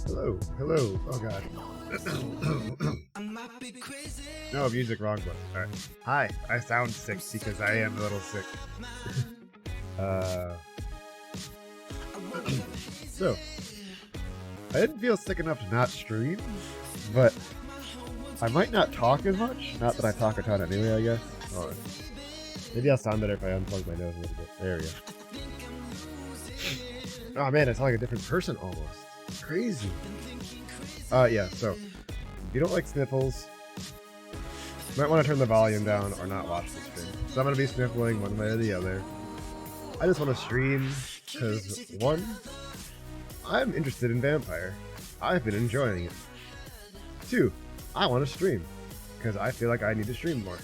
Hello, hello. Oh god. No, music wrong button. Alright. Hi, I sound sick because I am a little sick. So, I didn't feel sick enough to not stream, but I might not talk as much. Not that I talk a ton anyway, I guess. Oh, maybe I'll sound better if I unplug my nose a little bit. There we go. Oh man, I sound like a different person almost. Crazy. Yeah, so, if you don't like sniffles, you might want to turn the volume down or not watch the stream. So I'm going to be sniffling one way or the other. I just want to stream because, one, I'm interested in Vampyr. I've been enjoying it. Two, I want to stream because I feel like I need to stream more.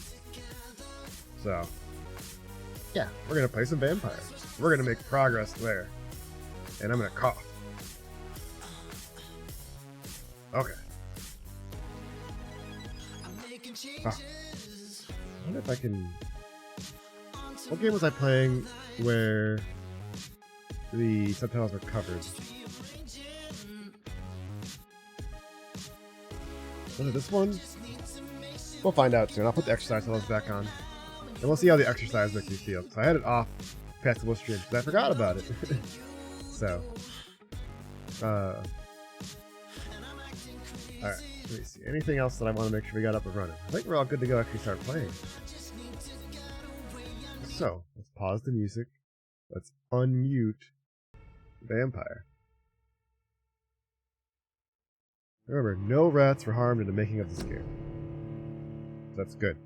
So, yeah, we're going to play some Vampyr. We're going to make progress there. And I'm going to cough. Okay. I wonder if I can... What game was I playing where the subtitles were covered? Was it this one? We'll find out soon. I'll put the exercise levels back on. And we'll see how the exercise makes me feel. So I had it off past the stream because I forgot about it. So. Alright, let me see. Anything else that I want to make sure we got up and running? I think we're all good to go actually start playing. So, let's pause the music. Let's unmute Vampyr. Remember, no rats were harmed in the making of this game. That's good.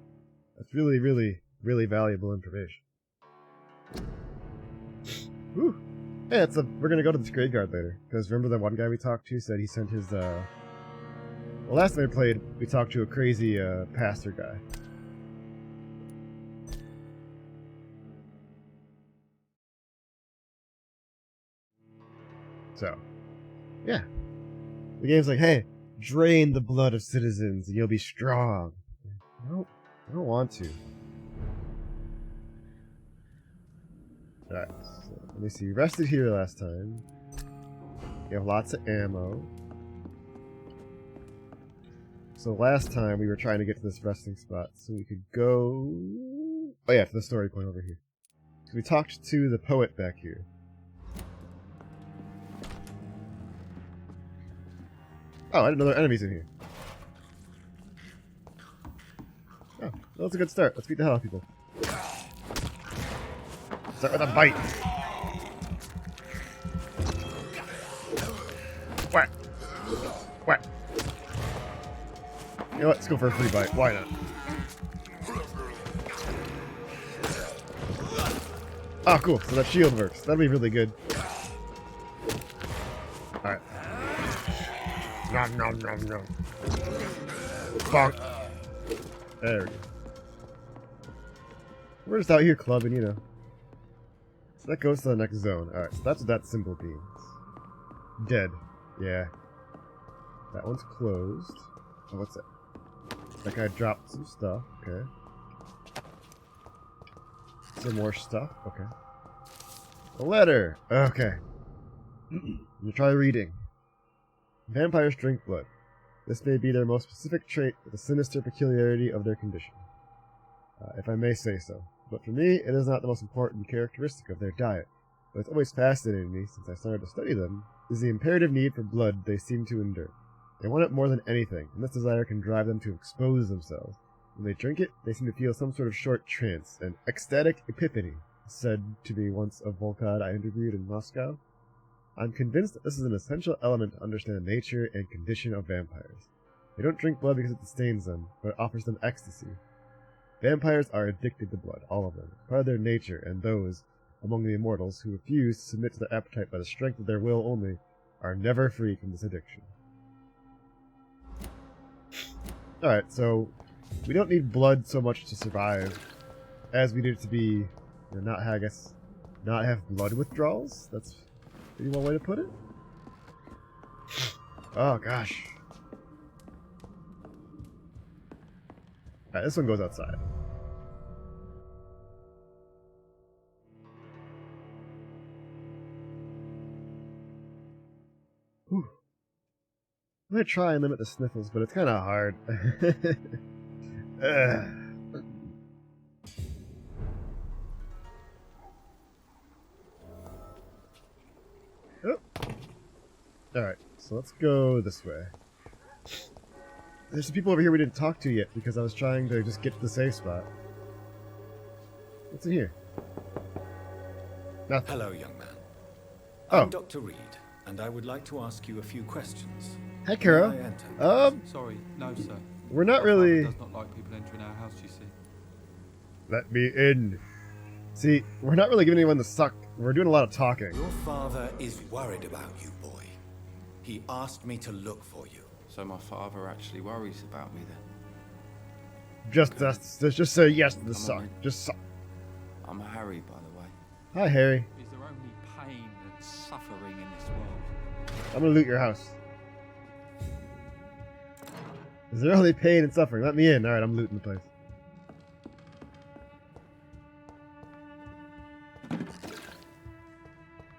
That's really, really, really valuable information. Whew. Hey, we're gonna go to this graveyard later. Because remember the one guy we talked to said he sent his, Well, last time we played, we talked to a crazy, pastor guy. So, yeah. The game's like, hey, drain the blood of citizens and you'll be strong. Nope, I don't want to. Alright, so let me see. We rested here last time. We have lots of ammo. So last time we were trying to get to this resting spot so we could go... Oh yeah, to the story point over here. So we talked to the poet back here. Oh, I didn't know there were enemies in here. Oh, well, that's a good start. Let's beat the hell out of people. Start with a bite. Whack. Whack. You know what? Let's go for a free bite. Why not? Oh, cool. So that shield works. That'll be really good. Alright. Nom nom nom nom. Bonk. There we go. We're just out here clubbing, you know. So that goes to the next zone. Alright, so that's what that symbol means. Dead. Yeah. That one's closed. Oh, what's that? That guy dropped some stuff. Okay. Some more stuff. Okay. A letter. Okay. You try reading. Vampires drink blood. This may be their most specific trait, with a sinister peculiarity of their condition. If I may say so. But for me, it is not the most important characteristic of their diet. But it's always fascinated me, since I started to study them, is the imperative need for blood they seem to endure. They want it more than anything, and this desire can drive them to expose themselves. When they drink it, they seem to feel some sort of short trance, an ecstatic epiphany, said to me once a Volkad I interviewed in Moscow. I'm convinced that this is an essential element to understand the nature and condition of vampires. They don't drink blood because it sustains them, but it offers them ecstasy. Vampires are addicted to blood, all of them, part of their nature, and those, among the immortals, who refuse to submit to their appetite by the strength of their will only, are never free from this addiction. Alright, so we don't need blood so much to survive as we need it to be, you know, not have blood withdrawals. That's maybe one way to put it. Oh gosh. Alright, this one goes outside. Whew. I'm gonna try and limit the sniffles, but it's kind of hard. Oh. Alright, so let's go this way. There's some people over here we didn't talk to yet because I was trying to just get to the safe spot. What's in here? Nothing. Hello, young man. Oh. I'm Dr. Reed, and I would like to ask you a few questions. Hey, Kara. May I enter? Sorry, no, sir. We're not My father really... does not like people entering our house, you see. Let me in. See, we're not really giving anyone the suck. We're doing a lot of talking. Your father is worried about you, boy. He asked me to look for you. So my father actually worries about me then? Just say yes to the Come on, suck. then. Just suck. I'm Harry, by the way. Hi, Harry. Is there only pain and suffering in this world? I'm gonna loot your house. Is there only pain and suffering? Let me in. Alright, I'm looting the place.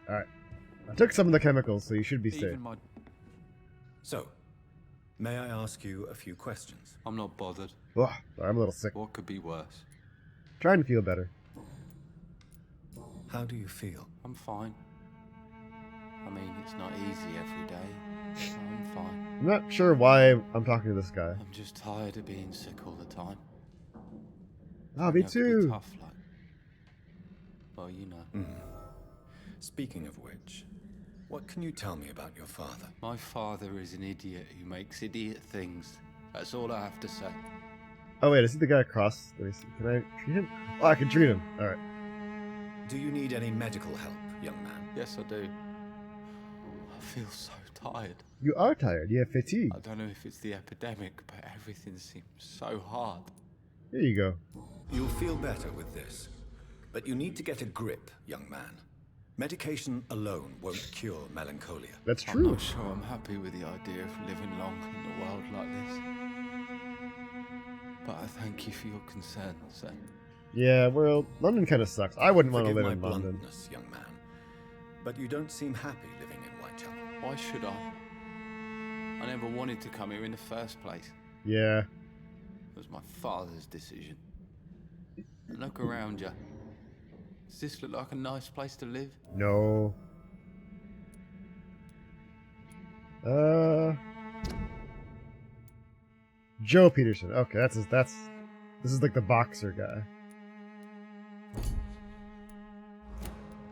Alright. I took some of the chemicals, so you should be safe. Even my... So, may I ask you a few questions? I'm not bothered. Ugh, sorry, I'm a little sick. What could be worse? Trying to feel better. How do you feel? I'm fine. I mean, it's not easy every day. So I'm fine. I'm not sure why I'm talking to this guy. I'm just tired of being sick all the time. Oh, me It can be too. tough, like... Well, you know. Speaking of which, what can you tell me about your father? My father is an idiot who makes idiot things. That's all I have to say. Oh wait, is he the guy across? Let me see. Can I treat him? Oh, I can treat him. Alright. Do you need any medical help, young man? Yes, I do. I feel so tired. You are tired. You have fatigue. I don't know if it's the epidemic, but everything seems so hard. Here you go. You'll feel better with this. But you need to get a grip, young man. Medication alone won't cure melancholia. That's I'm true. not sure I'm happy with the idea of living long in a world like this. But I thank you for your concern, sir. Yeah, well, London kind of sucks. I wouldn't want to Forgive live my in London. bluntness, young man. But you don't seem happy living in Whitechapel. Why should I? I never wanted to come here in the first place. Yeah. It was my father's decision. And look around you. Does this look like a nice place to live? No. Joe Peterson. Okay, this is like the boxer guy.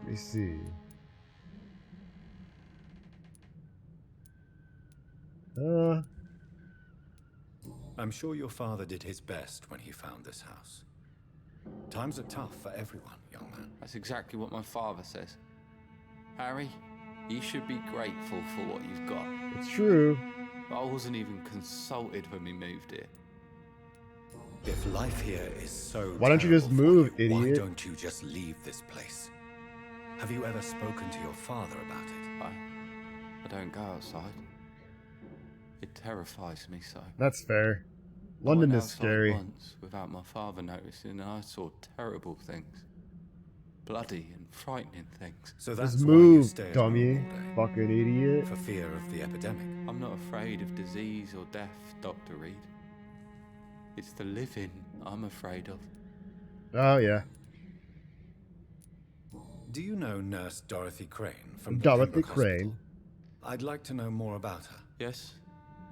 Let me see. I'm sure your father did his best when he found this house. Times are tough for everyone, young man. That's exactly what my father says. Harry, you should be grateful for what you've got. It's true. I wasn't even consulted when we moved here. If life here is so Why don't you just terrible for move, you, Why idiot? don't you just leave this place? Have you ever spoken to your father about it? I don't go outside. It terrifies me so. That's fair. I London went is outside scary. once without my father noticing, and I saw terrible things. Bloody and frightening things. So that's Just why you move, stay at dummy. home all day, Fucking idiot. for fear of the epidemic. I'm not afraid of disease or death, Dr. Reed. It's the living I'm afraid of. Oh, yeah. Do you know Nurse Dorothy Crane from the Dorothy Pembroke Crane? Hospital? I'd like to know more about her. Yes,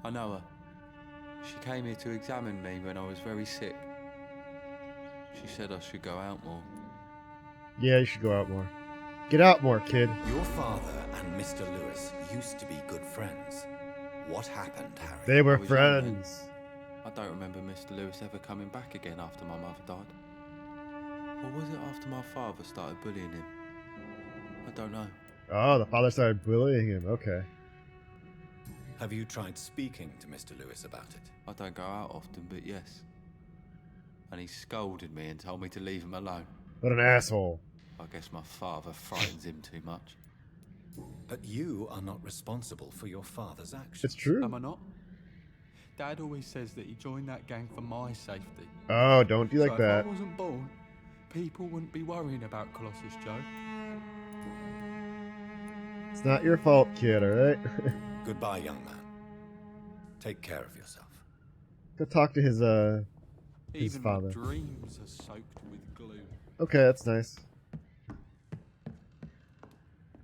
I know her. She came here to examine me when I was very sick. She said I should go out more. Yeah, you should go out more. Get out more, kid. Your father and Mr. Lewis used to be good friends. What happened, Harry? They were I was young then. friends. I don't remember Mr. Lewis ever coming back again after my mother died. Or was it after my father started bullying him? I don't know. Oh, the father started bullying him. Okay. Have you tried speaking to Mr. Lewis about it? I don't go out often, but yes. And he scolded me and told me to leave him alone. What an asshole. I guess my father frightens him too much. But you are not responsible for your father's actions. It's true. Am I not? Dad always says that he joined that gang for my safety. Oh, don't do like so that. if I wasn't born, people wouldn't be worrying about Colossus Joe. It's not your fault, kid, alright? Goodbye, young man. Take care of yourself. Go talk to his Even father. my dreams are soaked with glue. Okay, that's nice.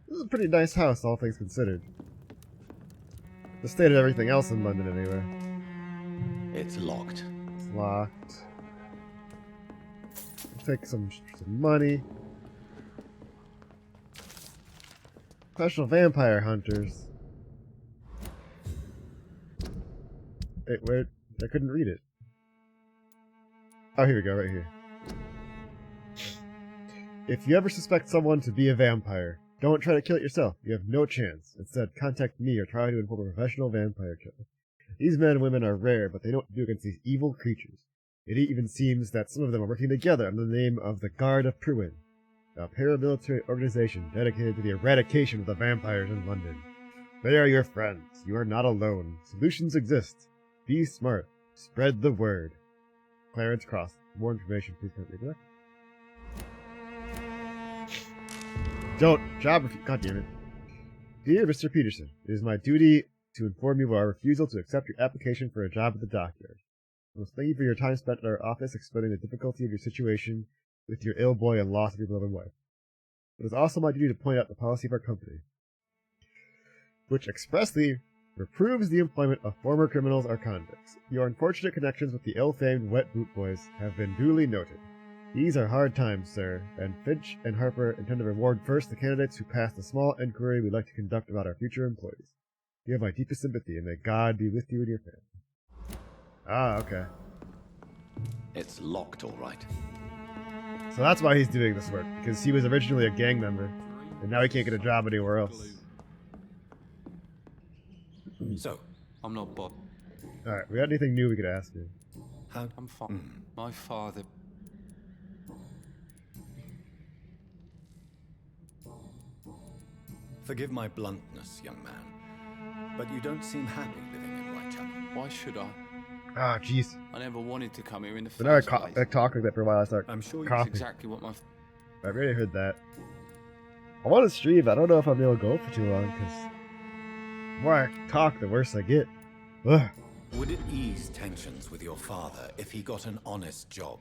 This is a pretty nice house, all things considered. The state of everything else in London, anyway. It's locked. It's locked. Take some money. Professional vampire hunters. Wait, where? I couldn't read it. Oh, here we go, right here. If you ever suspect someone to be a vampire, don't try to kill it yourself. You have no chance. Instead, contact me or try to inform a professional vampire killer. These men and women are rare, but they don't do against these evil creatures. It even seems that some of them are working together under the name of the Guard of Pruin, a paramilitary organization dedicated to the eradication of the vampires in London. They are your friends. You are not alone. Solutions exist. Be smart. Spread the word. Clarence Cross. For more information, please contact me. Don't. God damn it. Dear Mr. Peterson, it is my duty to inform you of our refusal to accept your application for a job at the dockyard. I must thank you for your time spent at our office explaining the difficulty of your situation with your ill boy and loss of your beloved wife. It is also my duty to point out the policy of our company, which expressly reproves the employment of former criminals or convicts. Your unfortunate connections with the ill-famed Wet Boot Boys have been duly noted. These are hard times, sir, and Finch and Harper intend to reward first the candidates who pass the small inquiry we'd like to conduct about our future employees. You have my deepest sympathy, and may God be with you and your family. Ah, okay. It's locked, all right. So that's why he's doing this work, because he was originally a gang member, and now he can't get a job anywhere else. So, I'm not bothered. Alright, we got anything new we could ask him? how? I'm fine. My father... Forgive my bluntness, young man, but you don't seem happy living in Whitechapel. Why should I? Ah, jeez. I never wanted to come here in the So now I first place. talk like that for a while, I start I'm sure you coughing. Exactly what my... I've already heard that. I want to stream, but I don't know if I'll be able to go for too long, because the more I talk, the worse I get. Ugh. Would it ease tensions with your father if he got an honest job?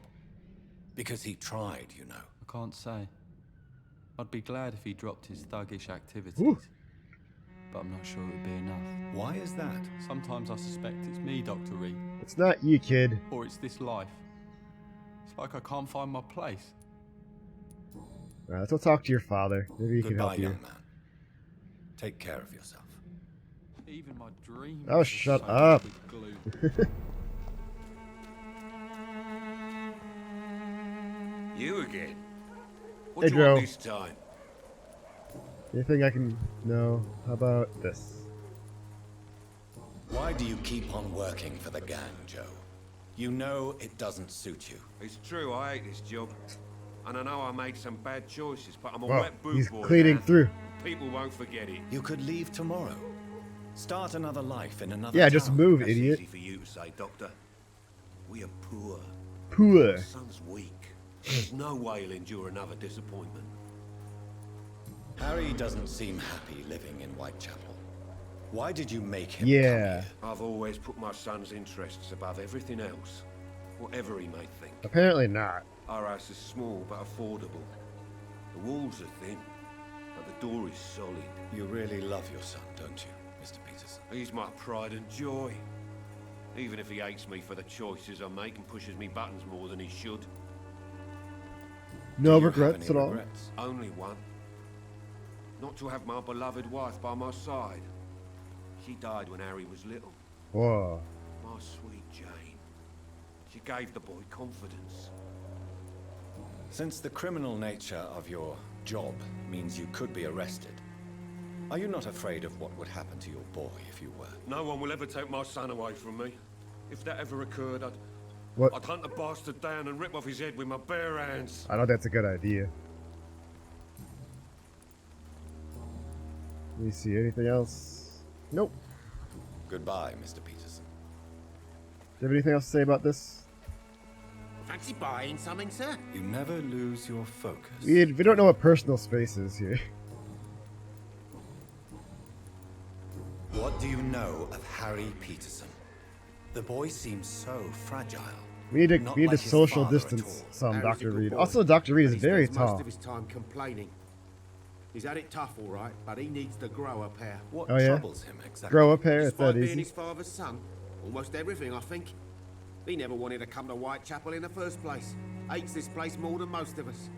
Because he tried, you know. I can't say. I'd be glad if he dropped his thuggish activities. Ooh. But I'm not sure it would be enough. Why is that? Sometimes I suspect it's me, Dr. Reed. It's not you, kid. Or it's this life. It's like I can't find my place. Alright, let's go talk to your father. Maybe he can Goodbye, help you. young man. Take care of yourself. Even my dreams Oh, are shut soaked up. with glue. You again? What Hey, do you want Joe. this time? Anything I can know? How about this? Why do you keep on working for the gang, Joe? You know it doesn't suit you. It's true, I hate this job. And I know I made some bad choices, but I'm a Well, wet boot he's boy cleaning now. through. People won't forget it. You could leave tomorrow. Start another life in another Yeah, town. just move, That's idiot. easy for you to say, Doctor. We are poor. Poor. My son's weak. There's no way he'll endure another disappointment. Harry doesn't seem happy living in Whitechapel. Why did you make him Yeah. come here? I've always put my son's interests above everything else, whatever he may think. Apparently not. Our house is small but affordable. The walls are thin, but the door is solid. You really love your son, don't you, Mr. Peterson? He's my pride and joy. Even if he hates me for the choices I make and pushes me buttons more than he should. No Do you have regrets any at all? regrets? Only one. Not to have my beloved wife by my side. She died when Harry was little. Whoa. My sweet Jane. She gave the boy confidence. Since the criminal nature of your job means you could be arrested, are you not afraid of what would happen to your boy if you were? No one will ever take my son away from me. If that ever occurred, What? I'd hunt the bastard down and rip off his head with my bare hands. I know that's a good idea. Let me see. Anything else? Nope. Goodbye, Mr. Peterson. Do you have anything else to say about this? Fancy buying something, sir? You never lose your focus. We don't know what personal space is here. What do you know of Harry Peterson? The boy seems so fragile. We need Not to like his social father at distance all. some, Harry's a Dr. good Reed. boy, Also, Dr. Reed is but he very spends most tall. of his time complaining. He's had it tough, all right, but he needs to grow a pair. What Oh, yeah? troubles him exactly? Grow up hair, it's Despite that being easy. his father's son, almost everything, I think. He never wanted to come to Whitechapel in the first place. Hates this place more than most of us.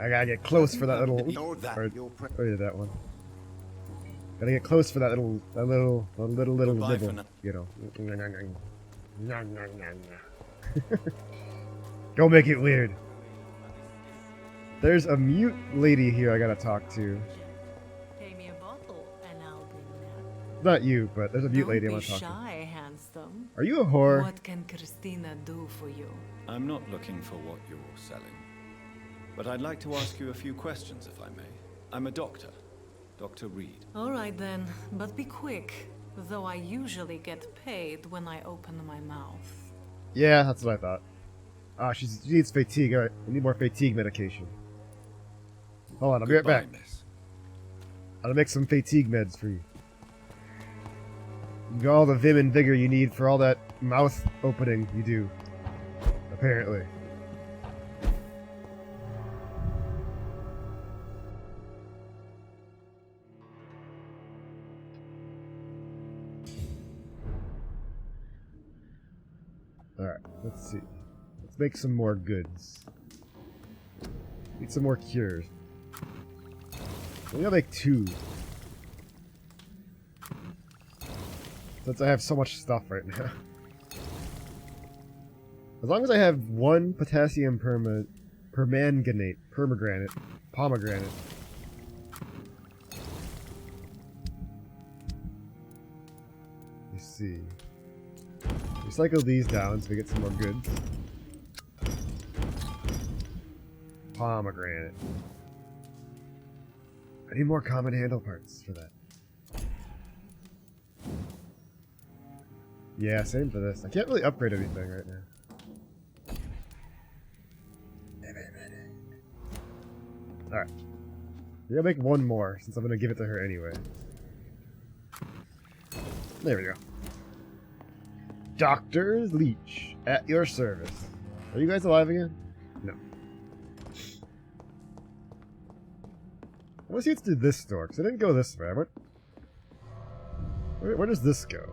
I gotta get close for that little. You're that. Or, You're pre- oh, yeah, that one. Gotta get close for that little Goodbye for nibble. now. You know. Don't make it weird. There's a mute lady here I gotta talk to. Pay me a bottle and I'll bring that. Not you, but there's a mute Don't lady I be want to talk to. shy, handsome. Are you a whore? What can Christina do for you? I'm not looking for what you're selling. But I'd like to ask you a few questions, if I may. I'm a doctor. Dr. Reed. All right then, but be quick. Though I usually get paid when I open my mouth. Yeah, that's what I thought. She needs fatigue. Alright, we need more fatigue medication. Hold on, I'll be right back. Goodbye, miss. I'll make some fatigue meds for you. You got all the vim and vigor you need for all that mouth opening you do. Apparently. Alright, let's see. Let's make some more goods. Need some more cures. Maybe I'll make 2. Since I have so much stuff right now. As long as I have 1 potassium pomegranate. Let's see. Recycle these down so we get some more goods. Pomegranate. I need more common handle parts for that. Yeah, same for this. I can't really upgrade anything right now. Alright. We're gonna make 1 more, since I'm gonna give it to her anyway. There we go. Dr. Leech, at your service. Are you guys alive again? No. I want to see what's through this door, because I didn't go this way. Where does this go?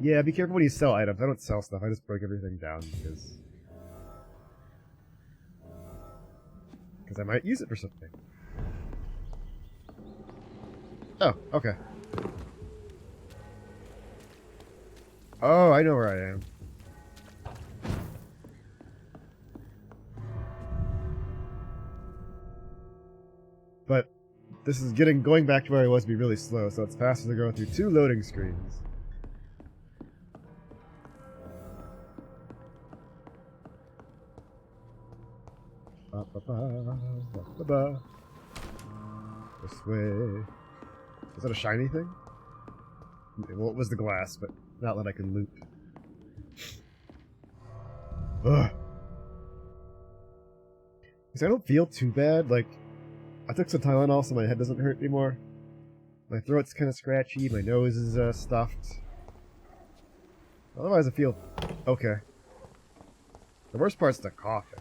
Yeah, be careful when you sell items. I don't sell stuff, I just break everything down because I might use it for something. Oh, okay. Oh, I know where I am. But this is going back to where I was be really slow, so it's faster to go through 2 loading screens. This way. Is that a shiny thing? Well, it was the glass, but not that I can loot. Ugh. Because I don't feel too bad. Like, I took some Tylenol so my head doesn't hurt anymore. My throat's kind of scratchy. My nose is stuffed. Otherwise, I feel okay. The worst part's the coughing.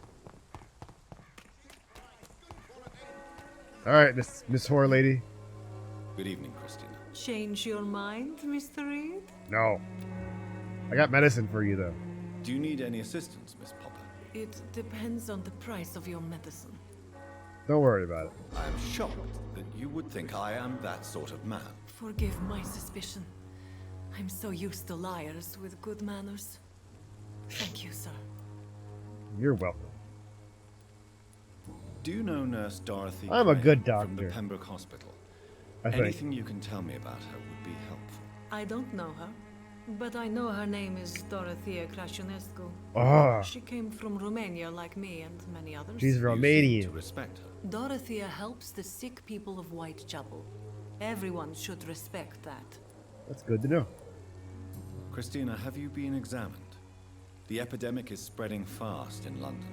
Alright, Miss Whore Lady. Good evening, Christina. Change your mind, Mr. Reed? No. I got medicine for you, though. Do you need any assistance, Miss Popper? It depends on the price of your medicine. Don't worry about it. I am shocked that you would think I am that sort of man. Forgive my suspicion. I'm so used to liars with good manners. Thank you, sir. You're welcome. Do you know Nurse Dorothy? I'm a Gray good from the doctor. Pembroke Hospital. I think. Anything you can tell me about her would be helpful. I don't know her, but I know her name is Dorothea Crasionescu. Ah, She came from Romania like me and many others. she's You seem Romanian. to respect her. Dorothea helps the sick people of Whitechapel. Everyone should respect that. That's good to know. Christina, have you been examined? The epidemic is spreading fast in London,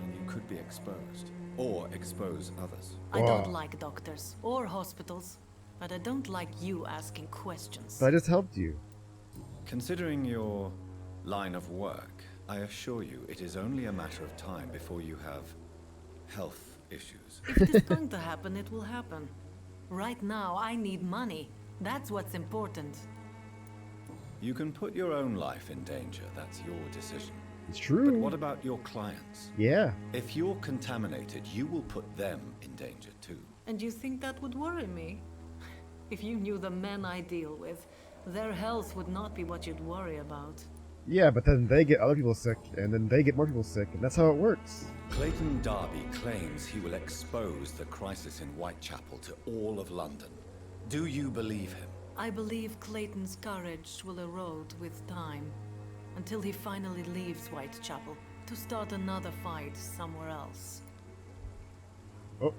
and you could be exposed. or expose others. I Wow. don't like doctors or hospitals, but I don't like you asking questions. But I just helped you. Considering your line of work, I assure you it is only a matter of time before you have health issues. If it is going to happen, it will happen. Right now, I need money. That's what's important. You can put your own life in danger, that's your decision. It's But true. what about your clients? Yeah. If you're contaminated, you will put them in danger too. And you think that would worry me? If you knew the men I deal with, their health would not be what you'd worry about. Yeah, but then they get other people sick, and then they get more people sick, and that's how it works. Clayton Darby claims he will expose the crisis in Whitechapel to all of London. Do you believe him? I believe Clayton's courage will erode with time, until he finally leaves Whitechapel to start another fight somewhere else. Oh,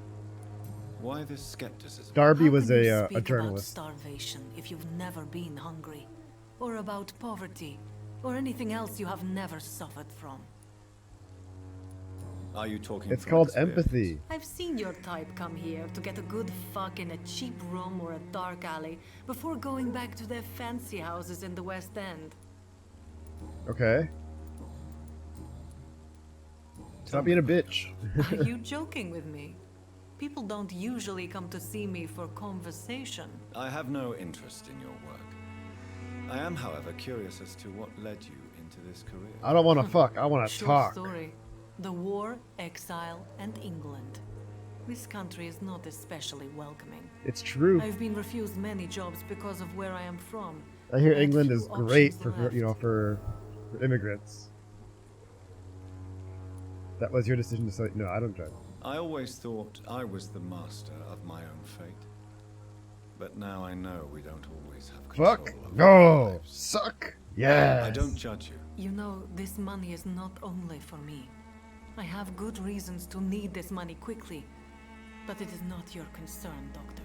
Why this skepticism? Darby How was can you a speak journalist. about starvation if you've never been hungry? Or about poverty? Or anything else you have never suffered from? Are you talking It's from called experience? empathy. I've seen your type come here to get a good fuck in a cheap room or a dark alley before going back to their fancy houses in the West End. Okay. Stop being a bitch. Are you joking with me? People don't usually come to see me for conversation. I have no interest in your work. I am, however, curious as to what led you into this career. I don't want to fuck. I want to Short talk. story. The war, exile, and England. This country is not especially welcoming. It's true. I've been refused many jobs because of where I am from. I hear I had England few is great for options you know left. for immigrants. That was your decision to say no. I don't judge. I always thought I was the master of my own fate. But now I know we don't always have control Fuck. over our No. lives. Suck. Yeah. I don't judge you. You know, this money is not only for me. I have good reasons to need this money quickly. But it is not your concern, Doctor.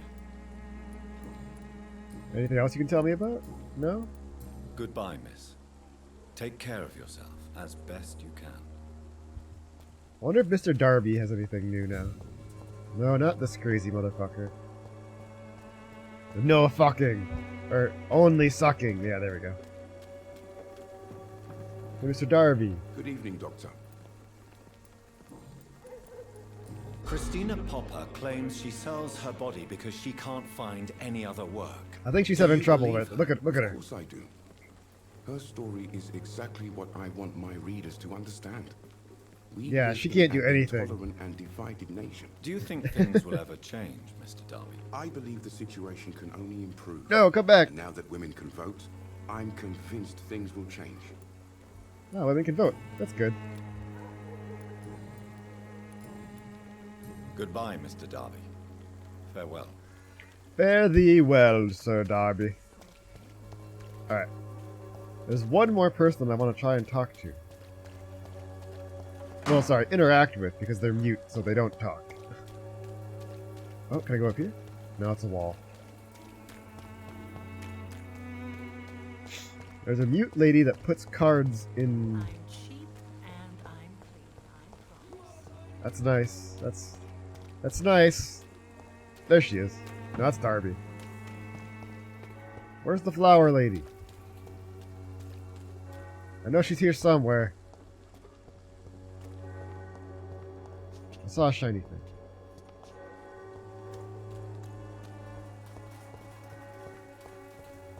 Anything else you can tell me about? No. Goodbye, miss. Take care of yourself as best you can. I wonder if Mr. Darby has anything new now. No, not this crazy motherfucker. No fucking. Or only sucking. Yeah, there we go. Hey, Mr. Darby. Good evening, Doctor. Christina Popper claims she sells her body because she can't find any other work. I think she's Do having you trouble believe with. her? Look at Of her. course I do. Her story is exactly what I want my readers to understand. We Yeah, live she in can't do an anything. intolerant and divided nation. Do you think things will ever change, Mr. Darby? I believe the situation can only improve. No, come back. And now that women can vote, I'm convinced things will change. Oh, women can vote. That's good. Goodbye, Mr. Darby. Farewell. Fare thee well, Sir Darby. Alright. There's one more person I want to try and talk to. Well, sorry, interact with, because they're mute, so they don't talk. Oh, can I go up here? No, it's a wall. There's a mute lady that puts cards in... I'm cheap and I'm clean, I promise. That's nice. That's nice. There she is. No, that's Darby. Where's the flower lady? I know she's here somewhere. I saw a shiny thing.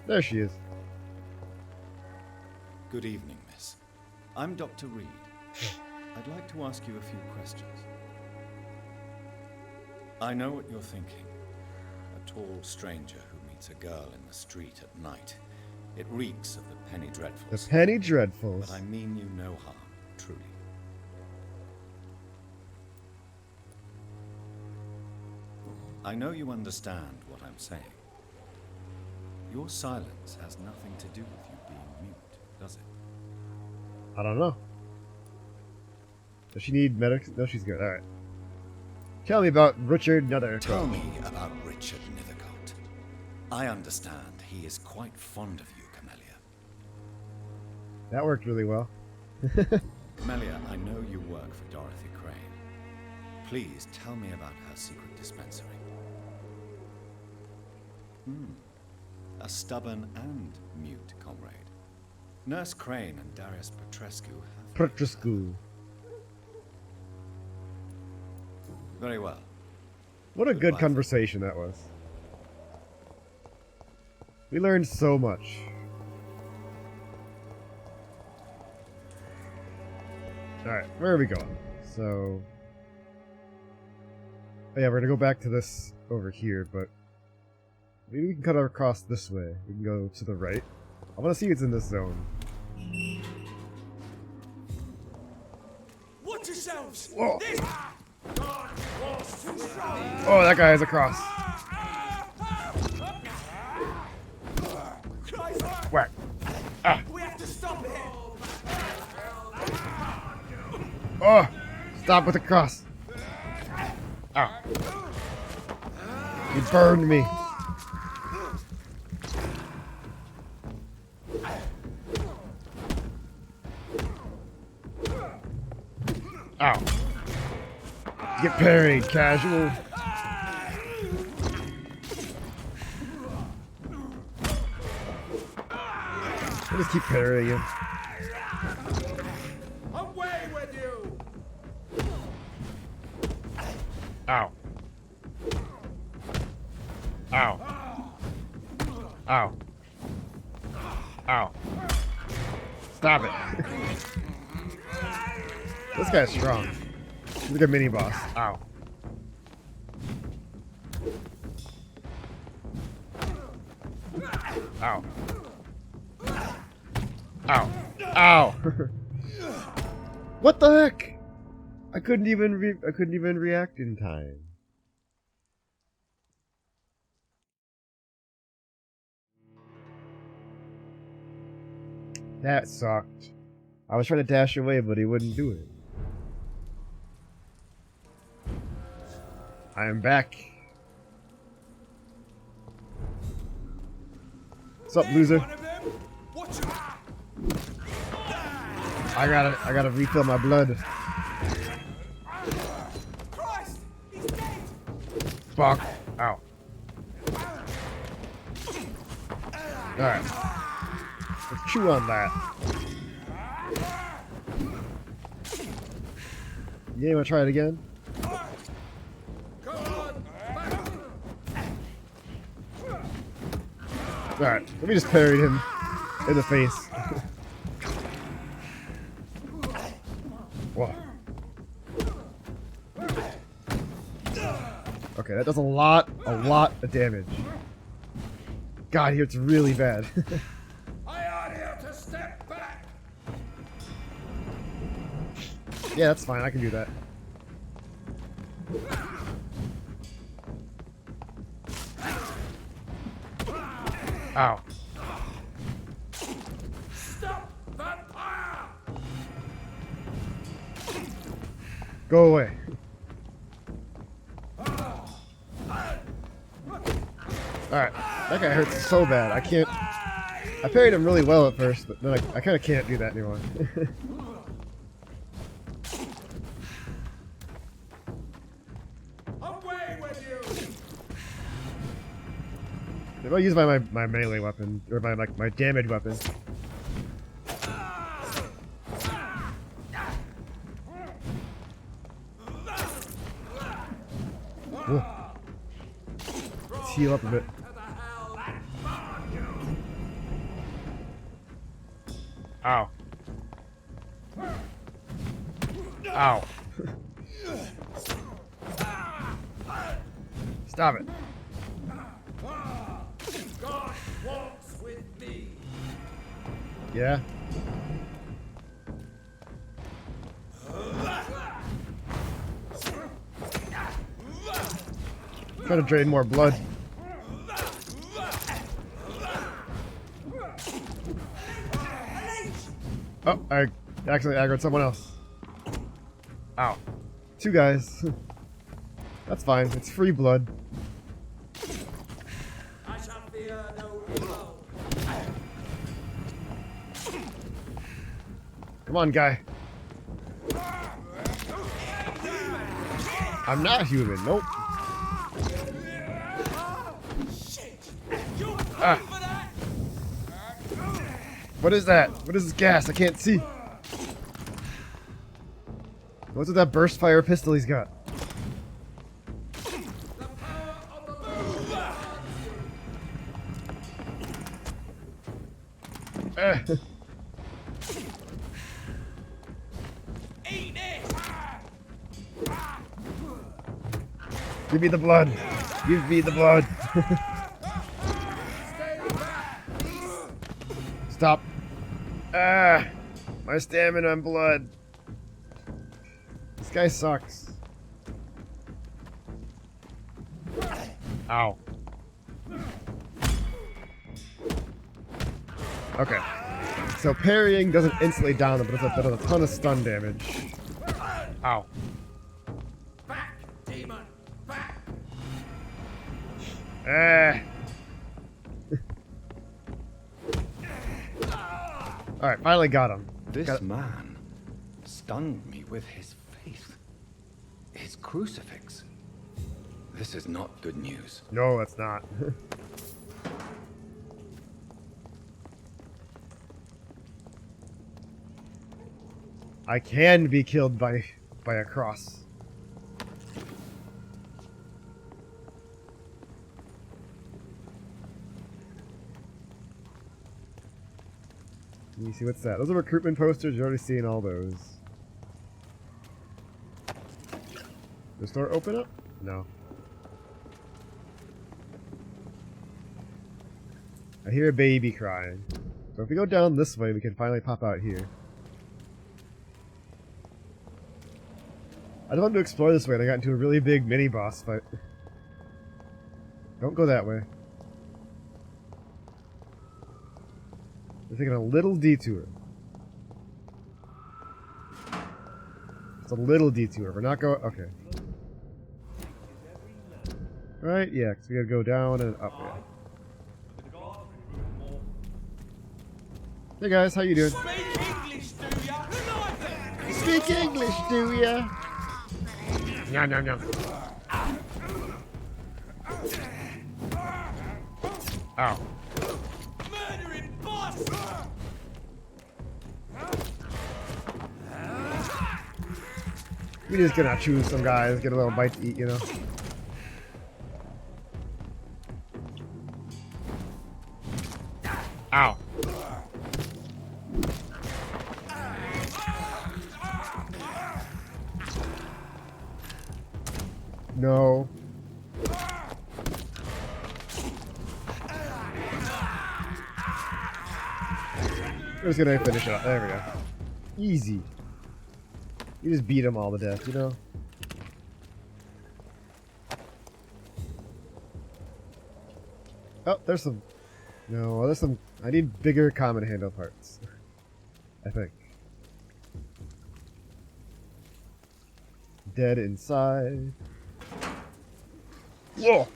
There she is. Good evening, miss. I'm Dr. Reed. I'd like to ask you a few questions. I know what you're thinking. A tall stranger who meets a girl in the street at night. It reeks of the Penny The Dreadfuls. Penny Dreadfuls. But I mean you no harm, truly. I know you understand what I'm saying. Your silence has nothing to do with you being mute, does it? I don't know. Does she need medics? No, she's good. Alright. Tell me about Richard Nethercote. Tell me about Richard Nethercote. I understand he is quite fond of you, Camellia. That worked really well. Camellia, I know you work for Dorothy Crane. Please tell me about her secret dispensary. A stubborn and mute comrade. Nurse Crane and Darius Petrescu have... Petrescu. Very well. What a good Goodbye. conversation that was. We learned so much. Alright, where are we going? So... oh yeah, we're gonna go back to this over here, but... maybe we can cut across this way. We can go to the right. I want to see what's in this zone. Watch yourselves! Whoa! This... Oh, that guy is across. Whack. Ah. We have to stop it! Oh! Stop with the cross. Ow. He burned me. Ow. Get parried, casual. I'll just keep parrying him. Away with you! Ow. Ow. Ow. Ow. Stop it. This guy's strong. He's like a mini boss. Ow. Ow. Ow. Ow. What the heck? I couldn't even react in time. That sucked. I was trying to dash away, but he wouldn't do it. I am back. What's up, loser? I gotta refill my blood. Christ! He's dead! Fuck. Ow. Alright. Let's chew on that. Yeah, you wanna try it again? Alright, let me just parry him in the face. Whoa. Okay, that does a lot of damage. God, here it's really bad. I ought here to step back! Yeah, that's fine, I can do that. Ow. Stop, Vampyr! Go away. Alright, that guy hurts so bad. I can't... I parried him really well at first, but then I kind of can't do that anymore. Away with you! If I use my melee weapon, or my damage weapon. Whoa. Let's heal up a bit. Ow. Ow. Stop it. God walks with me! Yeah? Try to drain more blood. Oh, I accidentally aggroed someone else. Ow. 2 guys. That's fine. It's free blood. I shall fear no evil. Come on, guy. I'm not human. Nope. Ah. What is that? What is this gas? I can't see. What's with that burst fire pistol he's got? Give me the blood. Give me the blood. Stop. Ah, my stamina and blood. This guy sucks. Ow. Okay. So parrying doesn't instantly down them, but it does a ton of stun damage. Ow. Back, demon! Back! Ah. Alright, finally got him. This man stunned me with his faith. His crucifix. This is not good news. No, it's not. I can be killed by a cross. Let me see, what's that? Those are recruitment posters. You're already seeing all those. The store open up? No. I hear a baby crying. So if we go down this way, we can finally pop out here. I just wanted to explore this way and I got into a really big mini-boss fight. Don't go that way. We're taking a little detour. It's a little detour. We're not going... Okay. Right? Yeah, because we gotta go down and up. Yeah. Hey guys, how you doing? Speak English, do ya? Nom nom nom. Ow. Murdering boss! We just gonna choose some guys, get a little bite to eat, you know? Ow. No. We're just gonna finish it up. There we go. Easy. You just beat them all to death, you know? Oh, there's some... No, there's some... I need bigger common handle parts. I think. Dead inside. Whoa!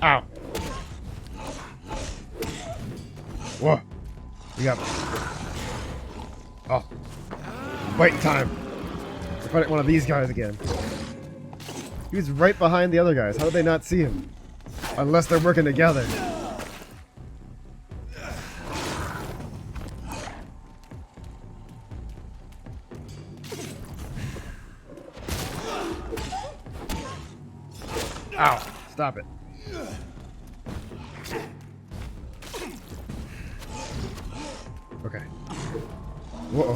Ow! Whoa! We got... Oh. Bite time! We're fighting one of these guys again. He was right behind the other guys. How did they not see him? Unless they're working together. Ow! Stop it. Okay. Whoa.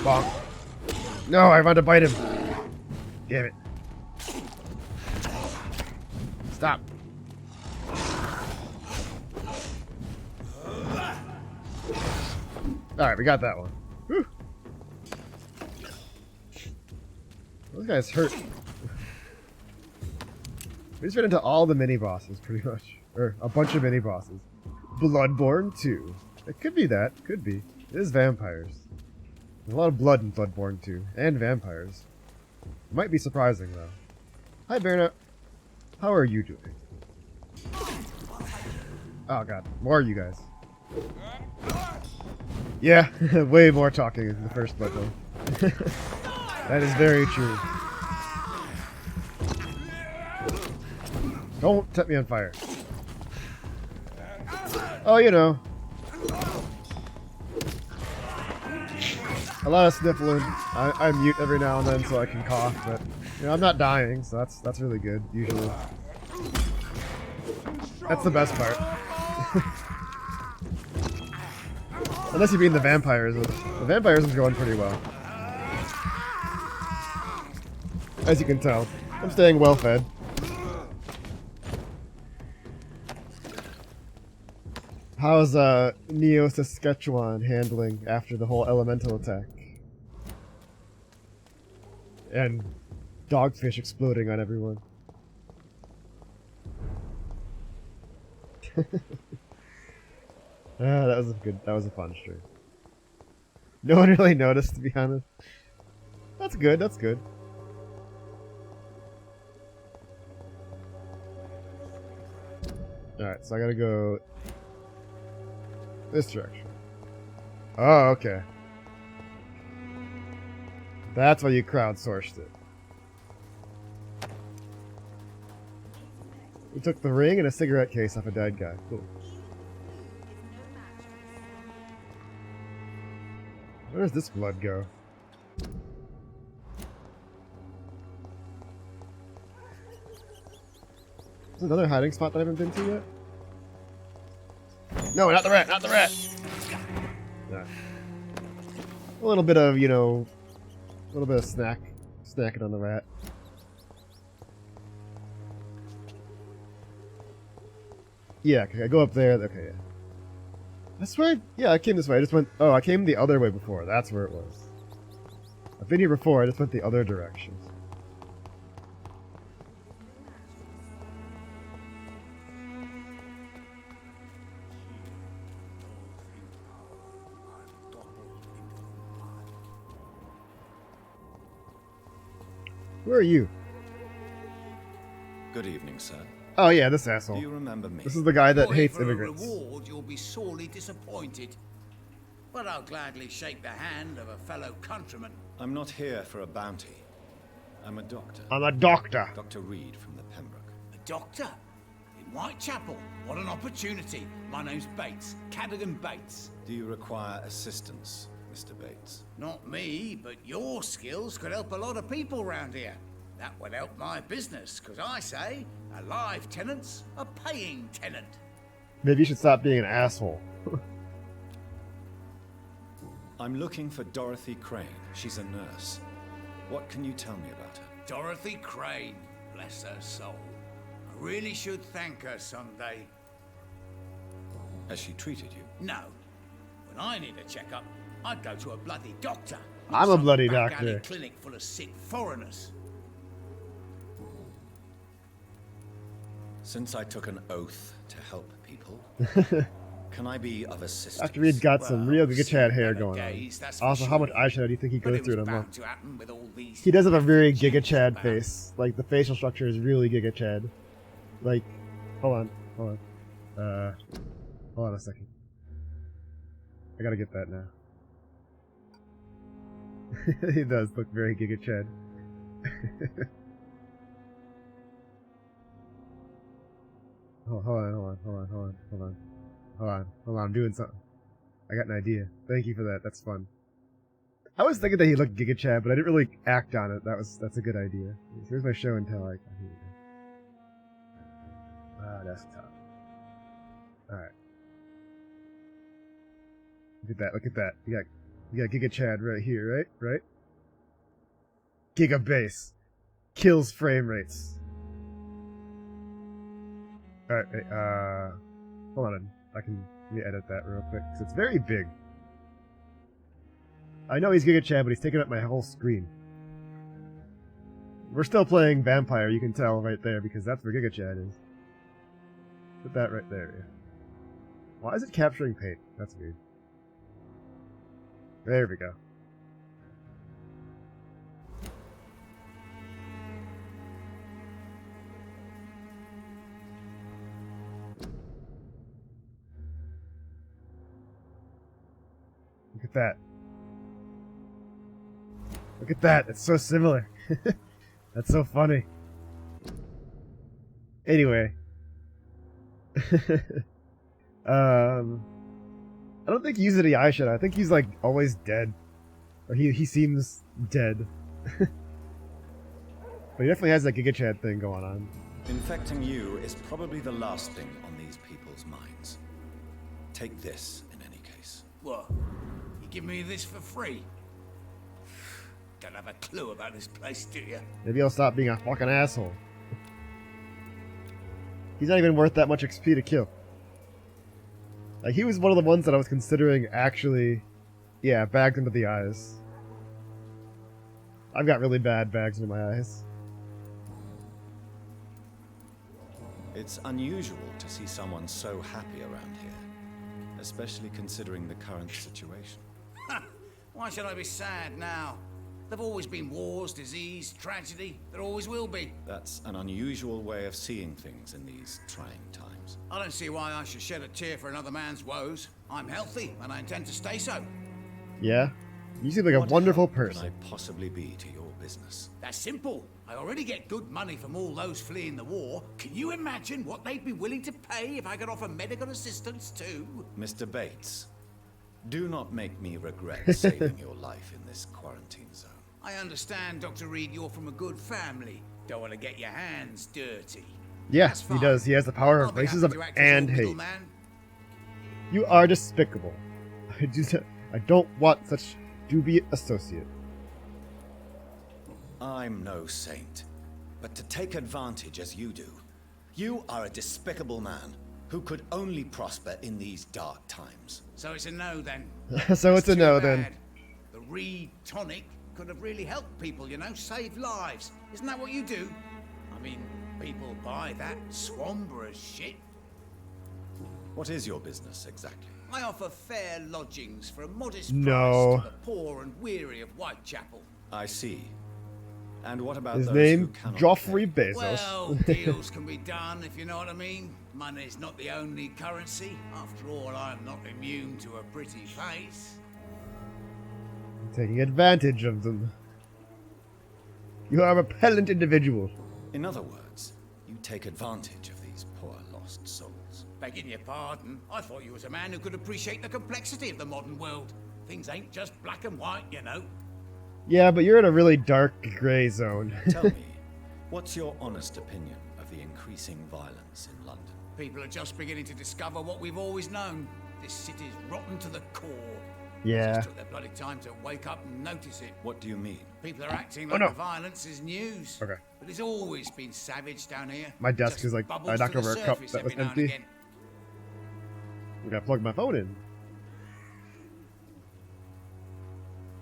Bonk. No, I want to bite him. Damn it. Stop. Alright, we got that one. Whew. Those guys hurt. We just ran into all the mini-bosses, pretty much. Or a bunch of mini-bosses. Bloodborne 2. It could be that. Could be. It is vampires. There's a lot of blood in Bloodborne 2. And vampires. Might be surprising, though. Hi, Berna. How are you doing? Oh, God. More of you guys. Yeah, way more talking in the first Bloodborne. That is very true. Don't set me on fire. Oh, you know. A lot of sniffling. I mute every now and then so I can cough, but you know, I'm not dying, so that's really good, usually. That's the best part. Unless you mean the vampirism. The vampirism's going pretty well. As you can tell. I'm staying well fed. How's Neo Saskatchewan handling after the whole elemental attack? And dogfish exploding on everyone. That was a fun stream. No one really noticed, to be honest. That's good, that's good. Alright, so I gotta go this direction. Oh, okay. That's why you crowdsourced it. You took the ring and a cigarette case off a dead guy. Cool. Where does this blood go? Is there another hiding spot that I haven't been to yet? No, not the rat, not the rat! Yeah. A little bit of, you know, a little bit of snacking on the rat. Yeah, okay, I go up there, okay, yeah. That's where, yeah, I came this way, I just went, oh, I came the other way before, that's where it was. I've been here before, I just went the other direction. Who are you? Good evening, sir. Oh yeah, this asshole. Do you remember me? This is the guy that hates For a immigrants. reward, you'll be sorely disappointed. But I'll gladly shake the hand of a fellow countryman. I'm not here for a bounty. I'm a doctor. I'm a doctor. Dr. Reed from the Pembroke. A doctor? In Whitechapel? What an opportunity. My name's Bates. Cadogan Bates. Do you require assistance, Mr. Bates? Not me, but your skills could help a lot of people round here. That would help my business, because I say, a live tenant's a paying tenant. Maybe you should stop being an asshole. I'm looking for Dorothy Crane. She's a nurse. What can you tell me about her? Dorothy Crane, bless her soul. I really should thank her someday. Has she treated you? No. When I need a checkup, I'd go to a bloody doctor. I'm a bloody back alley doctor. Clinic full of sick foreigners. Since I took an oath to help people, can I be of assistance? Dr. Reed's got some real Giga Chad hair better going on. days, that's for Also, how much sure. eyeshadow do you think he But goes it through was in a month? bound to happen with all these He does have a very things Giga Chad about. face. Like, the facial structure is really Giga Chad. Like, hold on. Hold on a second. I gotta get that now. He does look very Giga Chad. Hold on, I'm doing something. I got an idea. Thank you for that, that's fun. I was thinking that he looked Giga Chad, but I didn't really act on it. That's a good idea. Here's my show and tell icon. Here we go. Ah, that's tough. Alright. Look at that. You got Giga Chad right here, right? Giga base. Kills frame rates. Alright, hold on. Let me edit that real quick, because it's very big. I know he's Giga Chad, but he's taking up my whole screen. We're still playing Vampyr, you can tell right there, because that's where Giga Chad is. Put that right there, yeah. Why is it capturing paint? That's weird. There we go. at that. Look at that. It's so similar. That's so funny. Anyway. I don't think he's any eye shadow. I think he's like always dead. Or he seems dead. But he definitely has that Giga Chad thing going on. Infecting you is probably the last thing on these people's minds. Take this, in any case. What? You give me this for free? Don't have a clue about this place, do you? Maybe he'll stop being a fucking asshole. He's not even worth that much XP to kill. Like, he was one of the ones that I was considering actually, yeah, bagged into the eyes. I've got really bad bags into my eyes. It's unusual to see someone so happy around here, especially considering the current situation. Why should I be sad now? There've always been wars, disease, tragedy. There always will be. That's an unusual way of seeing things in these trying times. I don't see why I should shed a tear for another man's woes. I'm healthy, and I intend to stay so. Yeah? You seem like a wonderful person. What can I possibly be to your business? That's simple. I already get good money from all those fleeing the war. Can you imagine what they'd be willing to pay if I could offer medical assistance too? Mr. Bates, do not make me regret saving your life in this quarantine zone. I understand, Dr. Reed, you're from a good family. Don't want to get your hands dirty. Yeah, he does. He has the power of racism and hate. You are despicable. I don't want such to be associate. I'm no saint, but to take advantage as you do, you are a despicable man who could only prosper in these dark times. So it's a no then. So it's a no then. The Reed tonic could have really helped people, you know, save lives. Isn't that what you do? I mean, people buy that Swamburer's shit. What is your business exactly? I offer fair lodgings for a modest No. price to the poor and weary of Whitechapel. I see. And what about His those name, who cannot Joffrey pay? Bezos. Well, deals can be done, if you know what I mean. Money's not the only currency. After all, I'm not immune to a pretty face. Taking advantage of them. You are a repellent individual. In other words, you take advantage of these poor lost souls. Begging your pardon, I thought you was a man who could appreciate the complexity of the modern world. Things ain't just black and white, you know. Yeah, but you're in a really dark gray zone. Tell me, what's your honest opinion of the increasing violence in London? People are just beginning to discover what we've always known. This city's rotten to the core. Yeah. Just took their bloody time to wake up and notice it. What do you mean? People are acting like the violence is news. Okay. But it's always been savage down here. My desk Just is like, bubbles I knocked to the over a cup surface that was every now and empty. again. I gotta plug my phone in.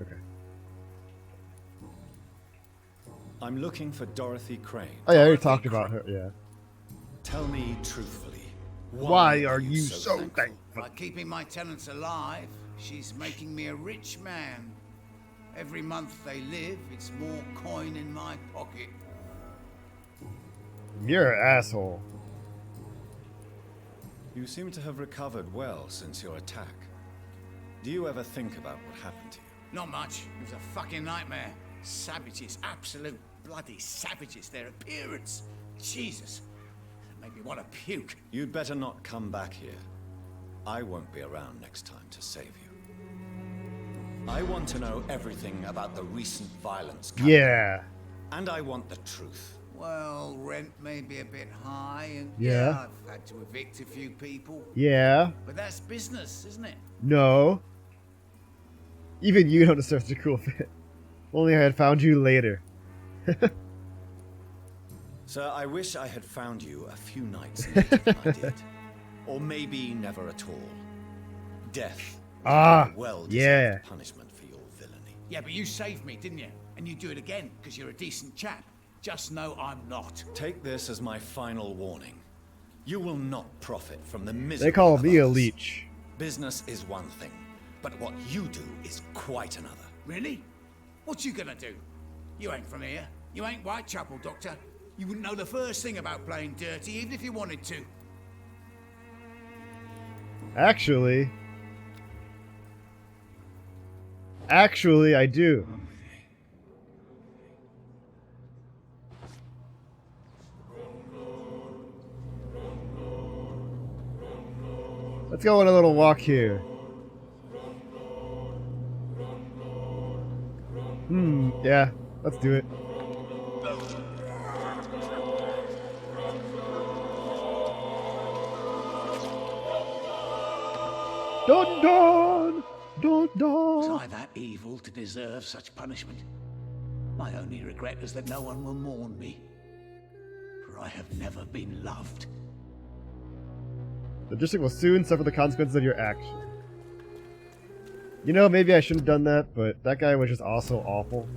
Okay. I'm looking for Dorothy Crane. Oh yeah, I already talked about her, yeah. Tell me truthfully, Why are you so thankful? By keeping my tenants alive, she's making me a rich man. Every month they live, it's more coin in my pocket. You're an asshole. You seem to have recovered well since your attack. Do you ever think about what happened to you? Not much. It was a fucking nightmare. Savages, absolute bloody savages. Their appearance. Jesus. It made me want to puke. You'd better not come back here. I won't be around next time to save you. I want to know everything about the recent violence. Yeah. And I want the truth. Well, rent may be a bit high, and Yeah. I've had to evict a few people. Yeah. But that's business, isn't it? No. Even you don't deserve such a cool fit. Only I had found you later. Sir, I wish I had found you a few nights later than I did. Or maybe never at all. Death. Ah, Well, yeah. punishment for your villainy. Yeah, but you saved me, didn't you? And you do it again, because you're a decent chap. Just know I'm not. Take this as my final warning. You will not profit from the misery They call of me a others. leech. Business is one thing, but what you do is quite another. Really? What you gonna do? You ain't from here. You ain't Whitechapel, Doctor. You wouldn't know the first thing about playing dirty, even if you wanted to. Actually, Actually, I do. Let's go on a little walk here. Yeah, let's do it. Dun dun! Dun Was dun! I that evil to deserve such punishment? My only regret is that no one will mourn me, for I have never been loved. The district will soon suffer the consequences of your action. You know, maybe I shouldn't have done that, but that guy was just also awful.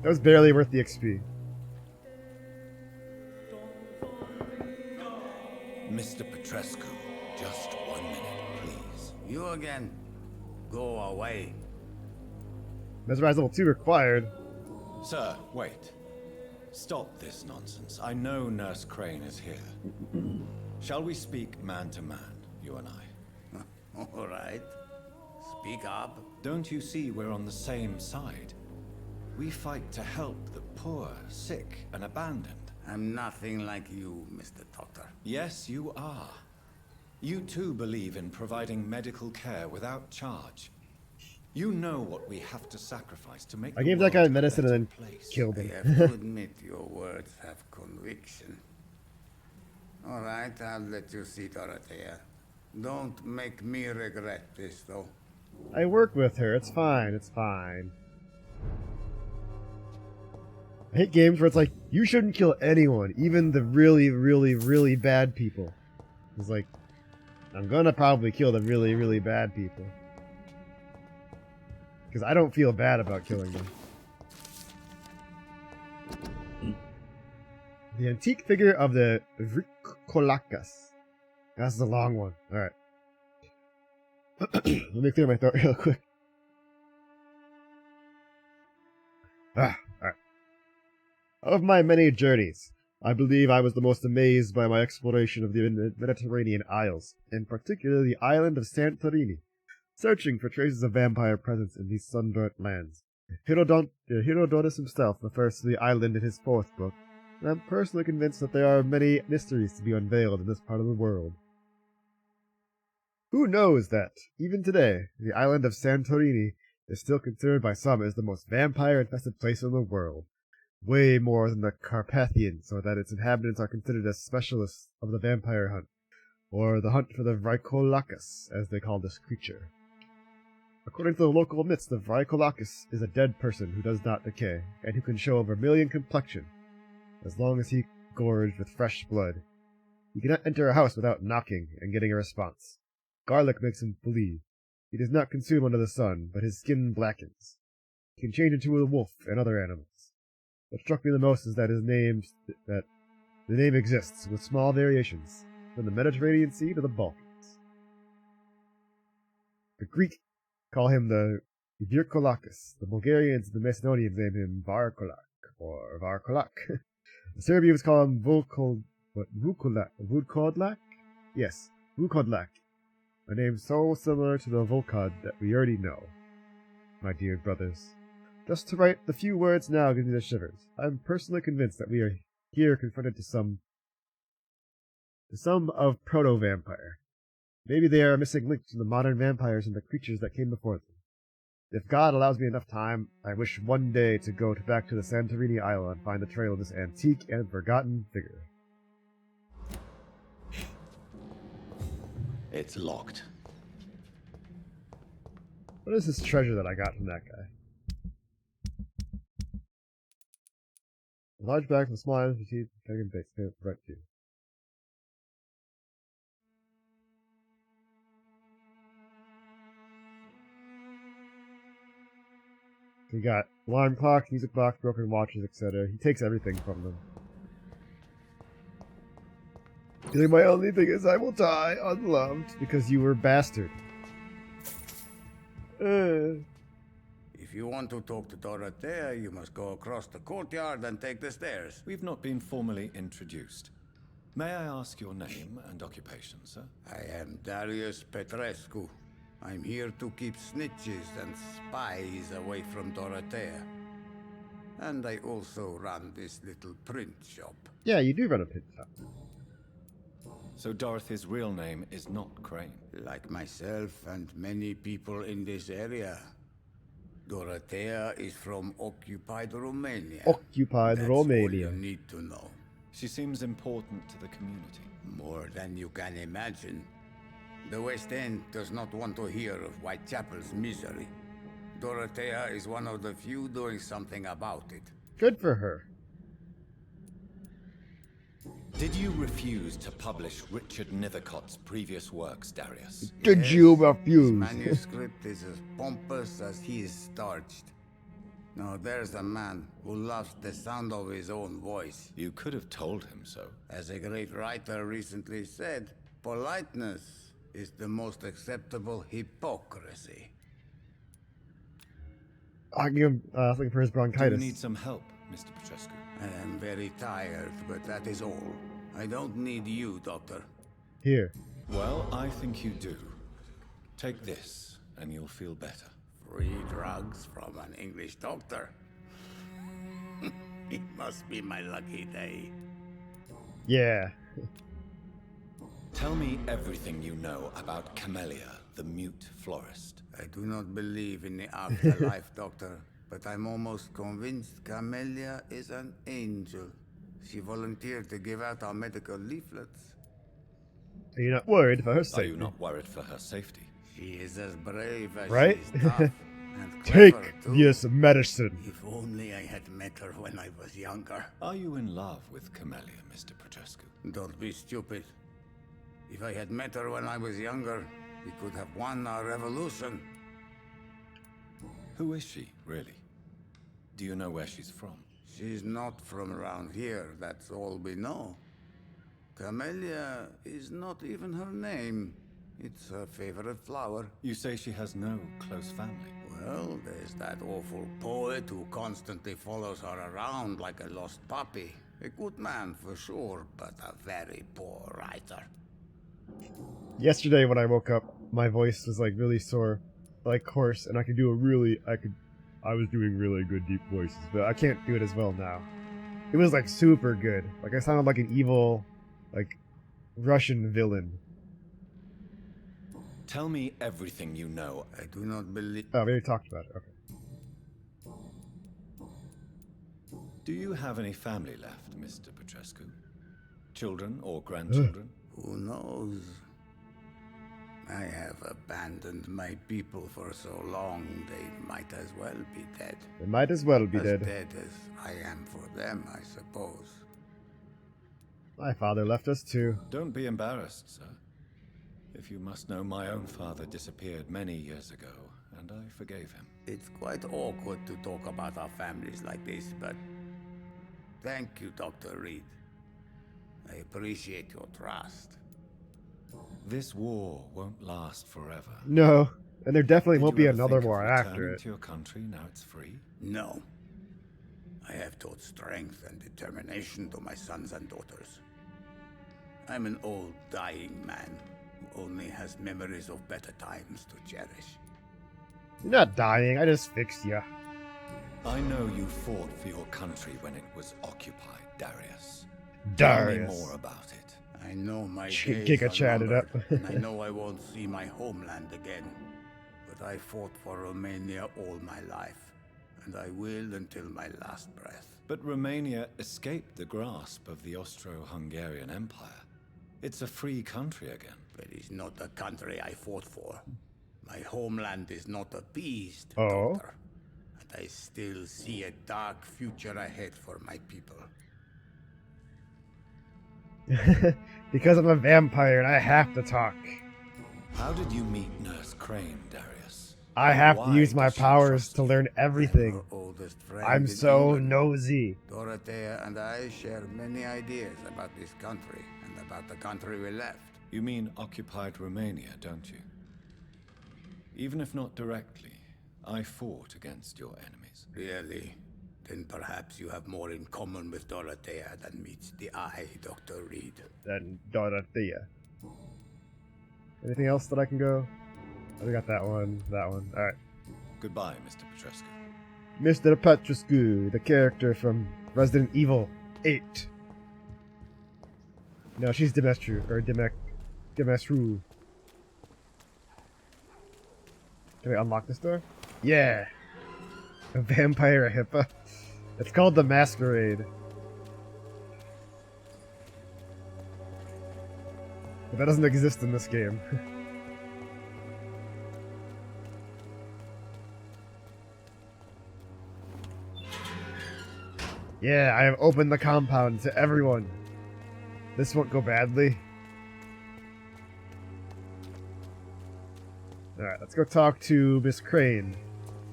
That was barely worth the XP. Mr. Petrescu, just 1 minute, please. You again. Go away. Mesmerize level 2 required. Sir, wait. Stop this nonsense. I know Nurse Crane is here. Shall we speak man to man, you and I? All right. Speak up. Don't you see we're on the same side? We fight to help the poor, sick, and abandoned. I'm nothing like you, Mr. Doctor. Yes, you are. You too believe in providing medical care without charge. You know what we have to sacrifice to make I gave that guy world a medicine and better then place. killed I him. have to admit your words have conviction. All right, I'll let you see Dorothea. Don't make me regret this, though. I work with her. It's fine. It's fine. I hate games where it's like, you shouldn't kill anyone, even the really, really, really bad people. It's like, I'm gonna probably kill the really, really bad people. Because I don't feel bad about killing them. The antique figure of the Vrikolakas. That's a long one. Alright. Let me clear my throat real quick. Alright. Of my many journeys, I believe I was the most amazed by my exploration of the Mediterranean Isles, in particular the island of Santorini, searching for traces of vampire presence in these sunburnt lands. Herodotus himself refers to the island in his 4th book, and I'm personally convinced that there are many mysteries to be unveiled in this part of the world. Who knows that, even today, the island of Santorini is still considered by some as the most vampire-infested place in the world, way more than the Carpathians, or that its inhabitants are considered as specialists of the vampire hunt, or the hunt for the Vrikolakas, as they call this creature. According to the local myths, the Vrikolakas is a dead person who does not decay, and who can show a vermilion complexion, as long as he gorged with fresh blood. He cannot enter a house without knocking and getting a response. Garlic makes him flee. He does not consume under the sun, but his skin blackens. He can change into a wolf and other animals. What struck me the most is that the name exists, with small variations, from the Mediterranean Sea to the Balkans. The Greek call him the Virkolakis. The Bulgarians and the Macedonians name him Varkolak, or Varkolak. The Serbians call him Vukodlak? Yes, Vukodlak. A name so similar to the Volkod that we already know. My dear brothers, just to write the few words now gives me the shivers. I'm personally convinced that we are here confronted to some of proto-vampire. Maybe they are a missing link to the modern vampires and the creatures that came before them. If God allows me enough time, I wish one day to go back to the Santorini Island and find the trail of this antique and forgotten figure. It's locked. What is this treasure that I got from that guy? A large bag from small items received from Pagan base. Right to you. He got alarm clock, music box, broken watches, etc. He takes everything from them. You think my only thing is I will die unloved because you were a bastard. If you want to talk to Dorothea, you must go across the courtyard and take the stairs. We've not been formally introduced. May I ask your name and occupation, sir? I am Darius Petrescu. I'm here to keep snitches and spies away from Dorothea. And I also run this little print shop. Yeah, you do run a pit stop. So Dorothy's real name is not Crane. Like myself and many people in this area, Dorothea is from occupied Romania. Occupied That's Romania. all you need to know. She seems important to the community. More than you can imagine. The West End does not want to hear of Whitechapel's misery. Dorothea is one of the few doing something about it. Good for her. Did you refuse to publish Richard Nethercott's previous works, Darius? Did Yes, you His refuse? manuscript is as pompous as he is starched. Now there's a man who loves the sound of his own voice. You could have told him so. As a great writer recently said, politeness is the most acceptable hypocrisy. I give him something for his Do you bronchitis. need some help, Mr. Petrescu? I am very tired, but that is all. I don't need you, Doctor. Here. Well, I think you do. Take this, and you'll feel better. Free drugs from an English doctor. It must be my lucky day. Yeah. Tell me everything you know about Camellia, the mute florist. I do not believe in the afterlife, Doctor, but I'm almost convinced Camellia is an angel. She volunteered to give out our medical leaflets. Are you not worried for her Are safety? you not worried for her safety? She is as brave as Right? she is tough. And clever, Take too. this medicine. If only I had met her when I was younger. Are you in love with Camellia, Mr. Petrescu? Don't be stupid. If I had met her when I was younger, we could have won our revolution. Who is she, really? Do you know where she's from? She's not from around here, that's all we know. Camellia is not even her name. It's her favorite flower. You say she has no close family. Well, there's that awful poet who constantly follows her around like a lost puppy. A good man for sure, but a very poor writer. Yesterday when I woke up, my voice was like really sore, like hoarse, and I was doing really good deep voices, but I can't do it as well now. It was like super good. Like I sounded like an evil, like Russian villain. Tell me everything you know. I do not believe... Oh, we already talked about it. Okay. Do you have any family left, Mr. Petrescu? Children or grandchildren? Who knows? I have abandoned my people for so long, they might as well be dead. They might as well be As dead. dead as I am for them, I suppose. My father left us too. Don't be embarrassed, sir. If you must know, my own father disappeared many years ago, and I forgave him. It's quite awkward to talk about our families like this, but thank you, Dr. Reed. I appreciate your trust. This war won't last forever. No, and there definitely Did won't you be ever another think of war after returning it. to your country now it's free? No. I have taught strength and determination to my sons and daughters. I'm an old, dying man who only has memories of better times to cherish. You're not dying, I just fixed you. I know you fought for your country when it was occupied, Darius. Darius. Tell me more about it. I know my Giga days are chatted up. numbered, and I know I won't see my homeland again. But I fought for Romania all my life, and I will until my last breath. But Romania escaped the grasp of the Austro-Hungarian Empire. It's a free country again. But it's not the country I fought for. My homeland is not appeased, Oh? Doctor. And I still see a dark future ahead for my people. Because I'm a vampire and I have to talk. How did you meet Nurse Crane, Darius? I have to Why use my does she powers trust to you? learn everything. Our oldest friend I'm in so England. nosy. Dorothea and I share many ideas about this country and about the country we left. You mean occupied Romania, don't you? Even if not directly, I fought against your enemies. Really? Then perhaps you have more in common with Dorothea than meets the eye, Dr. Reed. Then Dorothea. Anything else that I can go? Oh, we got that one, that one. Alright. Goodbye, Mr. Petrescu. Mr. Petrescu, the character from Resident Evil 8. No, she's Demestru, or Demestru. Can we unlock this door? Yeah! A vampire hippo. It's called the Masquerade. But that doesn't exist in this game. Yeah, I have opened the compound to everyone. This won't go badly. Alright, let's go talk to Miss Crane.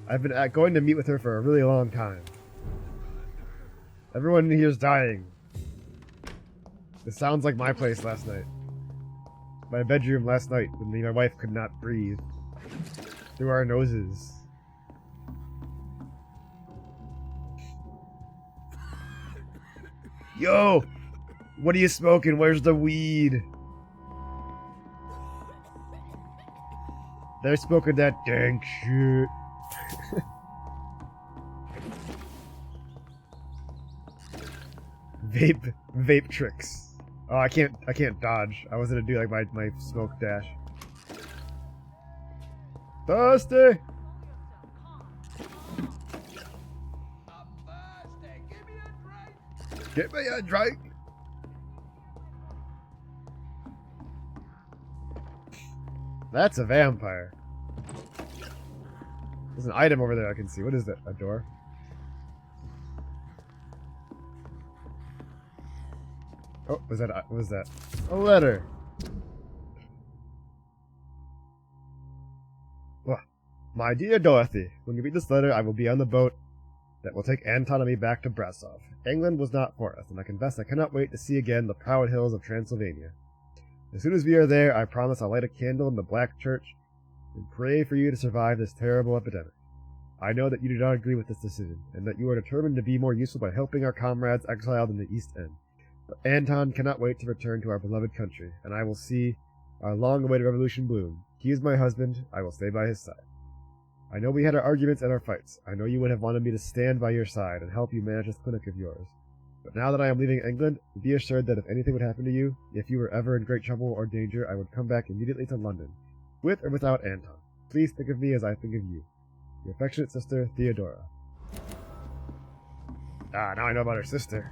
I've been going to meet with her for a really long time. Everyone here's dying. This sounds like my place last night. My bedroom last night when me and my wife could not breathe. Through our noses. Yo! What are you smoking? Where's the weed? They're smoking that dank shit. Vape tricks. Oh, I can't dodge. I was gonna do like my smoke dash. Thirsty! Get me a drink! That's a vampire. There's an item over there I can see. What is that? A door? Oh, what was that? A letter! Well, my dear Dorothy, when you read this letter, I will be on the boat that will take Anton and me back to Brasov. England was not for us, and I confess I cannot wait to see again the proud hills of Transylvania. As soon as we are there, I promise I'll light a candle in the Black Church and pray for you to survive this terrible epidemic. I know that you do not agree with this decision, and that you are determined to be more useful by helping our comrades exiled in the East End. But Anton cannot wait to return to our beloved country, and I will see our long-awaited revolution bloom. He is my husband. I will stay by his side. I know we had our arguments and our fights. I know you would have wanted me to stand by your side and help you manage this clinic of yours. But now that I am leaving England, be assured that if anything would happen to you, if you were ever in great trouble or danger, I would come back immediately to London, with or without Anton. Please think of me as I think of you. Your affectionate sister, Theodora. Ah, now I know about her sister.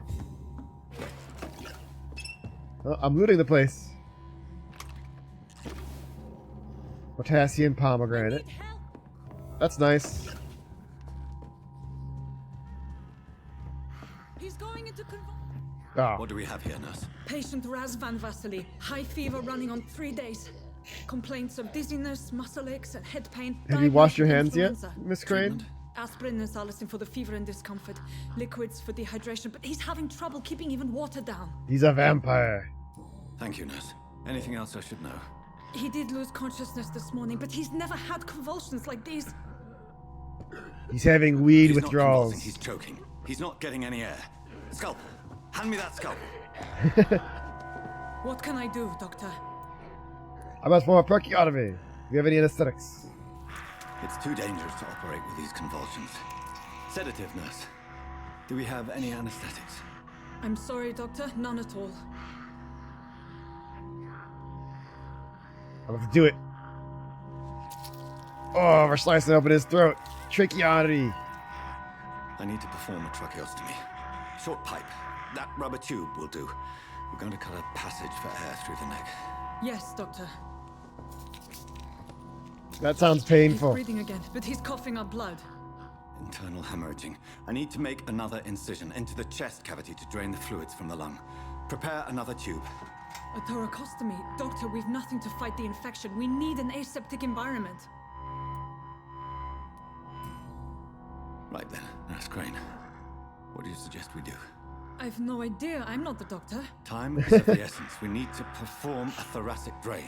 Well, I'm looting the place. Potassium pomegranate. That's nice. He's going into Oh. What do we have here, nurse? Patient Raz Van Vasily. High fever running on 3 days. Complaints of dizziness, muscle aches, and head pain. Have you washed your hands yet, Influenza. Miss Crane? Aspirin and salicin for the fever and discomfort. Liquids for dehydration, but he's having trouble keeping even water down. He's a vampire. Thank you, nurse. Anything else I should know? He did lose consciousness this morning, but he's never had convulsions like these. He's having weed He's not withdrawals. convulsing, he's choking. He's not getting any air. Scalpel. Hand me that scalpel. What can I do, Doctor? How about for a perciotomy? Do you have any anesthetics? It's too dangerous to operate with these convulsions. Sedative, nurse. Do we have any anesthetics? I'm sorry, Doctor. None at all. I'm gonna do it. Oh, we're slicing open his throat. Tracheotomy. I need to perform a tracheostomy. Short pipe. That rubber tube will do. We're going to cut a passage for air through the neck. Yes, Doctor. That sounds He's painful. breathing again, but he's coughing up blood. Internal hemorrhaging. I need to make another incision into the chest cavity to drain the fluids from the lung. Prepare another tube. A thoracostomy. Doctor, we've nothing to fight the infection. We need an aseptic environment. Right then, Nurse Crane. What do you suggest we do? I've no idea. I'm not the doctor. Time is of the essence. We need to perform a thoracic drain.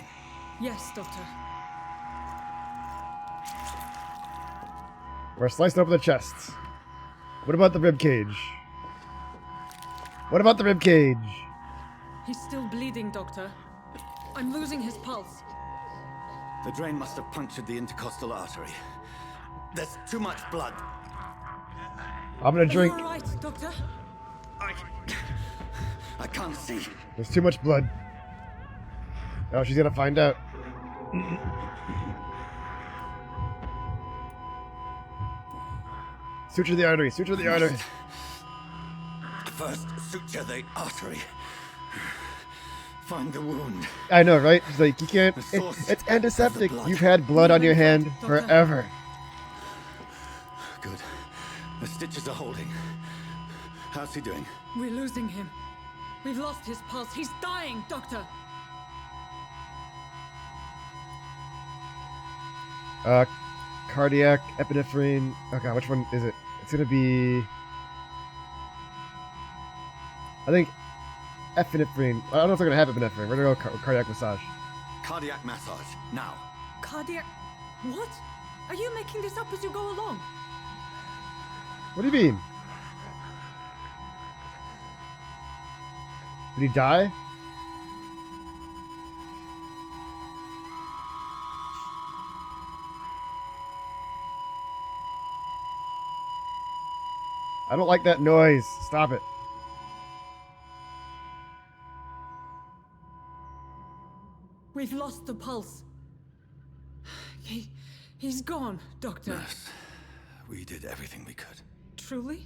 Yes, Doctor. We're slicing open the chests. What about the rib cage? What about the rib cage? He's still bleeding, Doctor. I'm losing his pulse. The drain must have punctured the intercostal artery. There's too much blood. I'm gonna drink. Are you all right, Doctor? I can't see. There's too much blood. Oh, she's gonna find out. Suture the artery. Suture the artery. First, suture the artery. Find the wound. I know, right? It's like you can't. The source It's of antiseptic. the blood. You've had blood on your hand forever. Good. The stitches are holding. How's he doing? We're losing him. We've lost his pulse. He's dying, Doctor. Cardiac, epinephrine. Okay, which one is it? It's gonna be. I think epinephrine. I don't know if they're gonna have epinephrine. We're gonna go cardiac massage. Cardiac massage, now. Cardiac... What? Are you making this up as you go along? What do you mean? Did he die? I don't like that noise. Stop it. We've lost the pulse. He's gone, Doctor. Nurse, we did everything we could. Truly?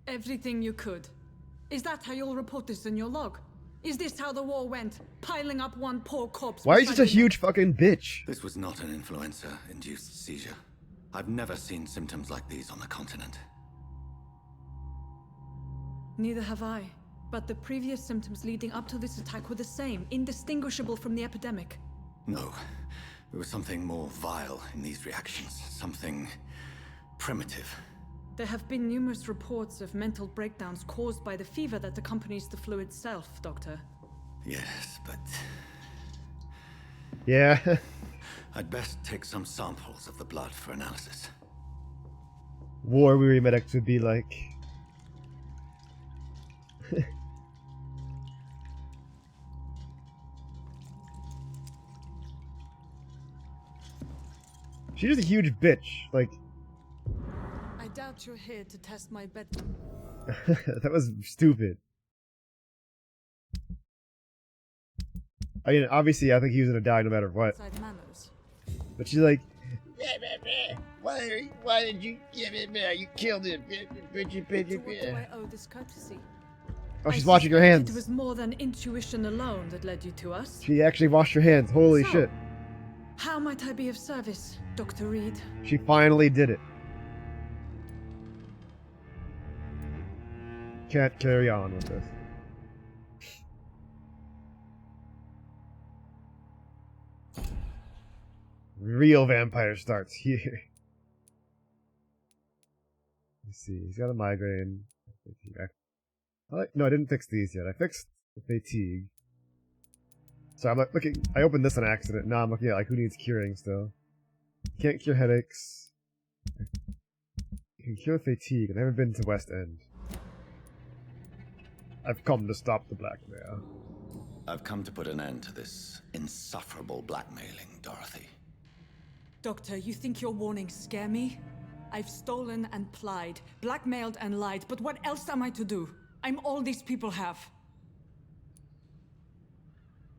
Everything you could. Is that how you'll report this in your log? Is this how the war went? Piling up one poor corpse? Why is beside this a the huge fucking bitch? This was not an influenza-induced seizure. I've never seen symptoms like these on the continent. Neither have I. But the previous symptoms leading up to this attack were the same, indistinguishable from the epidemic. No. There was something more vile in these reactions. Something primitive. There have been numerous reports of mental breakdowns caused by the fever that accompanies the flu itself, Doctor. Yes, but Yeah. I'd best take some samples of the blood for analysis. War-weary medics would be like... She's just a huge bitch. Like, I doubt you're here to test my bed. that was stupid. I mean, obviously, I think he was gonna die no matter what. Side manners. But she's like, why did you give him there? You killed him. To what do I owe this courtesy? Oh, she's I washing her suspect hands. It was more than intuition alone that led you to us. She actually washed her hands. Holy So, shit. How might I be of service, Dr. Reed? She finally did it. Can't carry on with this. Real vampire starts here. Let's see. He's got a migraine. No, I didn't fix these yet. I fixed the fatigue. So I'm like looking. I opened this on accident. Now I'm looking at like who needs curing still. Can't cure headaches. You can cure fatigue. I've never been to West End. I've come to stop the blackmail. I've come to put an end to this insufferable blackmailing, Dorothy. Doctor, you think your warnings scare me? I've stolen and plied, blackmailed and lied, but what else am I to do? I'm all these people have.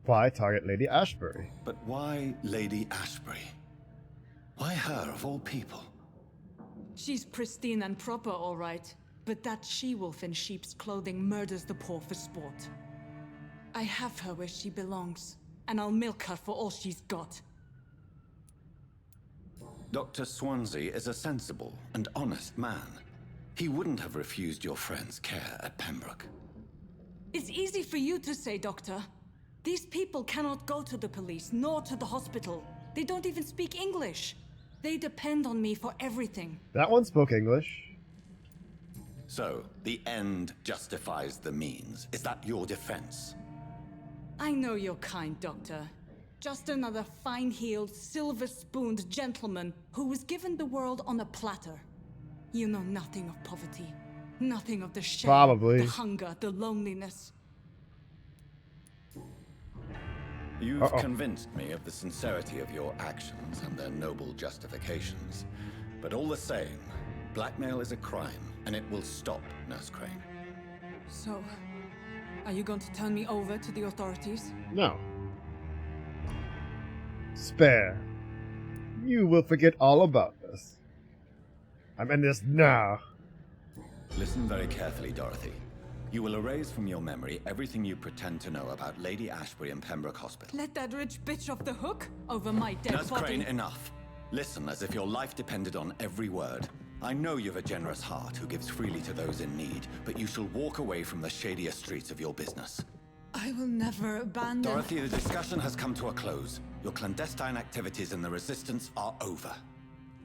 Why target Lady Ashbury? But why Lady Ashbury? Why her, of all people? She's pristine and proper, all right. But that she-wolf in sheep's clothing murders the poor for sport. I have her where she belongs, and I'll milk her for all she's got. Dr. Swansea is a sensible and honest man. He wouldn't have refused your friend's care at Pembroke. It's easy for you to say, Doctor. These people cannot go to the police, nor to the hospital. They don't even speak English. They depend on me for everything. That one spoke English. So, the end justifies the means. Is that your defense? I know you're kind, Doctor. Just another fine-heeled, silver-spooned gentleman who was given the world on a platter. You know nothing of poverty. Nothing of the shame, Probably. the hunger, the loneliness. You've convinced me of the sincerity of your actions and their noble justifications. But all the same, blackmail is a crime, and it will stop, Nurse Crane. So, are you going to turn me over to the authorities? No. Spare. You will forget all about this. I'm in this now. Listen very carefully, Dorothy. You will erase from your memory everything you pretend to know about Lady Ashbury and Pembroke Hospital. Let that rich bitch off the hook over my dead Nurse body. Crane, enough. Listen as if your life depended on every word. I know you've a generous heart who gives freely to those in need, but you shall walk away from the shadier streets of your business. I will never abandon... Dorothy, the discussion has come to a close. Your clandestine activities in the Resistance are over.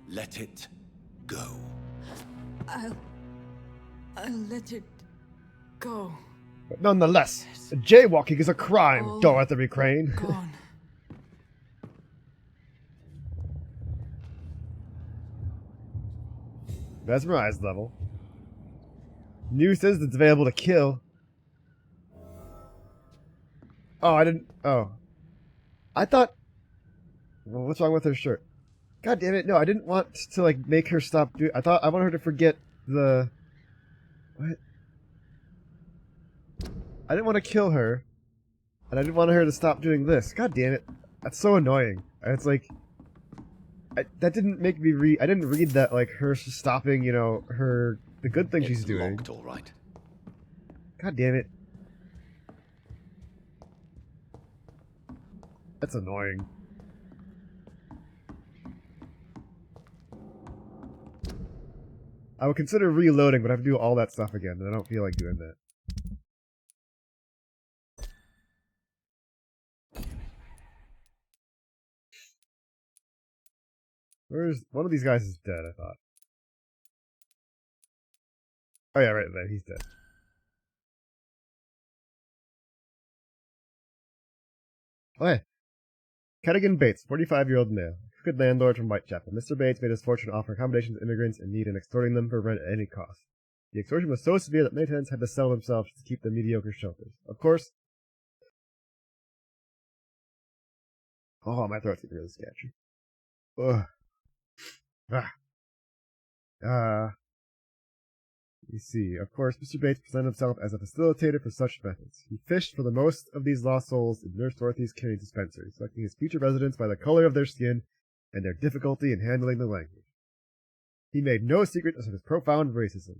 Let it go. I'll let it go. But nonetheless, jaywalking is a crime, All Dorothy Crane. Gone. Mesmerized level. New citizens available to kill. Oh, I didn't... Oh. I thought... Well, what's wrong with her shirt? God damn it, no, I didn't want to, like, make her stop doing... I wanted her to forget the... What? I didn't want to kill her. And I didn't want her to stop doing this. God damn it. That's so annoying. And it's like... that didn't make me read... I didn't read that, like, her stopping, you know, her... The good thing she's doing. Locked, all right. God damn it. That's annoying. I would consider reloading, but I have to do all that stuff again, and I don't feel like doing that. Where's... One of these guys is dead, I thought. Oh yeah, right there, he's dead. Oh hey. Cadogan Bates, 45-year-old male. Good landlord from Whitechapel. Mr. Bates made his fortune offering accommodations to immigrants in need and extorting them for rent at any cost. The extortion was so severe that many tenants had to sell themselves to keep the mediocre shelters. Of course... Oh, my throat's getting really sketchy. Ugh. You see, of course, Mr. Bates presented himself as a facilitator for such methods. He fished for the most of these lost souls in Nurse Dorothy's caring dispensary, selecting his future residents by the color of their skin and their difficulty in handling the language. He made no secret of his profound racism.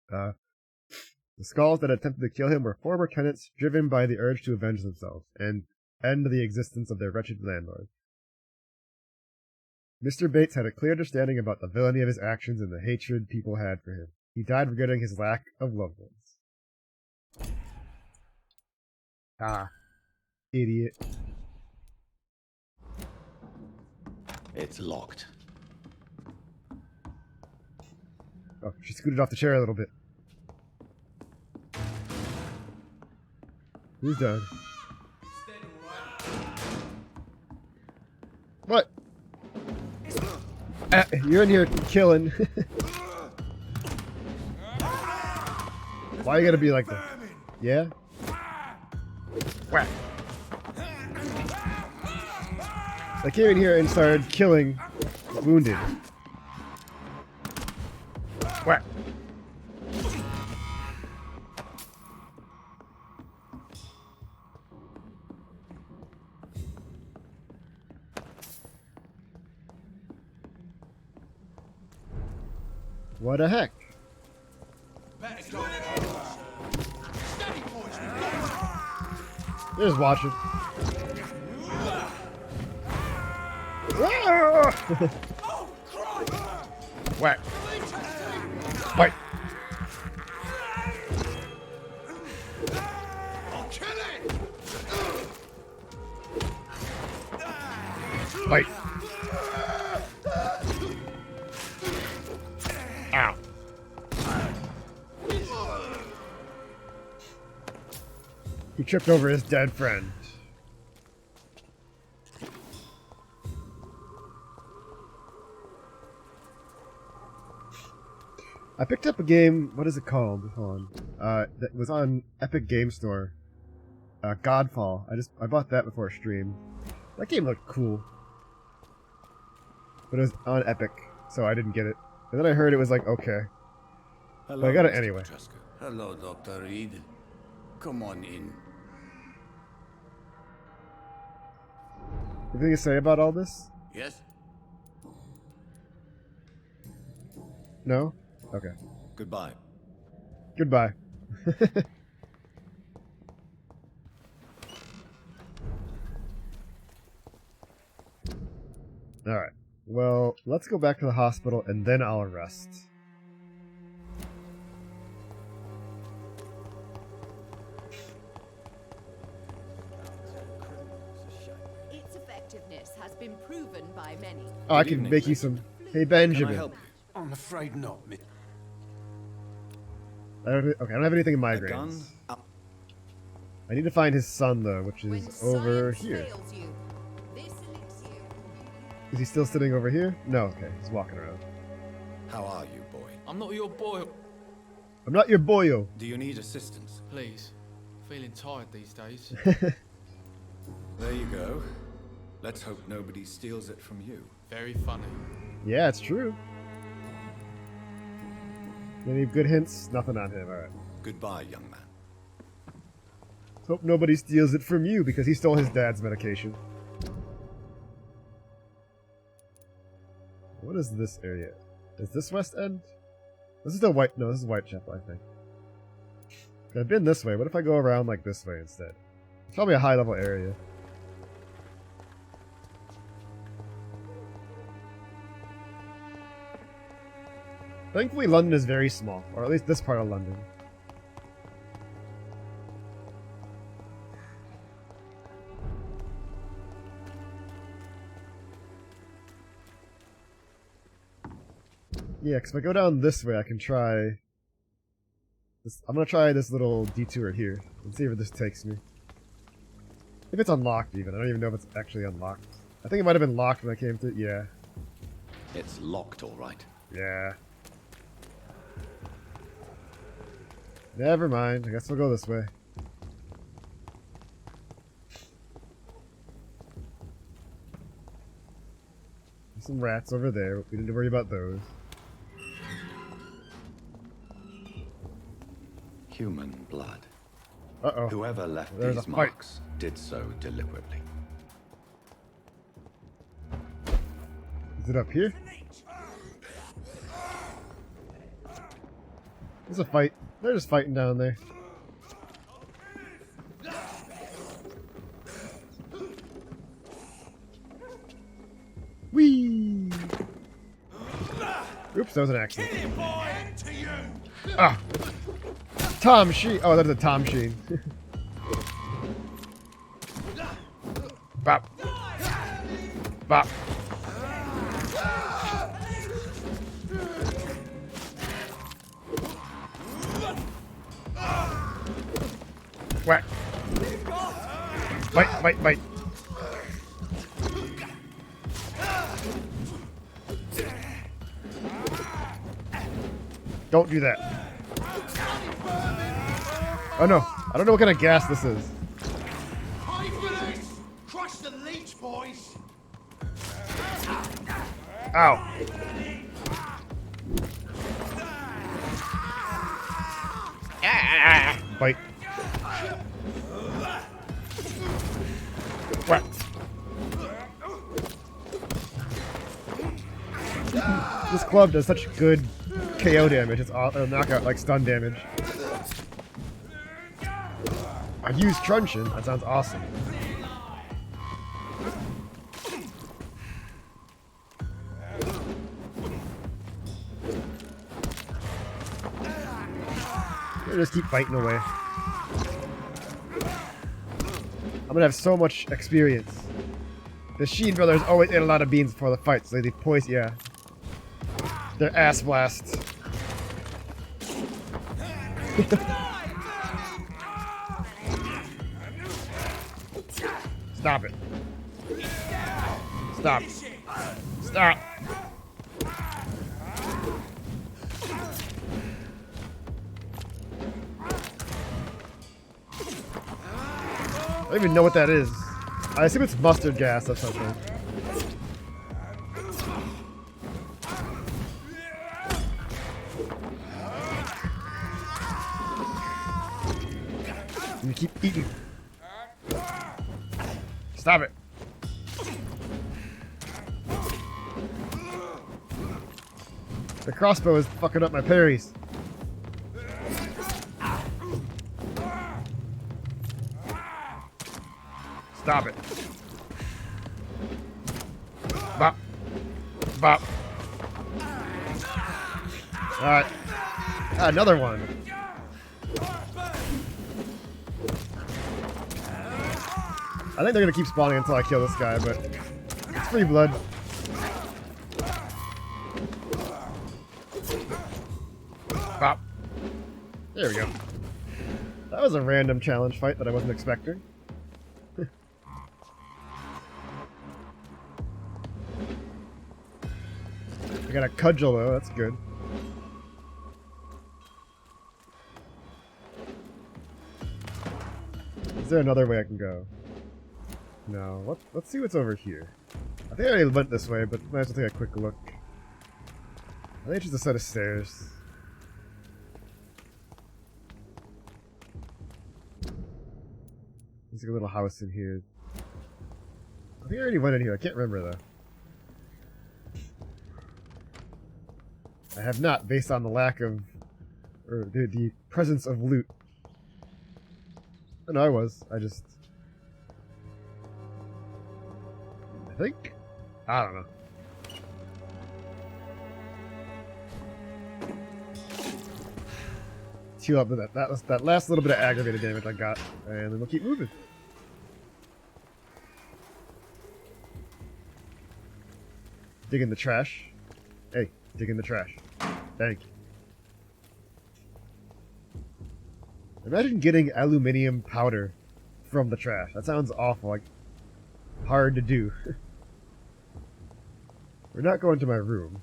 The skulls that attempted to kill him were former tenants driven by the urge to avenge themselves and end the existence of their wretched landlord. Mr. Bates had a clear understanding about the villainy of his actions and the hatred people had for him. He died regretting his lack of loved ones. Ah. Idiot. It's locked. Oh, she scooted off the chair a little bit. Who's done? What? You're in here killing. Why you gotta be like that? Yeah? Whack. I came in here and started killing wounded. Whack. What the heck? They're just watching. Whack. Bite. Bite. Ow. He tripped over his dead friend. I picked up a game, what is it called? Hold on. That was on Epic Game Store. Godfall. I bought that before stream. That game looked cool. But it was on Epic, so I didn't get it. And then I heard it was like, okay. Hello, but I got it Mr. anyway. Petrescu. Hello, Dr. Reed. Come on in. Anything to say about all this? Yes? No? Okay. Goodbye. Goodbye. Alright. Well, let's go back to the hospital and then I'll rest. Its effectiveness has been proven by many. Oh, I Good can evening, make you Miss. some... Hey, Can I Benjamin. help you? I'm afraid not, miss. Okay, I don't have anything in A gun? migraines. Up. I need to find his son, though, which When is over science here. fails you, this elixir. Is he still sitting over here? No, okay, he's walking around. How are you, boy? I'm not your boy. I'm not your boyo. Do you need assistance? Please. Feeling tired these days. There you go. Let's hope nobody steals it from you. Very funny. Yeah, it's true. Any good hints? Nothing on him, alright. Goodbye, young man. Hope nobody steals it from you because he stole his dad's medication. What is this area? Is this West End? This is the White... No, this is Whitechapel, I think. I've been this way. What if I go around like this way instead? It's probably a high-level area. Thankfully, London is very small. Or at least this part of London. Yeah, because if I go down this way, I can try... This, I'm going to try this little detour here and see where this takes me. If it's unlocked, even. I don't even know if it's actually unlocked. I think it might have been locked when I came through. Yeah. It's locked, all right. Yeah. Never mind. I guess we'll go this way. There's some rats over there. We need to worry about those. Human blood. Uh-oh. Whoever left There's these a fight. marks did so deliberately. Is it up here? There's a fight. They're just fighting down there. Whee! Oops, that was an accident. Ah! Tom Sheen. Oh, that's a Tom Sheen. Bop. Bop. Whack. Bite, bite, bite. Don't do that. Oh no, I don't know what kind of gas this is. Crush the leech, boys! Ow. Bite. What? This club does such good KO damage. It's knockout, like stun damage. I used truncheon. That sounds awesome. They just keep fighting away. I'm gonna have so much experience. The Sheen brothers always ate a lot of beans before the fights. So they poison, yeah. They're ass blasts. Stop it. Stop. Stop. don't even know what that is. I assume it's mustard gas or something. You keep eating. Stop it. The crossbow is fucking up my parries. Stop it. Bop. Bop. Alright. Another one. I think they're gonna keep spawning until I kill this guy, but it's free blood. Bop. There we go. That was a random challenge fight that I wasn't expecting. I got a cudgel though, that's good. Is there another way I can go? No. Let's see what's over here. I think I already went this way, but might as well take a quick look. I think it's just a set of stairs. There's like a little house in here. I think I already went in here. I can't remember though. I have not, based on the lack of, or the presence of loot. Oh, no, I was. I just... I think? I don't know. Heal up with that. That last little bit of aggravated damage I got, and then we'll keep moving. Dig in the trash. Hey, dig in the trash. Thank you. Imagine getting aluminium powder from the trash. That sounds awful. Like, hard to do. We're not going to my room.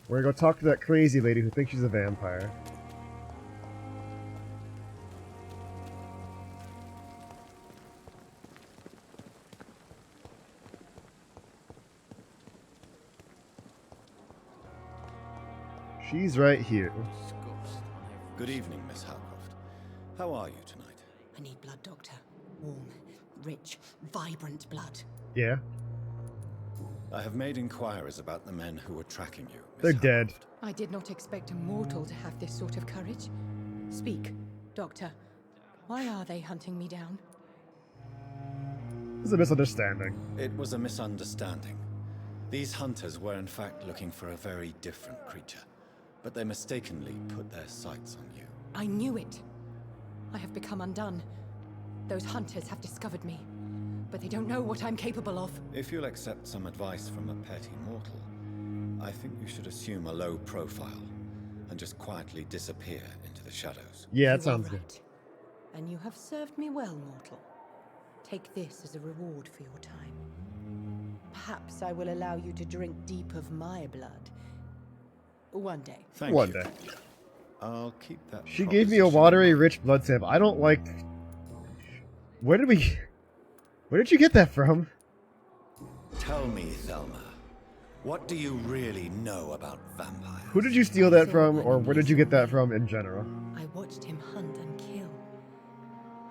We're gonna go talk to that crazy lady who thinks she's a vampire. She's right here. Good evening, Miss Howcroft. How are you tonight? I need blood, Doctor. Warm, rich, vibrant blood. Yeah? I have made inquiries about the men who were tracking you, Miss They're dead. Howcroft. I did not expect a mortal to have this sort of courage. Speak, Doctor. Why are they hunting me down? It's a misunderstanding. It was a misunderstanding. These hunters were in fact looking for a very different creature, but they mistakenly put their sights on you. I knew it. I have become undone. Those hunters have discovered me, but they don't know what I'm capable of. If you'll accept some advice from a petty mortal, I think you should assume a low profile and just quietly disappear into the shadows. Yeah, that You sounds are good. right. And you have served me well, mortal. Take this as a reward for your time. Perhaps I will allow you to drink deep of my blood. One day. Thank One you. day. I'll keep that. She gave me a watery, rich blood sample. I don't like... Where did you get that from? Tell me, Thelma, what do you really know about vampires? Who did you steal that from, or where did you get that from in general? I watched him hunt and kill.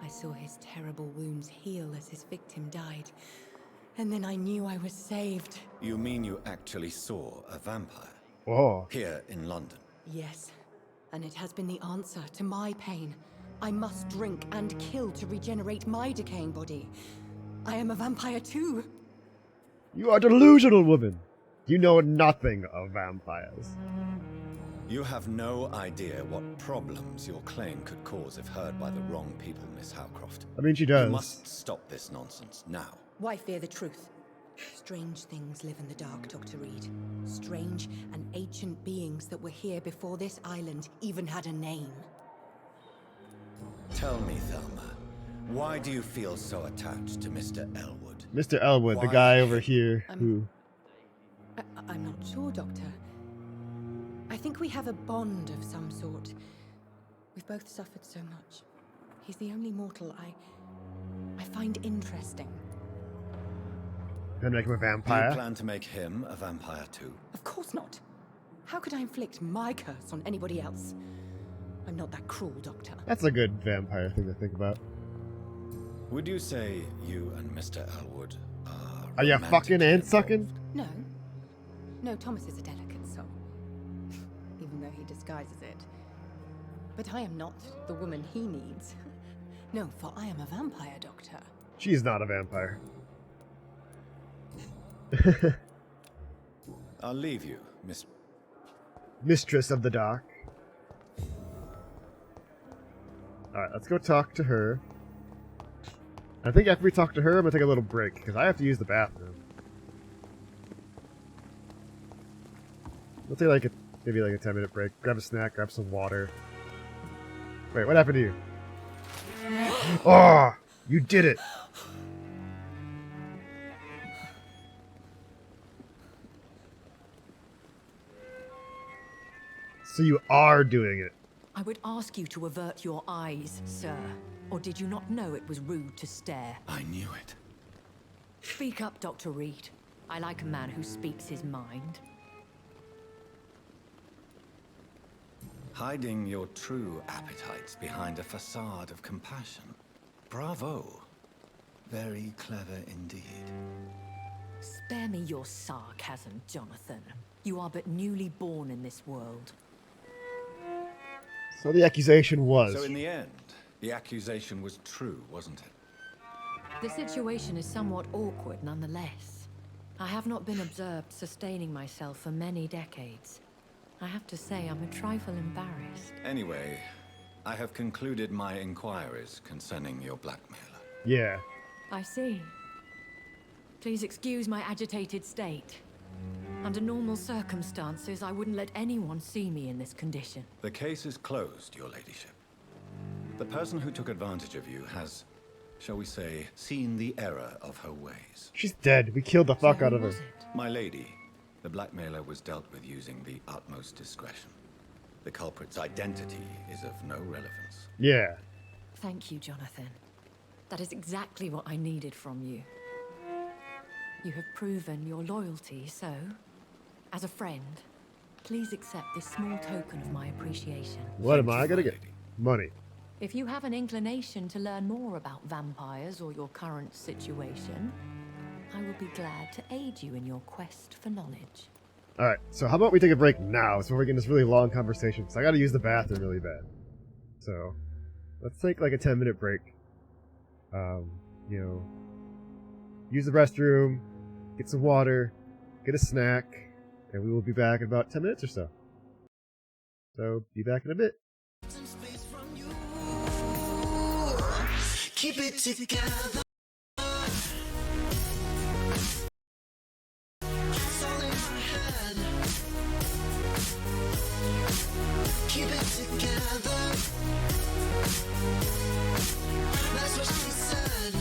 I saw his terrible wounds heal as his victim died. And then I knew I was saved. You mean you actually saw a vampire? Whoa. Here in London? Yes. And it has been the answer to my pain. I must drink and kill to regenerate my decaying body. I am a vampire too. You are delusional, woman. You know nothing of vampires. You have no idea what problems your claim could cause if heard by the wrong people, Miss Howcroft. I mean, she does. You must stop this nonsense now. Why fear the truth? Strange things live in the dark, Dr. Reed. Strange and ancient beings that were here before this island even had a name. Tell me, Thelma, why do you feel so attached to Mr. Elwood? Mr. Elwood, the guy over here who... I'm not sure, Doctor. I think we have a bond of some sort. We've both suffered so much. He's the only mortal I find interesting. Gonna make him a Do you vampire? plan to make him a vampire too? Of course not. How could I inflict my curse on anybody else? I'm not that cruel, Doctor. That's a good vampire thing to think about. Would you say you and Mr. Elwood Are you fucking and sucking? No. No, Thomas is a delicate soul. Even though he disguises it. But I am not the woman he needs. No, for I am a vampire, Doctor. She's not a vampire. I'll leave you, Mistress of the Dark. Alright, let's go talk to her. I think after we talk to her, I'm gonna take a little break, because I have to use the bathroom. We'll take like maybe like a 10-minute break. Grab a snack, grab some water. Wait, what happened to you? Oh! You did it! So you are doing it. I would ask you to avert your eyes, sir. Or did you not know it was rude to stare? I knew it. Speak up, Dr. Reed. I like a man who speaks his mind. Hiding your true appetites behind a facade of compassion. Bravo. Very clever indeed. Spare me your sarcasm, Jonathan. You are but newly born in this world. So the accusation was... So in the end, the accusation was true, wasn't it? The situation is somewhat awkward nonetheless. I have not been observed sustaining myself for many decades. I have to say I'm a trifle embarrassed. Anyway, I have concluded my inquiries concerning your blackmailer. Yeah. I see. Please excuse my agitated state. Under normal circumstances, I wouldn't let anyone see me in this condition. The case is closed, your ladyship. The person who took advantage of you has, shall we say, seen the error of her ways. She's dead. We killed the fuck out of her. My lady, the blackmailer was dealt with using the utmost discretion. The culprit's identity is of no relevance. Yeah. Thank you, Jonathan. That is exactly what I needed from you. You have proven your loyalty, so, as a friend, please accept this small token of my appreciation. What am I gonna get? Money. If you have an inclination to learn more about vampires or your current situation, I will be glad to aid you in your quest for knowledge. Alright, so how about we take a break now so we're getting this really long conversation, because I gotta use the bathroom really bad. So, let's take like a 10-minute break. You know, use the restroom, get some water, get a snack, and we will be back in about 10 minutes or so. So, be back in a bit. Keep it together. It's all in my head. Keep it together. That's what she said.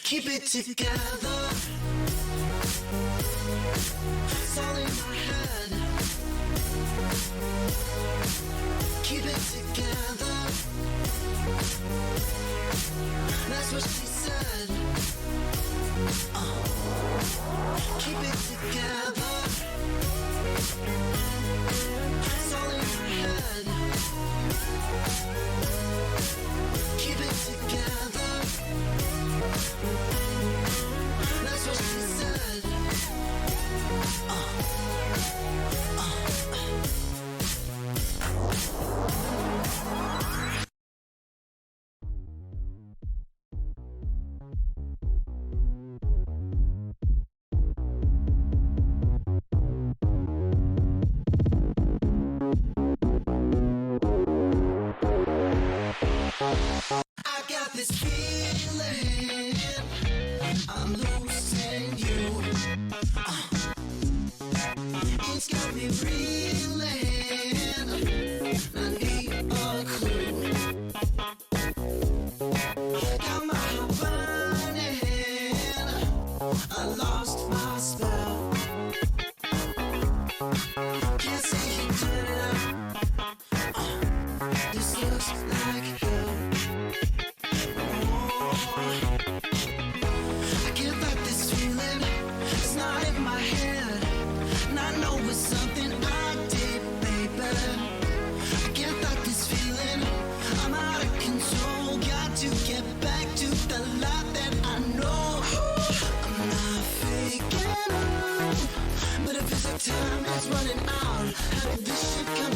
Keep it together. It's all in my head. Keep it together. That's what she said. Keep it together. It's all in my head. Keep it together. That's what she said.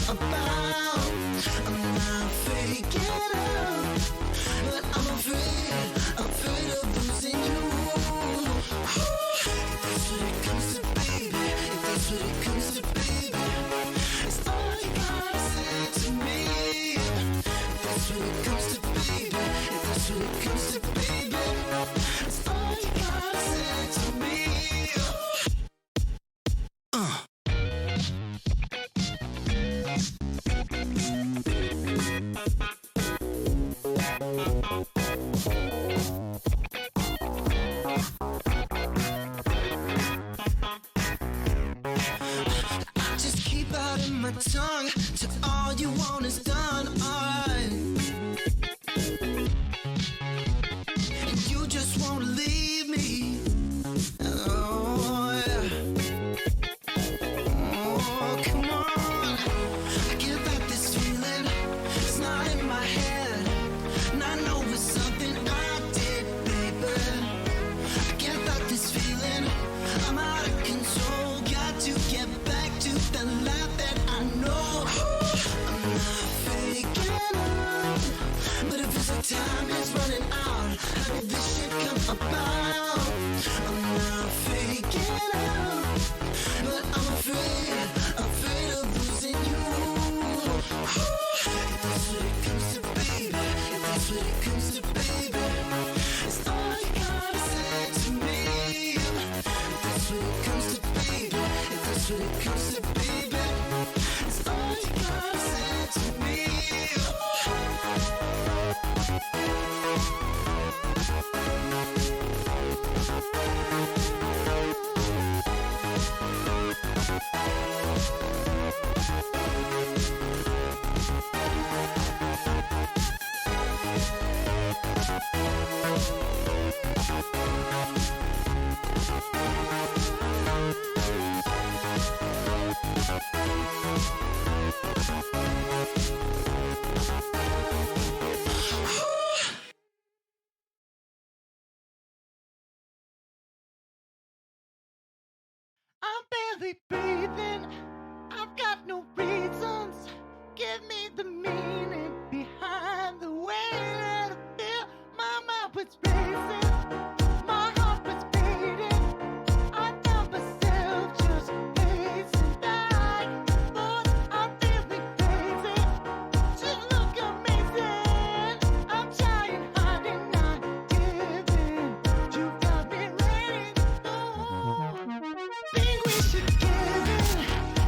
come about. I'm not faking out, but I'm afraid of losing you. If that's what it comes to, baby, if that's what it comes to, baby, it's all you gotta say to me. If that's what it comes to, baby, if that's what it comes to, baby, it's all you gotta say to me. I just keep out in my tongue till all you want is done, alright. And you just won't leave me. Oh, yeah. Oh, come on. I get back this feeling. It's not in my head. And I know it's something I did, baby. I get back this feeling. I'm out of control. Got to get back to the life that I know. I'm not faking up, but it feels like time is running out. How did this shit come about? I'm not faking up, but I'm afraid of losing you. If that's what it comes to, baby, if that's what it comes to, baby, it's all you gotta say to me. If that's what it comes to, baby, if that's what it comes to, baby, it's all you gotta say to me. I'm barely breathing. I've got no reasons. Give me the meaning behind the way that I feel. My mind was racing. My heart was beating. I found myself just pacing back and forth. I'm feeling crazy. You look amazing. I'm trying hard and not giving. You got me ready. Think we should give in.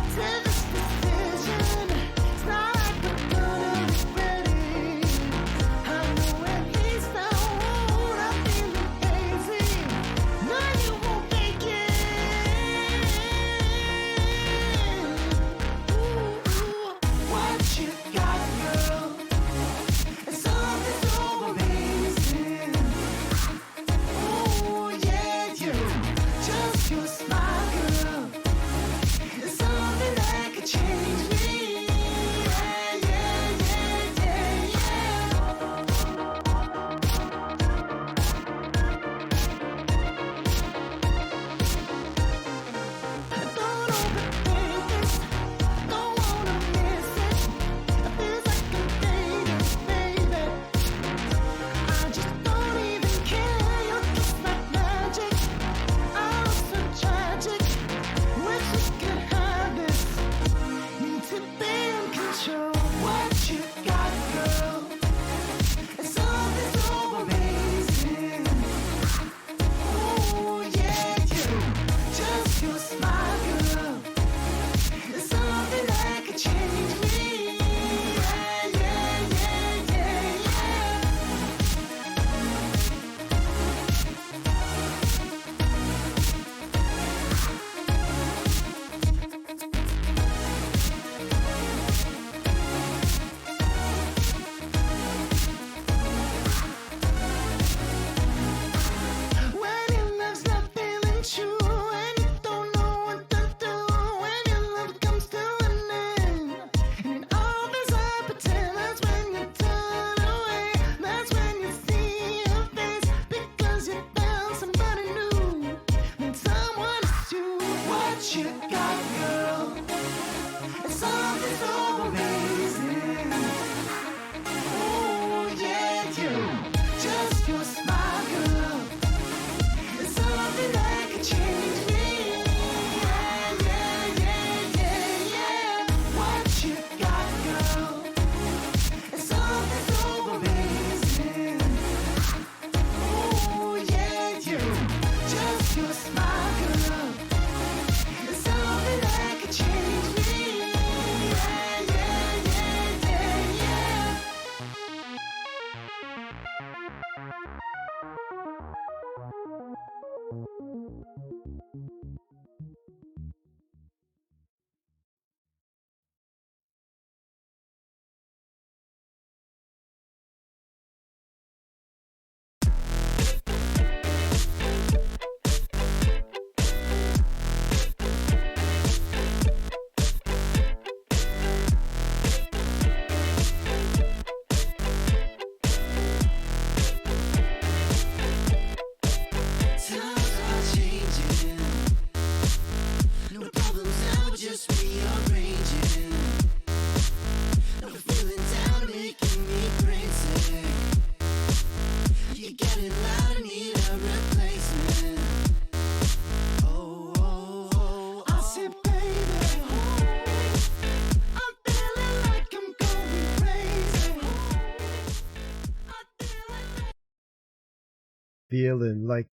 feeling like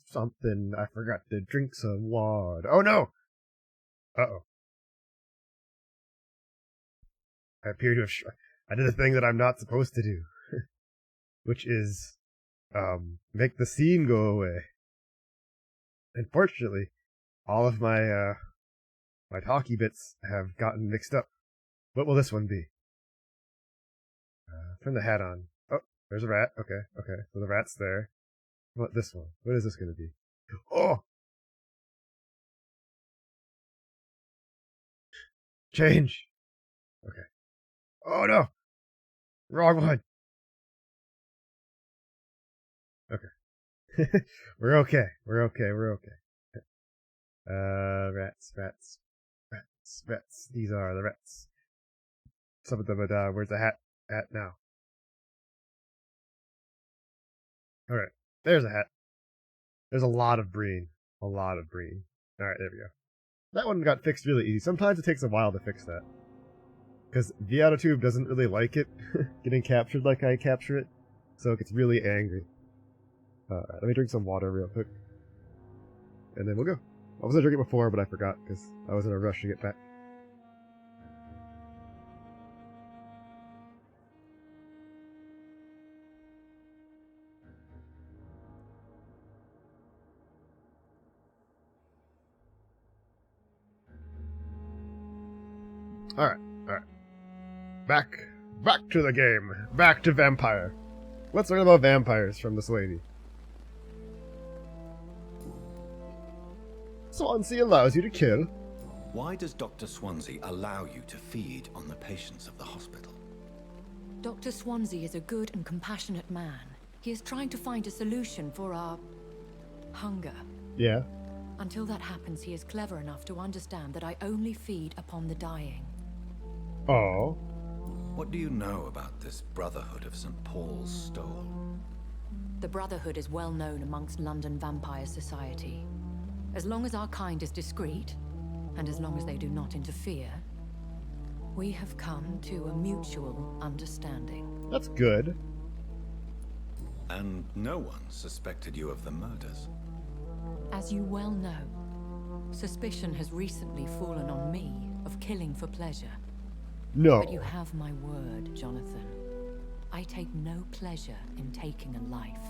something. I forgot to drink some water. Oh no! Uh-oh. I appear to have... I did a thing that I'm not supposed to do. Which is... make the scene go away. Unfortunately, all of my, my talkie bits have gotten mixed up. What will this one be? Turn the hat on. Oh, there's a rat. Okay, okay. So the rat's there. What this one? What is this going to be? Oh! Change! Okay. Oh no! Wrong one! Okay. We're okay. We're okay. We're okay. Rats. These are the rats. Some of them, where's the hat? Hat now. Alright. There's a hat. There's a lot of breen. A lot of breen. Alright, there we go. That one got fixed really easy. Sometimes it takes a while to fix that. Because the Autotube doesn't really like it getting captured like I capture it. So it gets really angry. Let me drink some water real quick. And then we'll go. I was going to drink it before, but I forgot because I was in a rush to get back. Alright. Back to the game. Back to Vampyr. Let's learn about vampires from this lady. Swansea allows you to kill. Why does Dr. Swansea allow you to feed on the patients of the hospital? Dr. Swansea is a good and compassionate man. He is trying to find a solution for our... hunger. Yeah. Until that happens, he is clever enough to understand that I only feed upon the dying. Oh. What do you know about this Brotherhood of St. Paul's Stole? The Brotherhood is well known amongst London vampire society. As long as our kind is discreet, and as long as they do not interfere, we have come to a mutual understanding. That's good. And no one suspected you of the murders? As you well know, suspicion has recently fallen on me of killing for pleasure. No. But you have my word, Jonathan. I take no pleasure in taking a life.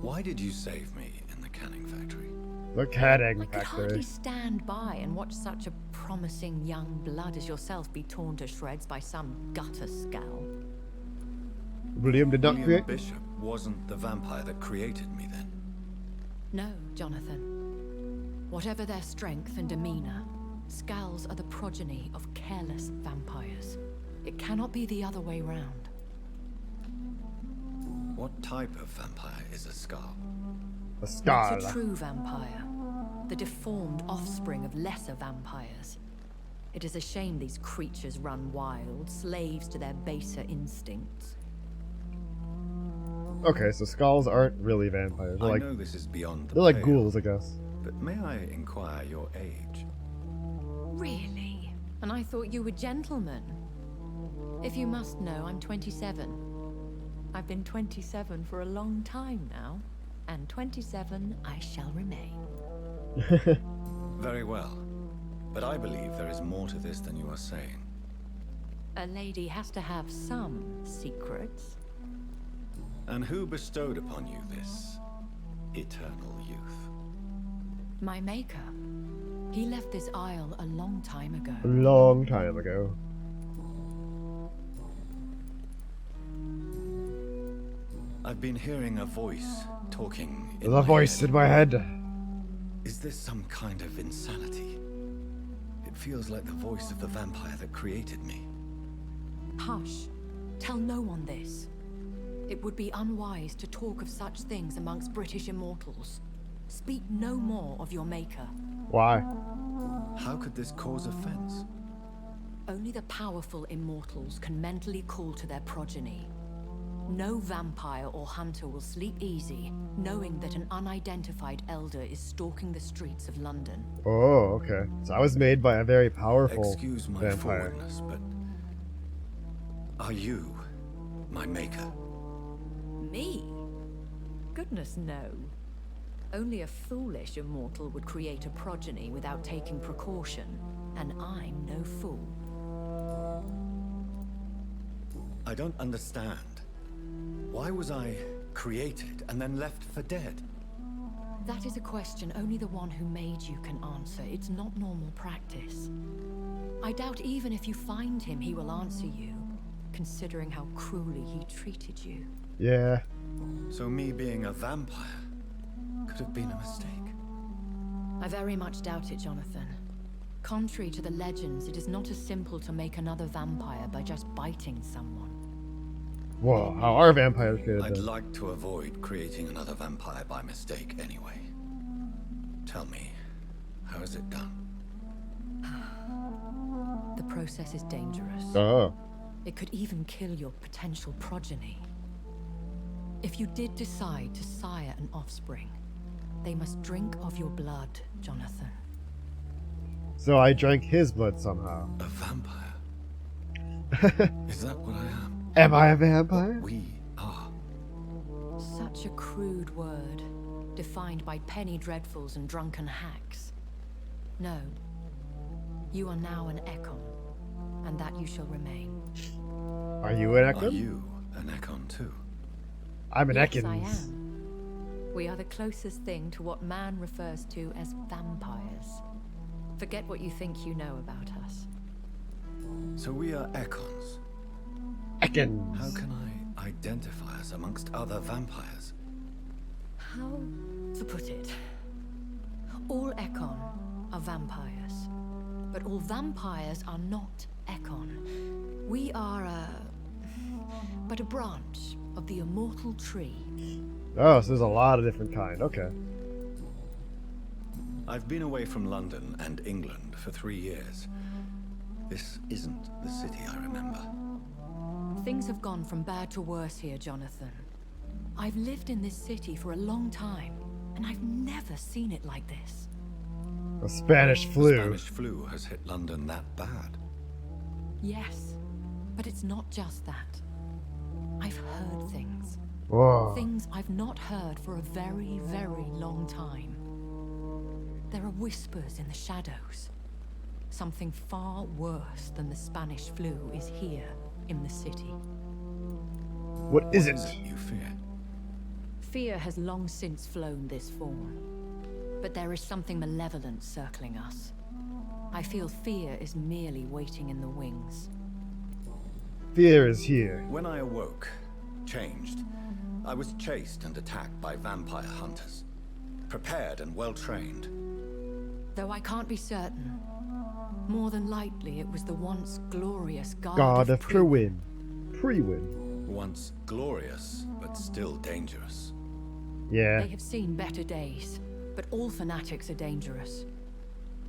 Why did you save me in the canning factory? The canning I could hardly stand by and watch such a promising young blood as yourself be torn to shreds by some gutter scowl. William did not create... Bishop wasn't the vampire that created me then? No, Jonathan. Whatever their strength and demeanor, Scowls are the progeny of careless vampires. It cannot be the other way round. What type of vampire is a Scowl? A Scowl. It's a true vampire. The deformed offspring of lesser vampires. It is a shame these creatures run wild, slaves to their baser instincts. Okay, so Skulls aren't really vampires. They're I like, know this is beyond the they're like pale, ghouls, I guess. But may I inquire your age? Really? And I thought you were gentlemen. If you must know, I'm 27. I've been 27 for a long time now, and 27 I shall remain. Very well. But I believe there is more to this than you are saying. A lady has to have some secrets. And who bestowed upon you this eternal youth? My maker. He left this isle a long time ago. A long time ago. I've been hearing a voice talking in The voice in my head. Is this some kind of insanity? It feels like the voice of the vampire that created me. Hush. Tell no one this. It would be unwise to talk of such things amongst British immortals. Speak no more of your maker. Why? How could this cause offense? Only the powerful immortals can mentally call to their progeny. No vampire or hunter will sleep easy, knowing that an unidentified elder is stalking the streets of London. Oh, okay. So I was made by a very powerful Excuse my vampire. forwardness, but are you my maker? Me? goodness, no. Only a foolish immortal would create a progeny without taking precaution, and I'm no fool. I don't understand. Why was I created and then left for dead? That is a question only the one who made you can answer. It's not normal practice. I doubt even if you find him, he will answer you, considering how cruelly he treated you. Yeah. So me being a vampire could have been a mistake. I very much doubt it, Jonathan. Contrary to the legends, it is not as simple to make another vampire by just biting someone. Whoa, how are vampires created I'd then? like to avoid creating another vampire by mistake anyway. Tell me, how is it done? The process is dangerous. Oh. It could even kill your potential progeny. If you did decide to sire an offspring, they must drink of your blood, Jonathan. So I drank his blood somehow. A vampire? Is that what I am? Am I a vampire? We are. Such a crude word, defined by penny dreadfuls and drunken hacks. No. You are now an Ekon, and that you shall remain. Are you an Ekon? Are you an Ekon too? I'm an Yes, Ekans. I am. We are the closest thing to what man refers to as vampires. Forget what you think you know about us. So we are Ekons. Ekans. How can I identify us amongst other vampires? How to put it? All Ekon are vampires, but all vampires are not Ekon. We are but a branch of the immortal tree. Oh, so there's a lot of different kind. Okay. I've been away from London and England for 3 years. This isn't the city I remember. Things have gone from bad to worse here, Jonathan. I've lived in this city for a long time, and I've never seen it like this. The Spanish flu. The Spanish flu has hit London that bad. Yes, but it's not just that. I've heard things. Whoa. Things I've not heard for a very, very long time. There are whispers in the shadows. Something far worse than the Spanish flu is here in the city. What is it? You fear? Fear has long since flown this form. But there is something malevolent circling us. I feel fear is merely waiting in the wings. Fear is here. When I awoke, changed, I was chased and attacked by vampire hunters. Prepared and well-trained. Though I can't be certain, more than likely it was the once glorious God of Prewin. Once glorious, but still dangerous. Yeah. They have seen better days, but all fanatics are dangerous.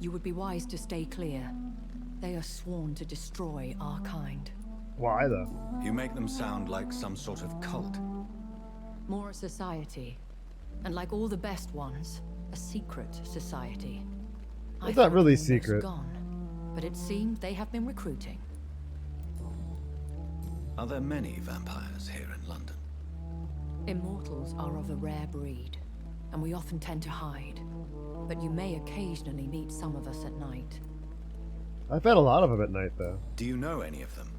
You would be wise to stay clear. They are sworn to destroy our kind. Why though? You make them sound like some sort of cult. More a society. And like all the best ones, a secret society. It's not really secret. Gone, but it seemed they have been recruiting. Are there many vampires here in London? Immortals are of a rare breed, and we often tend to hide. But you may occasionally meet some of us at night. I've had a lot of them at night though. Do you know any of them?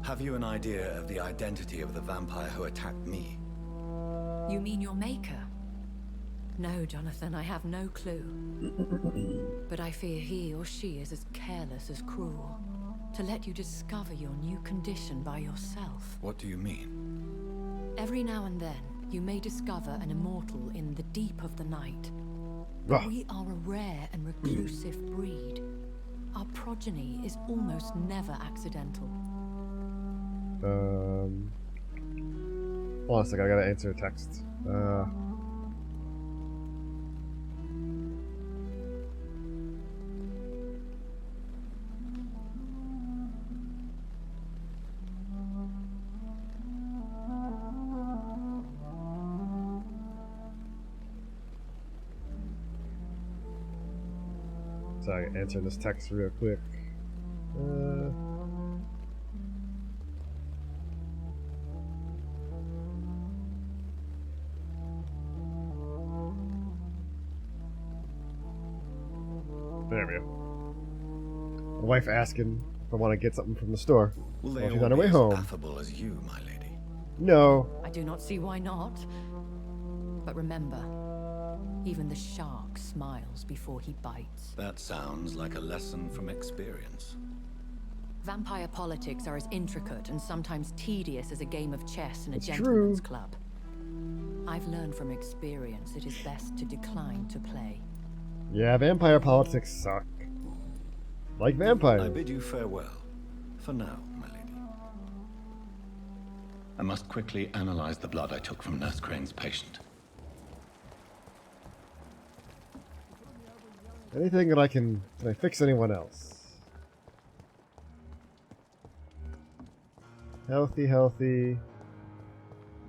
Have you an idea of the identity of the vampire who attacked me? You mean your maker? No, Jonathan, I have no clue. But I fear he or she is as careless as cruel. To let you discover your new condition by yourself. What do you mean? Every now and then, you may discover an immortal in the deep of the night. But we are a rare and reclusive breed. Our progeny is almost never accidental. Hold on a second, I gotta answer a text. So I can answer this text real quick. The wife asking if I want to get something from the store. Will they Well, she's all on her be way as home. affable as you, my lady? No. I do not see why not. But remember, even the shark smiles before he bites. That sounds like a lesson from experience. Vampire politics are as intricate and sometimes tedious as a game of chess in a It's gentleman's true. club. I've learned from experience it is best to decline to play. Yeah, vampire politics suck. Like vampires. I bid you farewell. For now, my lady. I must quickly analyze the blood I took from Nurse Crane's patient. Anything that can I fix anyone else? Healthy, healthy.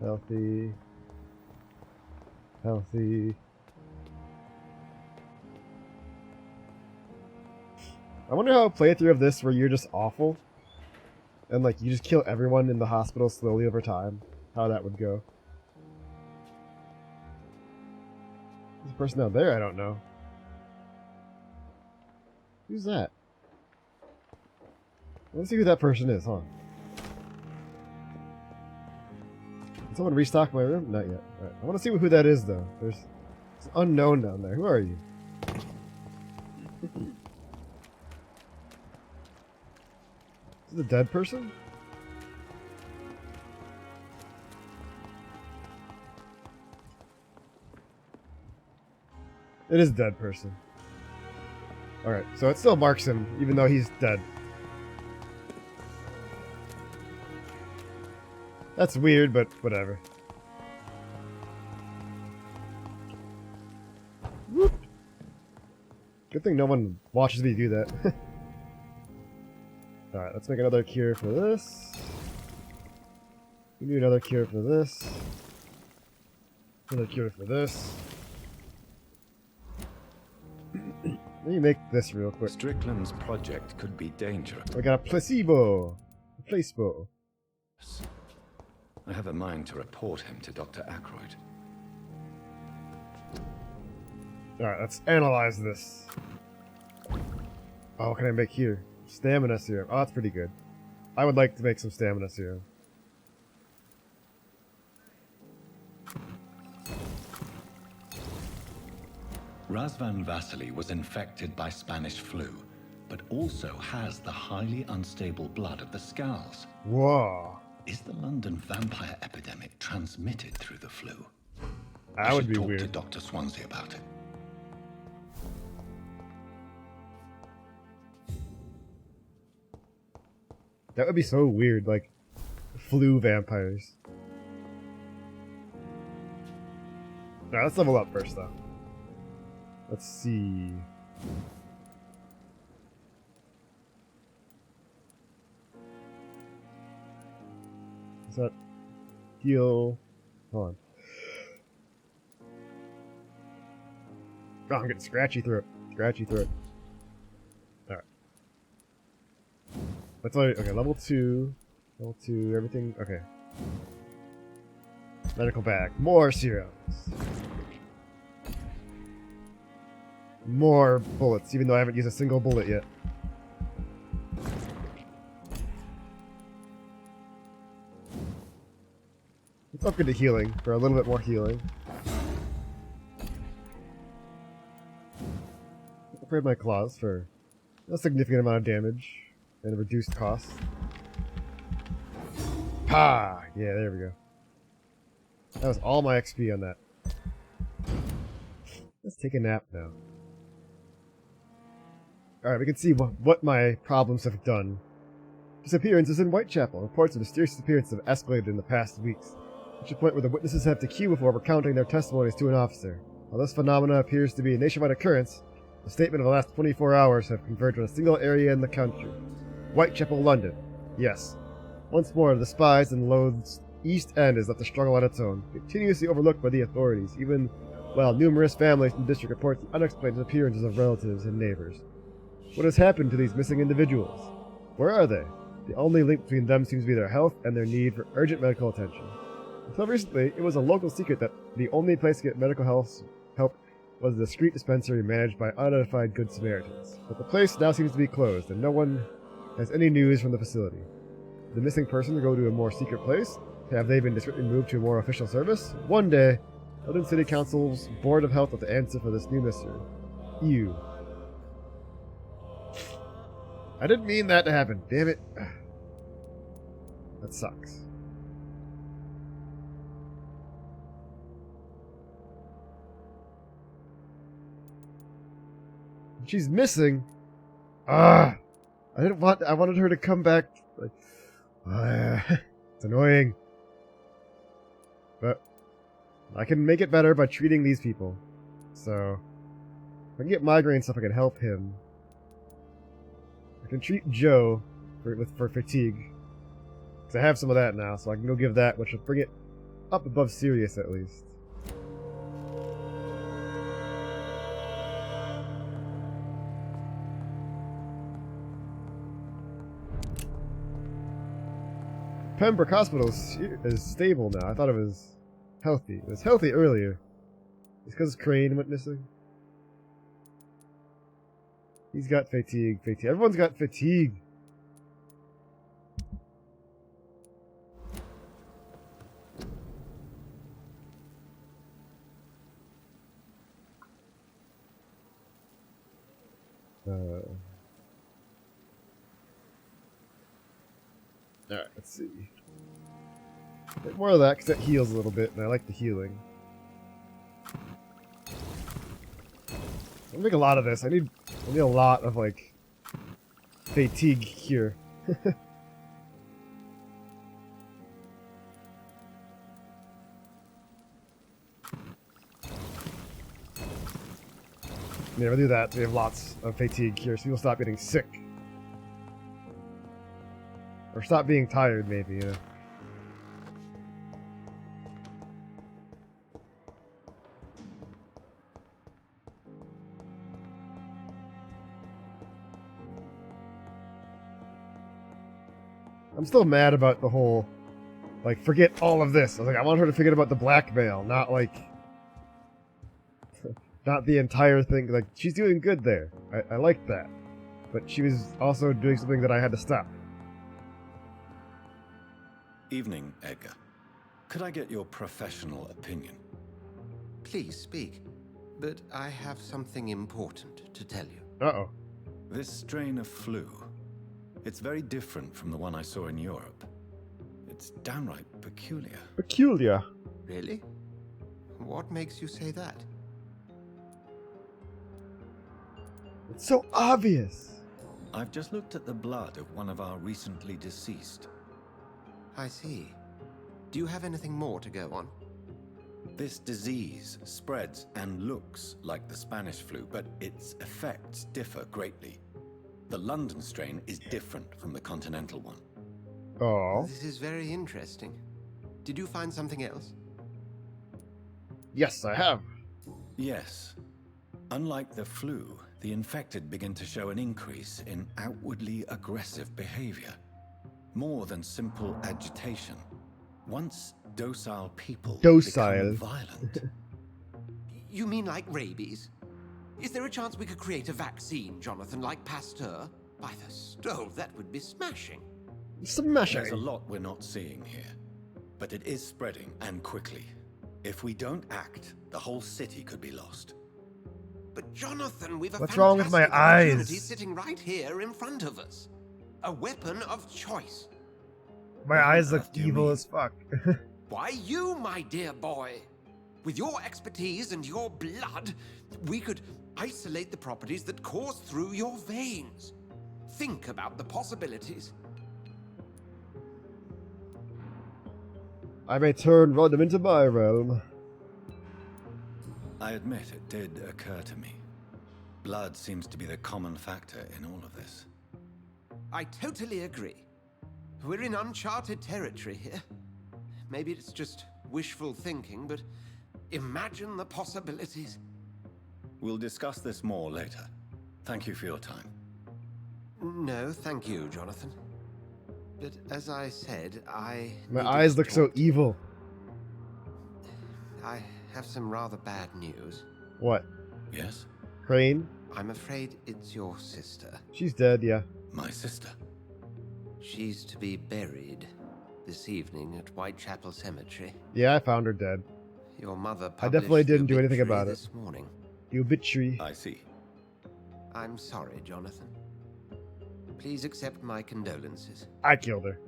Healthy. Healthy. I wonder how a playthrough of this where you're just awful and like you just kill everyone in the hospital slowly over time, how that would go. There's a person out there I don't know. Who's that? Let's see who that person is, huh? Did someone restock my room? Not yet. Alright. I want to see who that is, though. There's it's unknown down there. Who are you? Is it a dead person? It is a dead person. Alright, so it still marks him, even though he's dead. That's weird, but whatever. Whoop. Good thing no one watches me do that. Alright, let's make another cure for this. We need another cure for this. Another cure for this. Let me make this real quick. Strickland's project could be dangerous. I got a placebo. A placebo. I have a mind to report him to Dr. Ackroyd. Alright, let's analyze this. Oh, what can I make here? Stamina serum. Oh, that's pretty good. I would like to make some stamina serum. Razvan Vasily was infected by Spanish flu, but also has the highly unstable blood of the Scowls. Whoa. Is the London vampire epidemic transmitted through the flu? That would be talk weird. To Dr. Swansea about it. That would be so weird, like flu vampires. Alright, let's level up first though. Let's see. Is that heal? Hold on. Oh, I'm getting scratchy throat. Scratchy throat. Alright. Let's okay, level 2. Level 2, everything. Okay. Medical bag. More serums. More bullets, even though I haven't used a single bullet yet. Let's upgrade to healing for a little bit more healing. Upgrade my claws for a significant amount of damage and a reduced cost. Ha! Yeah, there we go. That was all my XP on that. Let's take a nap now. Alright, we can see what my problems have done. Disappearances in Whitechapel. Reports of mysterious disappearances have escalated in the past weeks, reach a point where the witnesses have to queue before recounting their testimonies to an officer. While this phenomena appears to be a nationwide occurrence, the statement of the last 24 hours have converged on a single area in the country. Whitechapel, London. Yes. Once more, the despised and loathed East End is left to struggle on its own, continuously overlooked by the authorities, even while numerous families in the district report the unexplained disappearances of relatives and neighbors. What has happened to these missing individuals? Where are they? The only link between them seems to be their health and their need for urgent medical attention. Until recently, it was a local secret that the only place to get medical help was a discreet dispensary managed by unidentified Good Samaritans. But the place now seems to be closed, and no one has any news from the facility. Did the missing person go to a more secret place? Have they been discreetly moved to a more official service? One day, London City Council's Board of Health will have to answer for this new mystery. Ew. I didn't mean that to happen, damn it. That sucks. She's missing. I wanted her to come back. Like, it's annoying. But I can make it better by treating these people. So if I can get migraine stuff, I can help him. I can treat Joe for fatigue. Because I have some of that now, so I can go give that, which will bring it up above serious at least. Pembroke Hospital is stable now. I thought it was healthy. It was healthy earlier. It's because Crane went missing. He's got fatigue. Everyone's got fatigue. Alright, let's see. Get more of that, because that heals a little bit, and I like the healing. I'll make a lot of this. I need a lot of, like, fatigue here. Never do that. We have lots of fatigue here, so people stop getting sick. Or stop being tired, maybe, yeah. I'm still mad about the whole, like, forget all of this. I was like, I want her to forget about the blackmail, not, like, not the entire thing. Like, she's doing good there. I like that. But she was also doing something that I had to stop. Evening, Edgar. Could I get your professional opinion? Please speak, but I have something important to tell you. Uh-oh. This strain of flu, it's very different from the one I saw in Europe. It's downright peculiar. Peculiar? Really? What makes you say that? It's so obvious. I've just looked at the blood of one of our recently deceased. I see. Do you have anything more to go on? This disease spreads and looks like the Spanish flu, but its effects differ greatly. The London strain is different from the continental one. Oh. This is very interesting. Did you find something else? Yes, I have. Yes. Unlike the flu, the infected begin to show an increase in outwardly aggressive behavior. More than simple agitation. Once docile people become violent. You mean like rabies? Is there a chance we could create a vaccine, Jonathan, like Pasteur? By the stove, that would be smashing. Smashing. There's a lot we're not seeing here. But it is spreading, and quickly. If we don't act, the whole city could be lost. But Jonathan, we've a What's wrong with my eyes? Sitting right here in front of us. A weapon of choice. My eyes look evil as fuck. Why you, my dear boy? With your expertise and your blood, we could isolate the properties that course through your veins. Think about the possibilities. I may turn random into my realm. I admit it did occur to me. Blood seems to be the common factor in all of this. I totally agree. We're in uncharted territory here. Maybe it's just wishful thinking, but imagine the possibilities. We'll discuss this more later. Thank you for your time. No, thank you, Jonathan. But as I said, My eyes look so evil. I have some rather bad news. What? Yes? Crane. I'm afraid it's your sister. She's dead, yeah. My sister? She's to be buried this evening at Whitechapel Cemetery. Yeah, I found her dead. Your mother I definitely published the didn't do anything obituary about it. this morning. The obituary. I see. I'm sorry, Jonathan. Please accept my condolences. I killed her.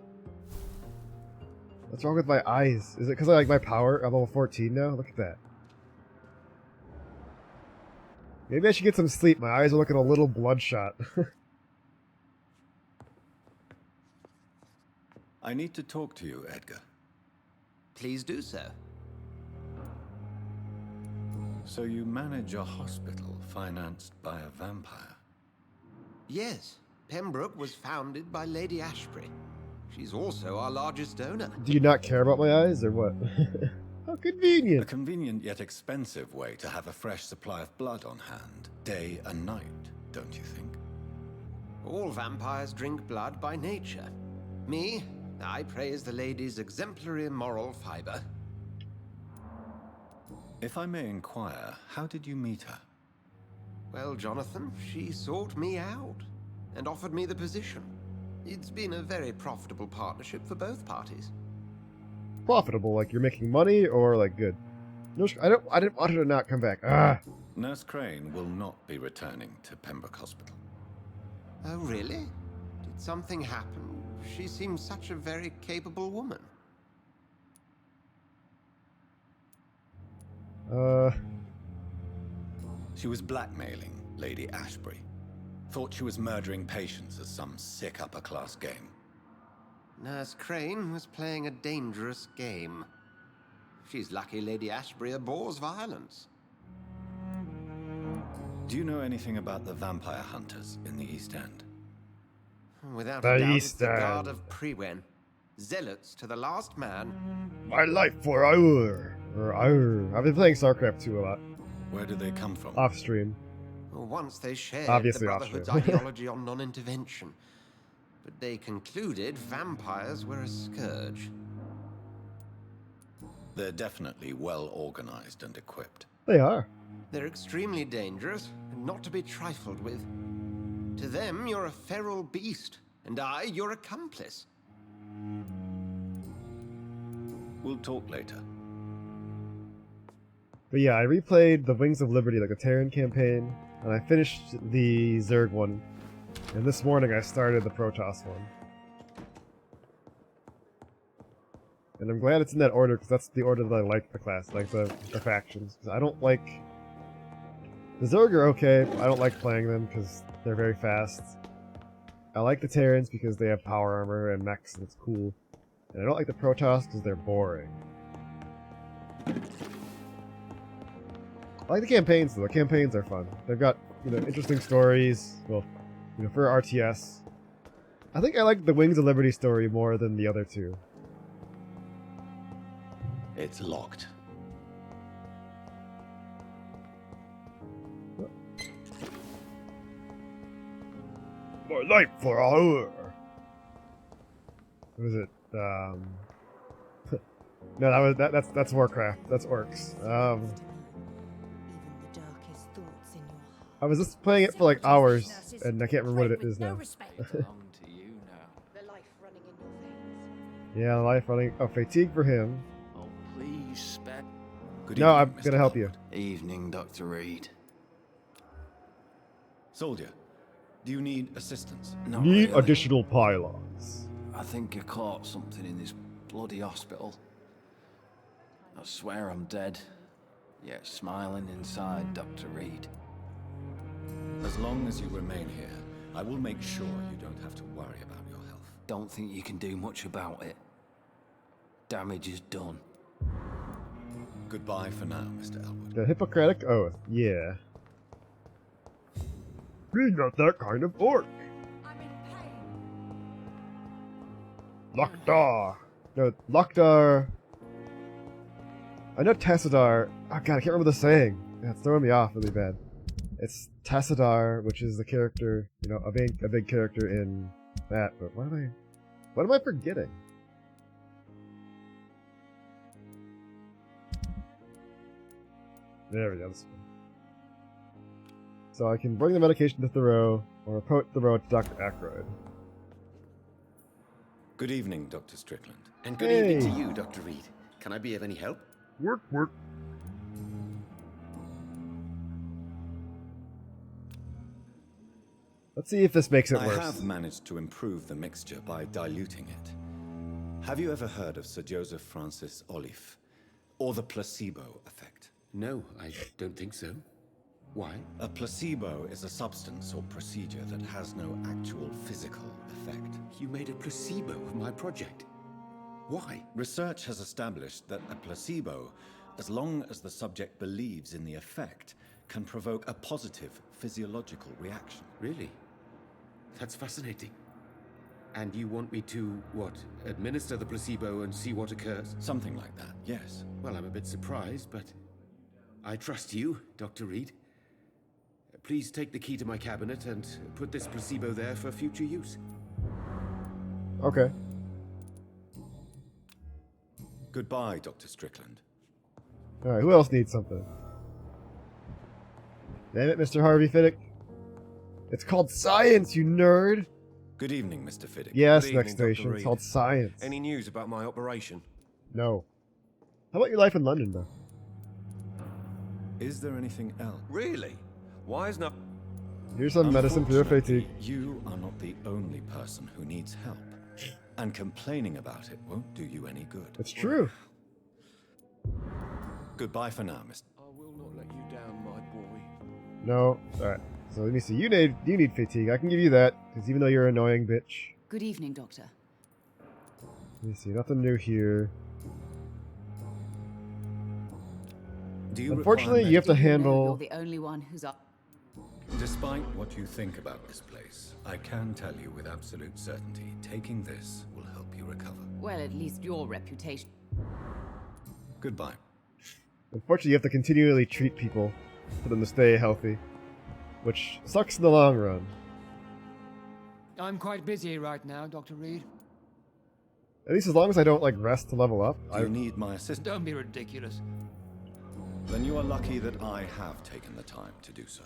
What's wrong with my eyes? Is it because I like my power? I'm level 14 now? Look at that. Maybe I should get some sleep. My eyes are looking a little bloodshot. I need to talk to you, Edgar. Please do so. So you manage a hospital financed by a vampire? Yes, Pembroke was founded by Lady Ashbury. She's also our largest donor. Do you not care about my eyes, or what? How convenient. A convenient yet expensive way to have a fresh supply of blood on hand, day and night, don't you think? All vampires drink blood by nature. Me, I praise the lady's exemplary moral fiber. If I may inquire, how did you meet her? Well, Jonathan, she sought me out and offered me the position. It's been a very profitable partnership for both parties. Profitable, like you're making money, or like good? No, I didn't want her to not come back. Ah. Nurse Crane will not be returning to Pembroke Hospital. Oh, really? Did something happen? She seems such a very capable woman. She was blackmailing Lady Ashbury. Thought she was murdering patients as some sick upper-class game. Nurse Crane was playing a dangerous game. She's lucky Lady Ashbury abhors violence. Do you know anything about the vampire hunters in the East End? Without The a doubt, East it's the End. guard of Prewen. Zealots to the last man. My life for hour. Or hour. I've been playing StarCraft 2 a lot. Where do they come from? Off stream. Once they shared Obviously the off Brotherhood's stream. ideology on non-intervention. But they concluded vampires were a scourge. They're definitely well organized and equipped. They are. They're extremely dangerous and not to be trifled with. To them, you're a feral beast, and I, your accomplice. We'll talk later. But yeah, I replayed the Wings of Liberty, like the Terran campaign, and I finished the Zerg one. And this morning I started the Protoss one. And I'm glad it's in that order, because that's the order that I like the class, like the factions. 'Cause I don't like... The Zerg are okay, but I don't like playing them because they're very fast. I like the Terrans because they have power armor and mechs and it's cool. And I don't like the Protoss because they're boring. I like the campaigns though. The campaigns are fun. They've got, interesting stories. Well, for RTS. I think I like the Wings of Liberty story more than the other two. It's locked. My life for a hour. What is it? No, that's Warcraft. That's Orcs. I was just playing it for like hours, and I can't remember what it is now. Yeah, life running. Oh, fatigue for him. Oh, please spare. Good No, evening, I'm gonna help you. Evening, Dr. Reed. Soldier, do you need assistance? Not Need really. additional pylons. I think I caught something in this bloody hospital. I swear I'm dead. Yet smiling inside, Dr. Reed. As long as you remain here, I will make sure you don't have to worry about your health. Don't think you can do much about it. Damage is done. Goodbye for now, Mr. Elwood. The Hippocratic Oath. Yeah. We're not that kind of orc. Lockdar. No, Lockdar. I know Tassadar. Oh god, I can't remember the saying. Yeah, it's throwing me off really bad. It's Tassadar, which is the character, a big character in that. But what am I forgetting? There we go. So I can bring the medication to Thoreau, or report Thoreau to Dr. Aykroyd. Good evening, Dr. Strickland. And good evening to you, Dr. Reed. Can I be of any help? Work. Let's see if this makes it worse. I have managed to improve the mixture by diluting it. Have you ever heard of Sir Joseph Francis Olive, or the placebo effect? No, I don't think so. Why? A placebo is a substance or procedure that has no actual physical effect. You made a placebo of my project. Why? Research has established that a placebo, as long as the subject believes in the effect, can provoke a positive physiological reaction. Really? That's fascinating. And you want me to, what, administer the placebo and see what occurs? Something like that, yes. Well, I'm a bit surprised, but I trust you, Dr. Reed. Please take the key to my cabinet and put this placebo there for future use. Okay. Goodbye, Dr. Strickland. Alright, who else needs something? Damn it, Mr. Harvey Fiddick. It's called science, you nerd! Good evening, Mr. Fiddick. Yes, Good next evening, Dr. station. It's Reed. called science. Any news about my operation? No. How about your life in London, though? Is there anything else? Really? Why is not... Here's some medicine for your fatigue. You are not the only person who needs help. And complaining about it won't do you any good. It's true. Goodbye for now, Mr. I will not let you down, my boy. No. Alright. So let me see. You need fatigue. I can give you that, because even though you're an annoying bitch. Good evening, Doctor. Let me see. Nothing new here. Unfortunately, you have to handle... You're the only one who's up. Despite what you think about this place, I can tell you with absolute certainty, taking this will help you recover. Well, at least your reputation. Goodbye. Unfortunately, you have to continually treat people for them to stay healthy, which sucks in the long run. I'm quite busy right now, Dr. Reed. At least as long as I don't, like, rest to level up. Do you need my assistance? Don't be ridiculous. Then you are lucky that I have taken the time to do so.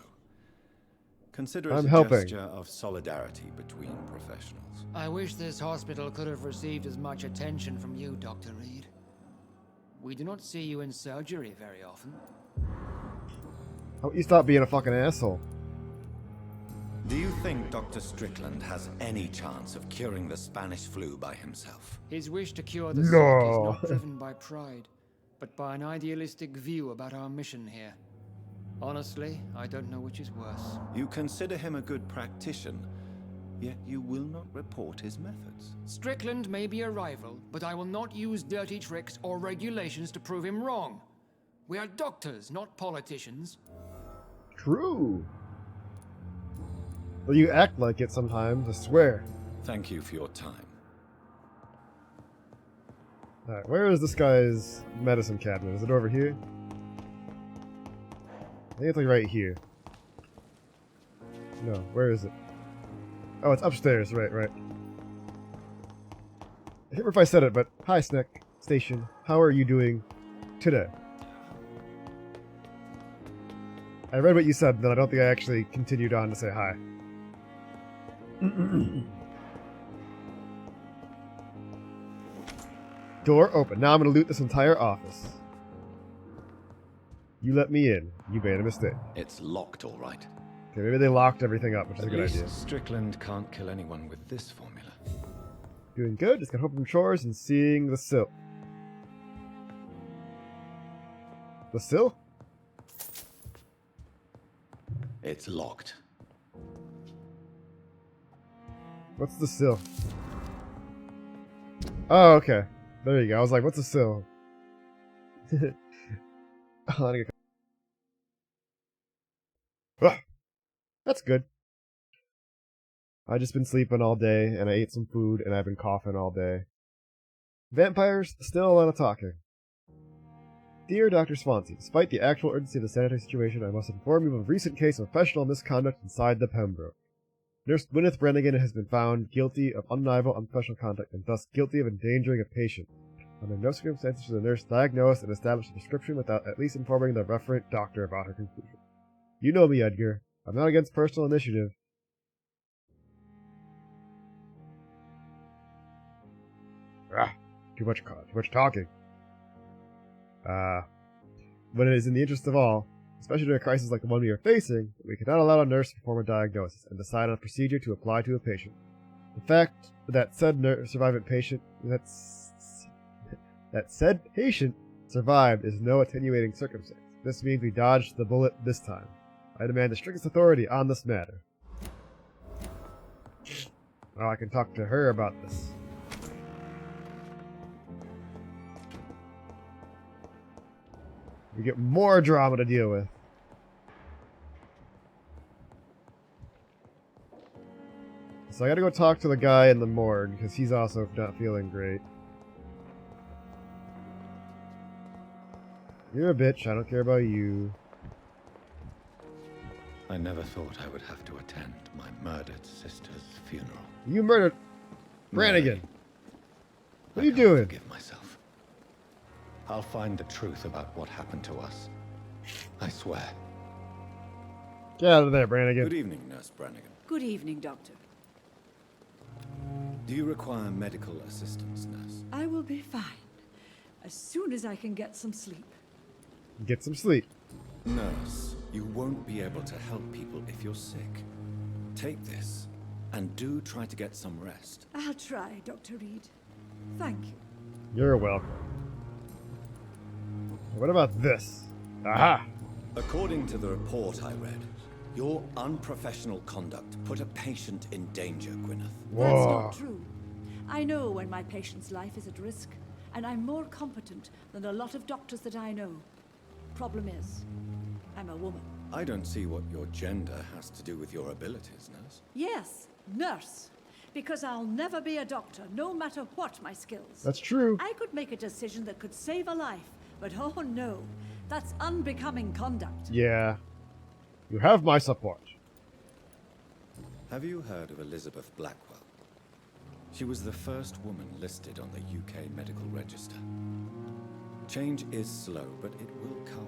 Consider it I'm a helping. gesture of solidarity between professionals. I wish this hospital could have received as much attention from you, Dr. Reed. We do not see you in surgery very often. How about you stop being a fucking asshole? Do you think Dr. Strickland has any chance of curing the Spanish flu by himself? His wish to cure the sick is No. not driven by pride, but by an idealistic view about our mission here. Honestly, I don't know which is worse. You consider him a good practitioner, yet you will not report his methods. Strickland may be a rival, but I will not use dirty tricks or regulations to prove him wrong. We are doctors, not politicians. True. Well, you act like it sometimes, I swear. Thank you for your time. Alright, where is this guy's medicine cabinet? Is it over here? I think it's like right here. No, where is it? Oh, it's upstairs, right. I can't remember if I said it, but hi, Snack Station. How are you doing today? I read what you said, then I don't think I actually continued on to say hi. Door open. Now I'm gonna loot this entire office. You let me in. You made a mistake. It's locked, all right. Okay, maybe they locked everything up, which is a At good least idea. Strickland can't kill anyone with this formula. Doing good. Just got home from chores and seeing the sill. The sill? It's locked. What's the sill? Oh, okay. There you go. I was like, what's a sill? Ah, that's good. I've just been sleeping all day, and I ate some food, and I've been coughing all day. Vampires, still a lot of talking. Dear Dr. Swansea, despite the actual urgency of the sanitary situation, I must inform you of a recent case of professional misconduct inside the Pembroke. Nurse Gwyneth Brannigan has been found guilty of undeniable unprofessional conduct and thus guilty of endangering a patient. Under no circumstances should the nurse diagnose and establish a prescription without at least informing the referent doctor about her conclusion. You know me, Edgar. I'm not against personal initiative. Too much talking. But it is in the interest of all, especially during a crisis like the one we are facing, that we cannot allow a nurse to perform a diagnosis and decide on a procedure to apply to a patient. The fact that said patient survived is no attenuating circumstance. This means we dodged the bullet this time. I demand the strictest authority on this matter. Oh, I can talk to her about this. We get more drama to deal with. So I gotta go talk to the guy in the morgue, because he's also not feeling great. You're a bitch, I don't care about you. I never thought I would have to attend my murdered sister's funeral. You murdered Brannigan. What are you I doing? forgive myself. I'll find the truth about what happened to us. I swear. Get out of there, Brannigan. Good evening, Nurse Brannigan. Good evening, Doctor. Do you require medical assistance, nurse? I will be fine. As soon as I can get some sleep. Get some sleep. Nurse, you won't be able to help people if you're sick. Take this, and do try to get some rest. I'll try, Dr. Reed. Thank you. You're welcome. What about this? Aha! According to the report I read, your unprofessional conduct put a patient in danger, Gwyneth. That's not true. I know when my patient's life is at risk, and I'm more competent than a lot of doctors that I know. Problem is, I'm a woman. I don't see what your gender has to do with your abilities, nurse. Yes, nurse. Because I'll never be a doctor, no matter what my skills. That's true. I could make a decision that could save a life, but oh no, that's unbecoming conduct. Yeah. You have my support. Have you heard of Elizabeth Blackwell? She was the first woman listed on the UK Medical Register. Change is slow, but it will come.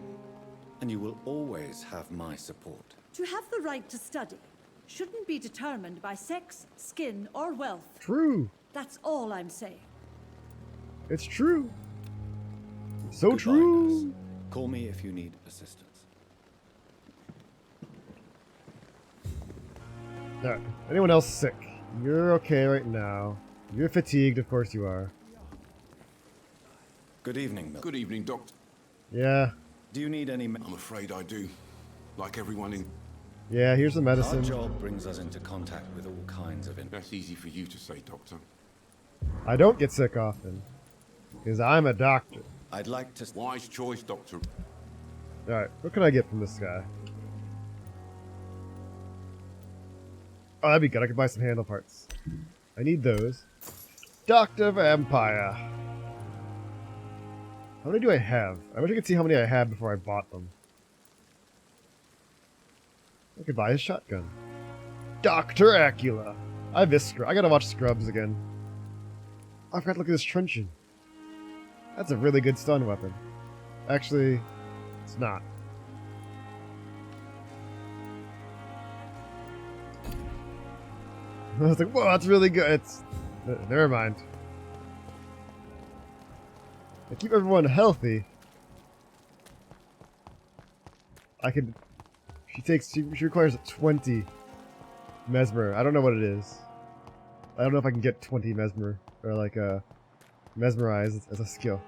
And you will always have my support. To have the right to study shouldn't be determined by sex, skin, or wealth. True. That's all I'm saying. It's true. So Goodbye, true. nurse. Call me if you need assistance. Alright. Anyone else sick? You're okay right now. You're fatigued, of course you are. Good evening, Milton. Good evening, Doctor. Yeah. Do you need any... I'm afraid I do. Like everyone in... Yeah, here's some medicine. Our job brings us into contact with all kinds of... That's easy for you to say, Doctor. I don't get sick often. Because I'm a doctor. I'd like to... Wise choice, Doctor. Alright, what can I get from this guy? Oh, that'd be good. I could buy some handle parts. I need those. Dr. Vampyr. How many do I have? I wish I could see how many I had before I bought them. I could buy a shotgun. Dr. Acula. I miss I gotta watch Scrubs again. Oh, I forgot to look at this truncheon. That's a really good stun weapon. Actually, it's not. I was like, whoa, that's really good. It's... never mind. I keep everyone healthy. I can... She requires 20 mesmer. I don't know what it is. I don't know if I can get 20 mesmer. Or like, mesmerize as a skill.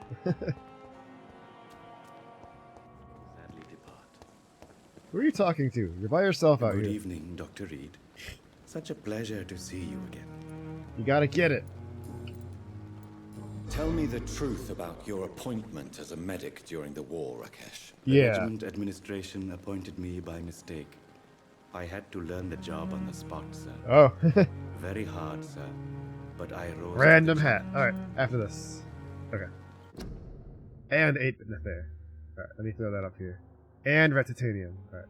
Who are you talking to? You're by yourself out here. Good evening, Dr. Reed. Such a pleasure to see you again. You gotta get it. Tell me the truth about your appointment as a medic during the war, Rakesh. The Yeah. regiment administration appointed me by mistake. I had to learn the job on the spot, sir. Oh. Very hard, sir. But I rose. Random hat. Alright, after this. Okay. And 8-bit there. Alright, let me throw that up here. And red titanium. Alright.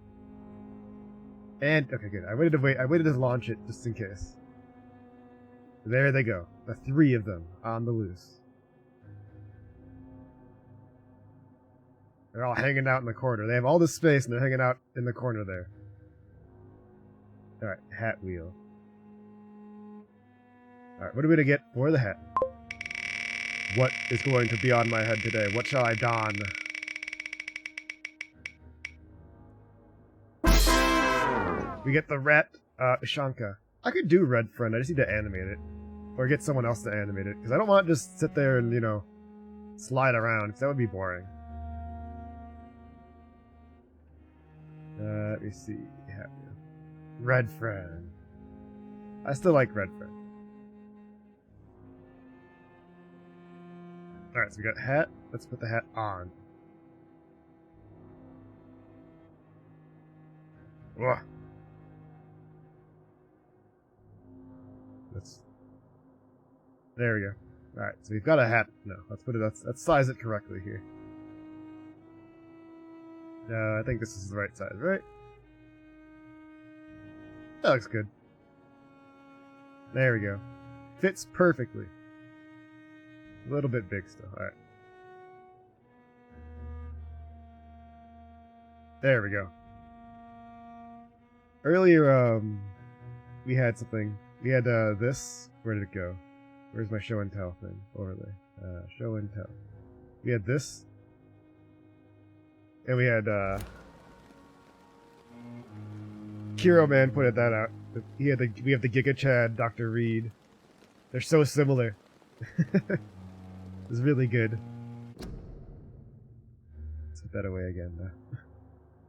And, okay, good. I waited to launch it just in case. There they go. The 3 of them on the loose. They're all hanging out in the corner. They have all this space and they're hanging out in the corner there. Alright, hat wheel. Alright, what are we gonna get for the hat? What is going to be on my head today? What shall I don? We get the rat, Ushanka. I could do Red Friend, I just need to animate it. Or get someone else to animate it. Because I don't want to just sit there and, you know, slide around, because that would be boring. Let me see. Red Friend. I still like Red Friend. Alright, so we got hat. Let's put the hat on. Ugh. There we go. Alright, so we've got a hat. No, let's put it, let's size it correctly here. I think this is the right size, right? That looks good. There we go. Fits perfectly. A little bit big still. Alright. There we go. Earlier, we had something. We had, this. Where did it go? Where's my show and tell thing? Overlay. Show and tell. We had this. And we had, Kiro Man pointed that out. We have the Giga Chad, Dr. Reed. They're so similar. It's really good. Let's put that away again, though.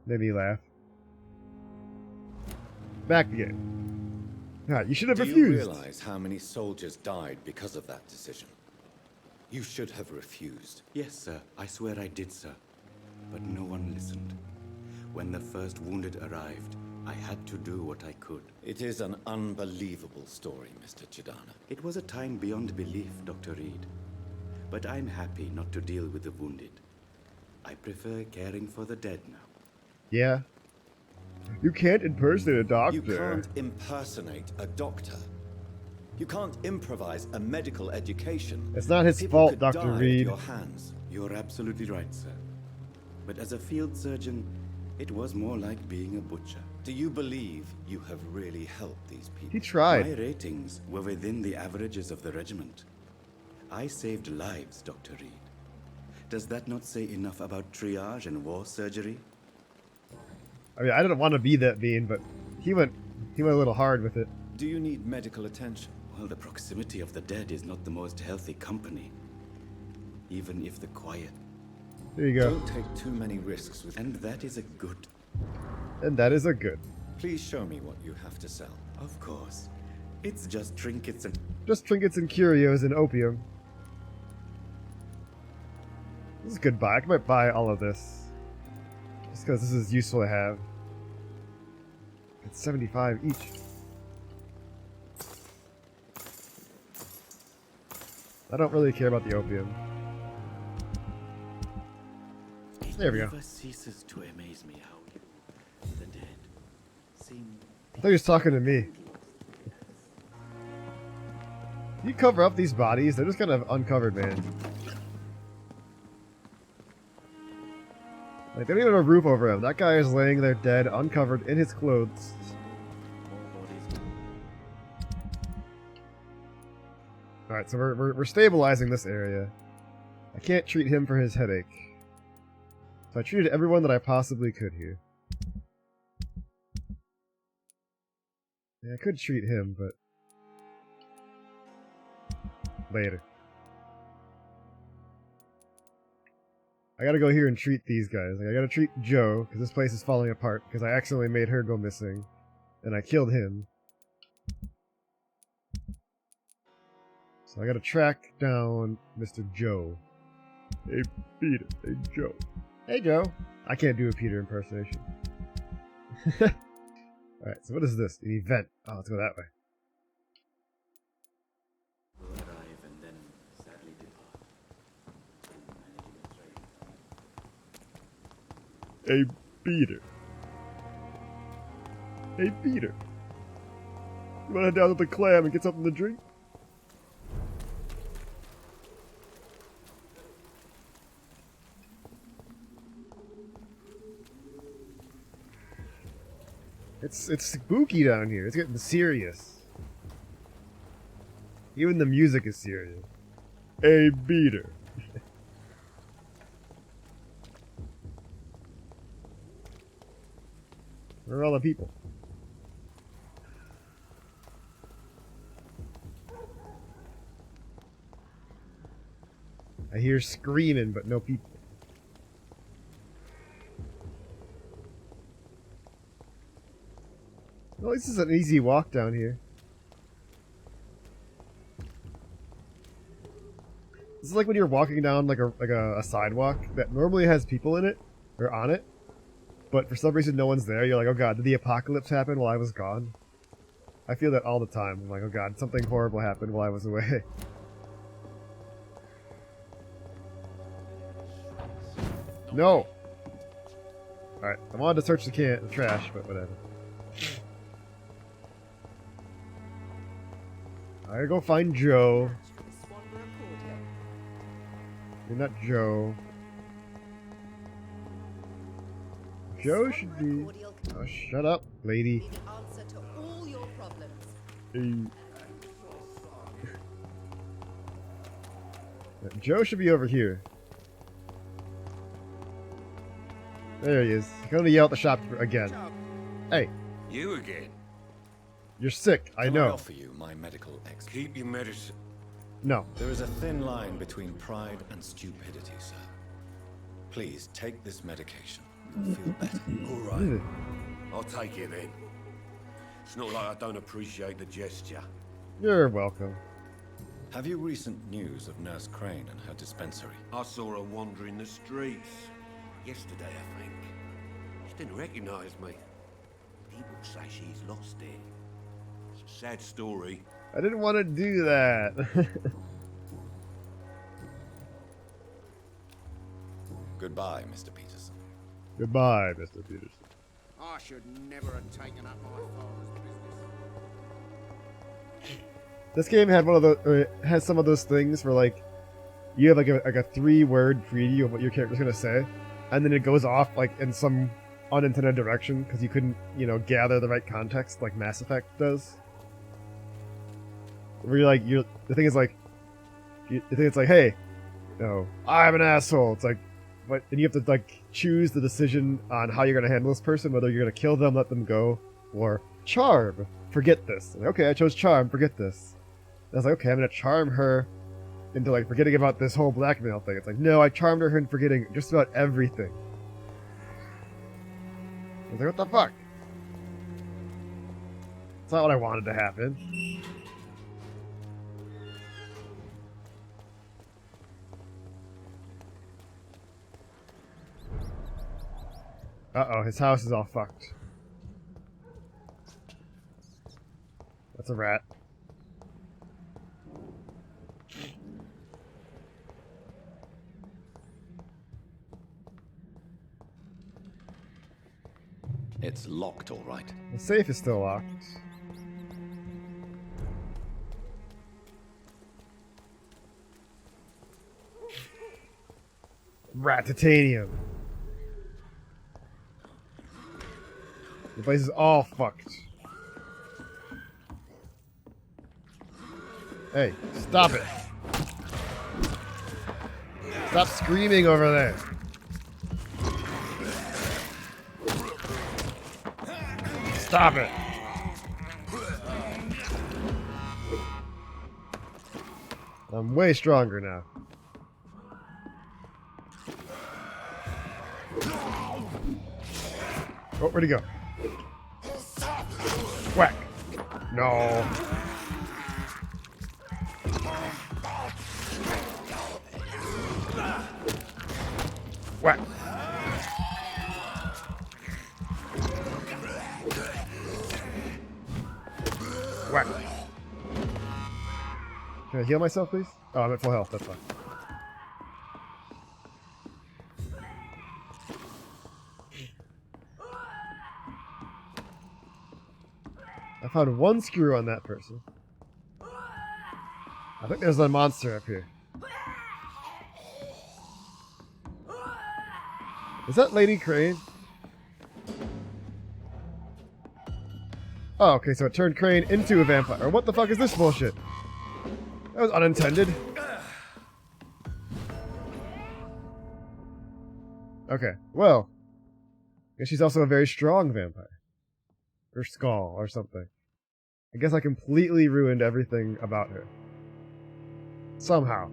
Made me laugh. Back again. You should have refused. Do you realize how many soldiers died because of that decision? You should have refused. Yes, sir. I swear I did, sir. But no one listened. When the first wounded arrived, I had to do what I could. It is an unbelievable story, Mr. Chidana. It was a time beyond belief, Dr. Reed. But I'm happy not to deal with the wounded. I prefer caring for the dead now. Yeah. You can't impersonate a doctor. You can't impersonate a doctor. You can't improvise a medical education. It's not his People fault, could Dr. die at Reed. your hands. You're absolutely right, sir. But as a field surgeon, it was more like being a butcher. Do you believe you have really helped these people? He tried. My ratings were within the averages of the regiment. I saved lives, Dr. Reed. Does that not say enough about triage and war surgery? I mean, I didn't want to be that mean, but he went a little hard with it. Do you need medical attention? Well, the proximity of the dead is not the most healthy company. Even if the quiet. There you go. Don't take too many risks with. And that is a good. And that is a good. Please show me what you have to sell. Of course. It's just trinkets and... Just trinkets and curios and opium. This is a good buy. I might buy all of this. Just because this is useful to have. It's 75 each. I don't really care about the opium. There we go. It never ceases to amaze me how the dead seem... I thought he was talking to me. You cover up these bodies, they're just kind of uncovered, man. Like, they don't even have a roof over him. That guy is laying there dead, uncovered, in his clothes. Alright, so we're stabilizing this area. I can't treat him for his headache. So I treated everyone that I possibly could here. Yeah, I could treat him, but... later. I gotta go here and treat these guys. Like, I gotta treat Joe, because this place is falling apart, because I accidentally made her go missing. And I killed him. So I gotta track down Mr. Joe. Hey, Peter. Hey, Joe. Hey, Joe. I can't do a Peter impersonation. Alright, so what is this? An event. Oh, let's go that way. arrive and then sadly depart. Hey, Peter. Hey, Peter. You wanna head down to the clam and get something to drink? It's spooky down here. It's getting serious. Even the music is serious. A beater. Where are all the people? I hear screaming, but no people. Well, this is an easy walk down here. This is like when you're walking down like a sidewalk that normally has people in it or on it, but for some reason no one's there. You're like, oh god, did the apocalypse happen while I was gone? I feel that all the time. I'm like, oh god, something horrible happened while I was away. No. All right, I wanted to search the trash, but whatever. I gotta go find Joe. You're not Joe. Joe should be. Oh, shut up, lady. Joe should be over here. There he is. He's gonna yell at the shopkeeper again. Hey. You again? You're sick, I know. Can I offer you my medical expert? Keep your medicine. No. There is a thin line between pride and stupidity, sir. Please take this medication. You'll feel better. All right. I'll take it then. It's not like I don't appreciate the gesture. You're welcome. Have you recent news of Nurse Crane and her dispensary? I saw her wandering the streets. Yesterday, I think. She didn't recognize me. People say she's lost it. It's a sad story. I didn't want to do that. Goodbye, Mr. Peterson. Goodbye, Mr. Peterson. I should never have taken up my father's business. This game had one of the has some of those things where like you have like a 3-word preview of what your character's gonna say, and then it goes off like in some unintended direction because you couldn't, gather the right context like Mass Effect does. Where the thing is like, hey, I'm an asshole. It's like, but and you have to like choose the decision on how you're gonna handle this person, whether you're gonna kill them, let them go, or charm, forget this. Like, okay, I chose charm, forget this. And I was like, okay, I'm gonna charm her into like forgetting about this whole blackmail thing. It's like, no, I charmed her into forgetting just about everything. I was like, what the fuck? It's not what I wanted to happen. Uh-oh, his house is all fucked. That's a rat. It's locked, all right. The safe is still locked. Rat-titanium. The place is all fucked. Hey, stop it. Stop screaming over there. Stop it. I'm way stronger now. Oh, where'd he go? Whack. No. Whack. Whack. Can I heal myself, please? Oh, I'm at full health. That's fine. I found one screw on that person. I think there's a monster up here. Is that Lady Crane? Oh, okay, so it turned Crane into a vampire. What the fuck is this bullshit? That was unintended. Okay, well. I guess she's also a very strong vampire. Or skull, or something. I guess I completely ruined everything about her. Somehow.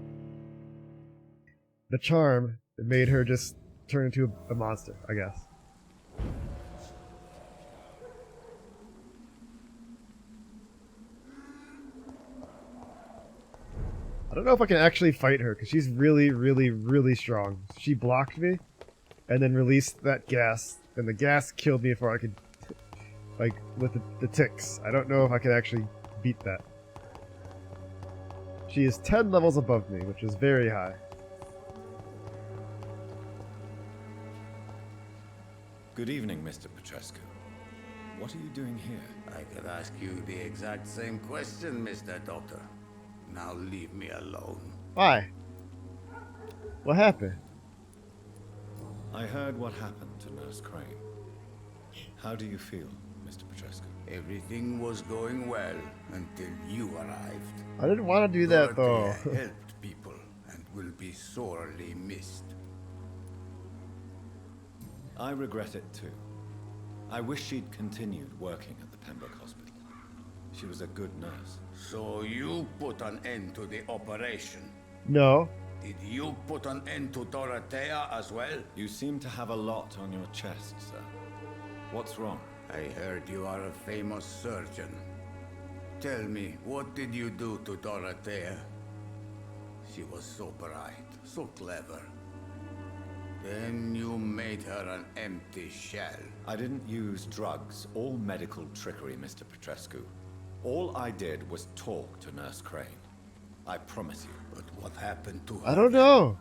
The charm that made her just turn into a monster, I guess. I don't know if I can actually fight her, because she's really, really, really strong. She blocked me, and then released that gas, and the gas killed me before I could, like, with the ticks. I don't know if I can actually beat that. She is 10 levels above me, which is very high. Good evening, Mr. Petrescu. What are you doing here? I could ask you the exact same question, Mr. Doctor. Now leave me alone. Why? What happened? I heard what happened to Nurse Crane. How do you feel, Mr. Petrescu? Everything was going well until you arrived. I didn't want to do that, though. Dorothea helped people and will be sorely missed. I regret it too. I wish she'd continued working at the Pembroke Hospital. She was a good nurse. So you put an end to the operation? No. Did you put an end to Dorothea as well? You seem to have a lot on your chest, sir. What's wrong? I heard you are a famous surgeon. Tell me, what did you do to Dorothea? She was so bright, so clever. Then you made her an empty shell. I didn't use drugs or medical trickery, Mr. Petrescu. All I did was talk to Nurse Crane. I promise you. But what happened to her? I don't know.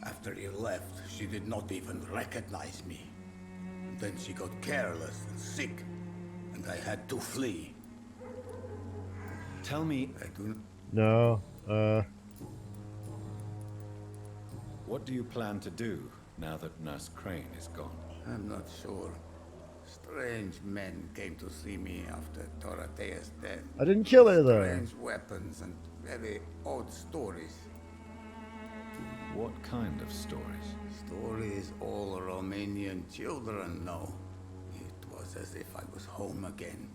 After you left, she did not even recognize me. Then she got careless and sick, and I had to flee. Tell me... I do No. What do you plan to do now that Nurse Crane is gone? I'm not sure. Strange men came to see me after Dorothea's death. I didn't kill her, though. Strange weapons and very odd stories. What kind of stories? Stories all Romanian children know. It was as if I was home again.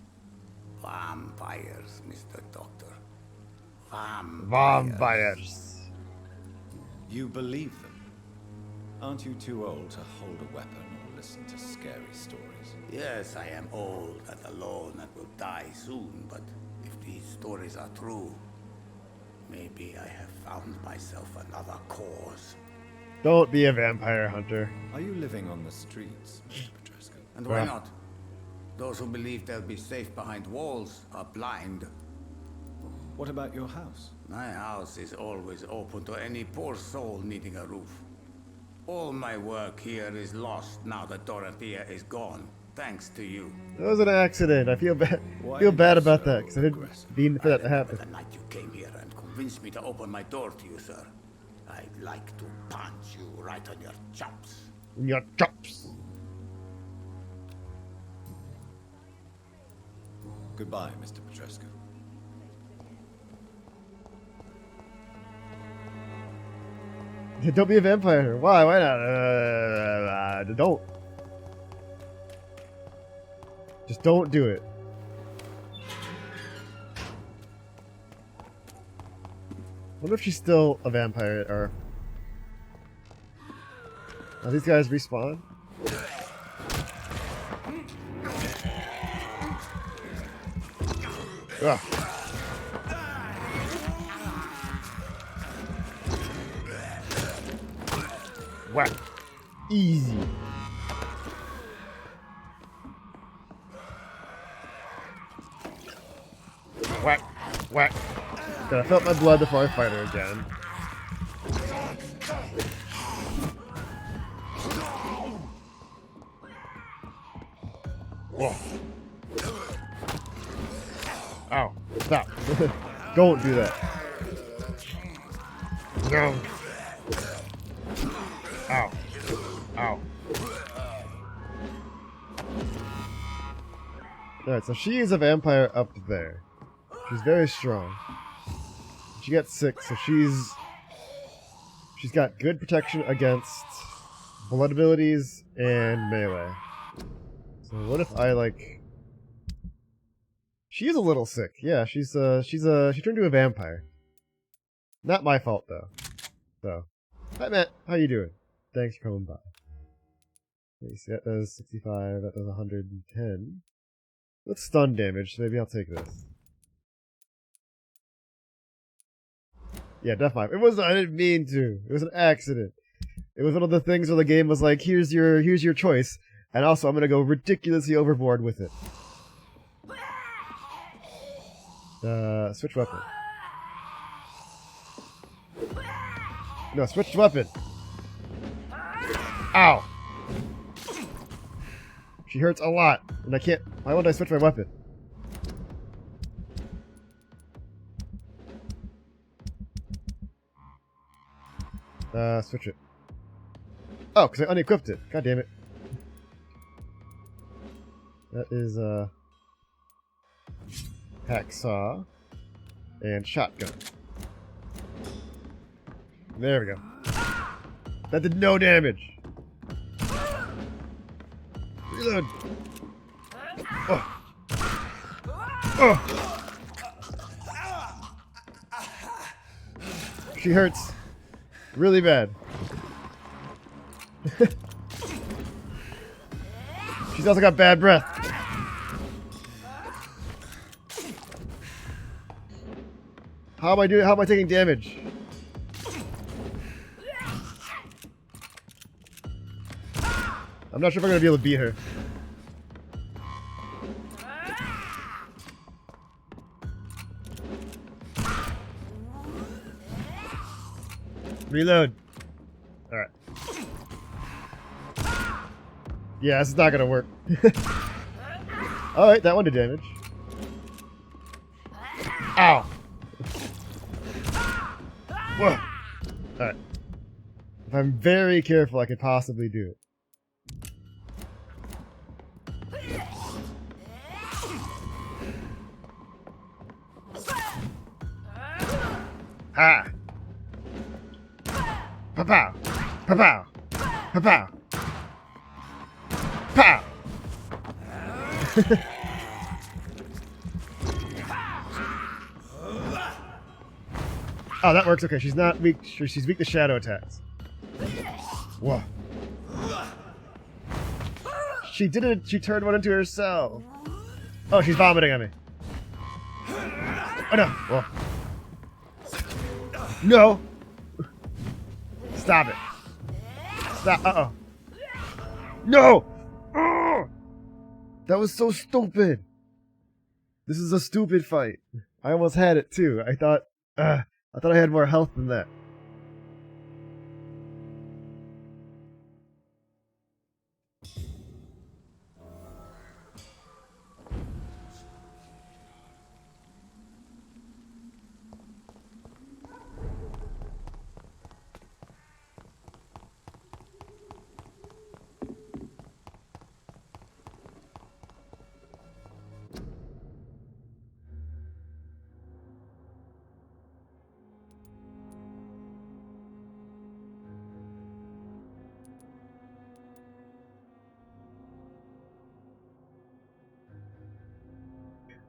Vampires, Mr. Doctor. Vampires. You believe them? Aren't you too old to hold a weapon or listen to scary stories? Yes, I am old and alone and will die soon, but if these stories are true, maybe I have found myself another cause. Don't be a vampire hunter. Are you living on the streets, Mr. Petrescu? And why not? Those who believe they'll be safe behind walls are blind. What about your house? My house is always open to any poor soul needing a roof. All my work here is lost now that Dorothea is gone, thanks to you. It was an accident. I feel bad. Feel bad about that because I didn't mean for that to happen. The night you came here and convinced me to open my door to you, sir. I'd like to punch you right on your chops. In your chops. Goodbye, Mr. Petrescu. Don't be a vampire. Why? Why not? Don't. Just don't do it. Wonder if she's still a vampire or. Are these guys respawn? Ugh. Whack. Easy. Whack. Whack. I felt my blood before I fight her again. Whoa. Ow. Stop. Don't do that. No. Ow. Ow. Alright, so she is a vampire up there. She's very strong. She gets sick, so she's got good protection against blood abilities and melee. So what if I like? She is a little sick. Yeah, she turned into a vampire. Not my fault though. So, hi Matt, how you doing? Thanks for coming by. Let me see, that does 65. That does 110. With stun damage, so maybe I'll take this. Yeah, definitely. It was. I didn't mean to. It was an accident. It was one of the things where the game was like, "Here's your choice," and also I'm gonna go ridiculously overboard with it. Switch weapon. No, switch weapon. Ow! She hurts a lot, and I can't. Why won't I switch my weapon? Switch it. Oh, because I unequipped it. God damn it. That is, hacksaw and shotgun. There we go. That did no damage. Reload. Oh. Oh. She hurts really bad. She's also got bad breath. How am I doing? How am I taking damage? I'm not sure if I'm gonna be able to beat her. Reload. Alright. Yeah, this is not gonna work. Alright, that one did damage. Ow! Whoa! Alright. If I'm very careful, I could possibly do it. Ah! Pa-pow! Pa-pow! Pa-pow! Pow! Oh, that works. Okay, she's not weak. She's weak to shadow attacks. Whoa. She did it. She turned one into herself. Oh, she's vomiting on me. Oh, no. Whoa. No! Stop it. Stop. Uh-oh. No! Oh! That was so stupid. This is a stupid fight. I almost had it too. I thought I had more health than that.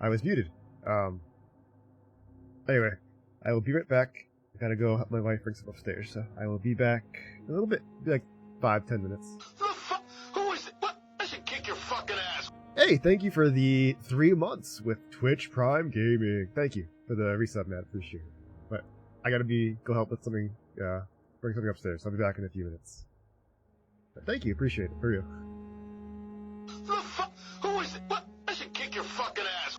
I was muted. Anyway, I will be right back. I gotta go help my wife bring stuff upstairs, so I will be back in a little bit, like 5-10 minutes. Who is it? What? I should kick your fucking ass. Hey, thank you for the 3 months with Twitch Prime Gaming. Thank you for the resub, man. Appreciate it. But I gotta go help with something, bring something upstairs. So I'll be back in a few minutes. But thank you, appreciate it, for real. Who is it? What? I should kick your fucking ass.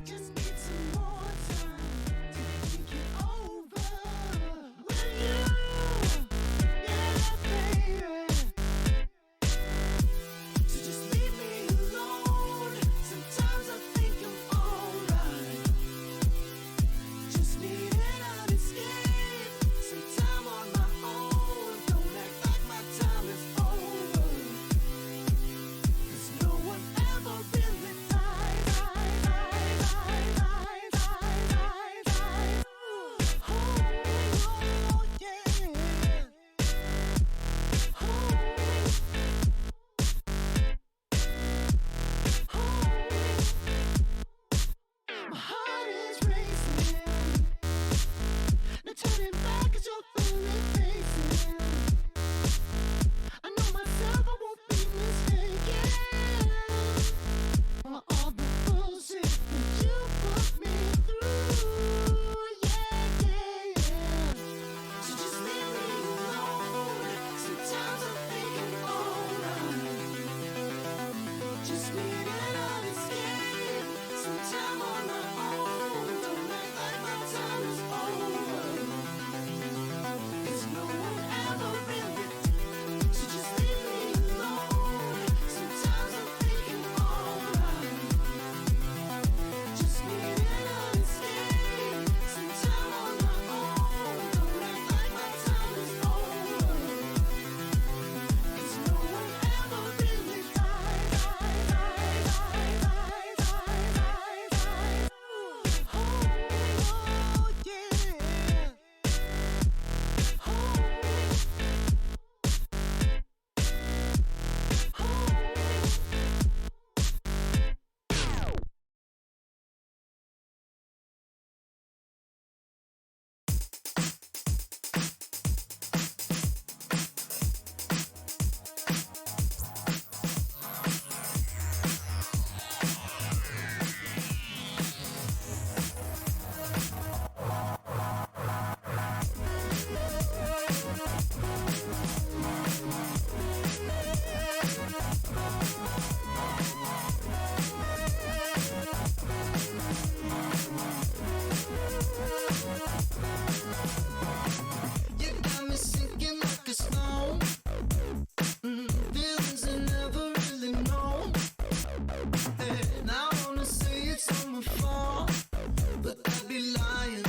Just need some more time to think it over. When yeah, baby. So just leave me alone. Sometimes I think I'm alright. Just need an escape. Some time on my My heart is racing. No turning back as you're fully facing. I know myself, I won't be mistaken. For all the bullshit that you put me through. Yeah, yeah, yeah. So just leave me alone. Sometimes I'm thinking, alright. Just need an escape. Sometime on my own. Don't act like my time is over. 'Cause no one ever really did. So just leave me alone. Sometimes I'm thinking, alright. Just need an escape. Sometime on my own. Don't act like my time is over. 'Cause no one ever really died. Oh, yeah. You got me sinking like a stone. Feelings I never really known. And I wanna say it's all my fault, but I'd be lying.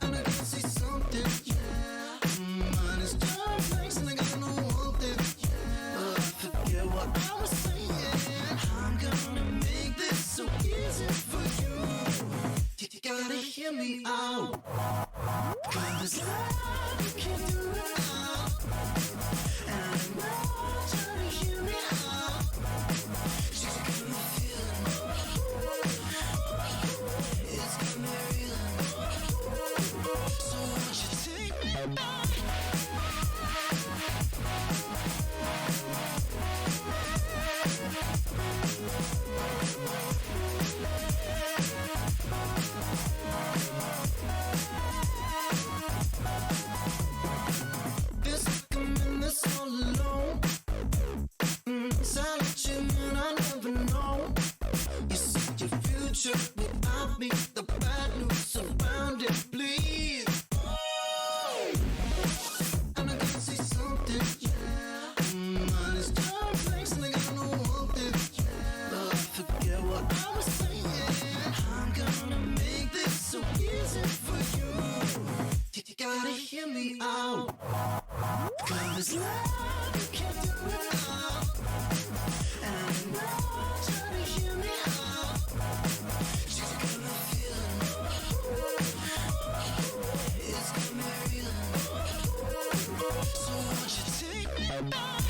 And I can see something, yeah. Mine is just nice and I got no one thing, yeah. But I forget what I was saying. I'm gonna make this so easy for you. You gotta hear me out. 'Cause love, you can't do it all. And I know, try to hear me out. She's got me feeling. It's got me reeling. So won't you take me back? Feels like I'm in this all alone. Silent children, I never know. You see your future without me. The bad news around it, please. And I can see something, yeah. Mine is dark place and I got no one thing, yeah. But I forget what I was saying. I'm gonna make this so easy for you. You gotta hear me out. 'Cause love, you can't do it all. And I know, try to hear me out. She's got me feeling. It's got me reeling. So won't you take me back?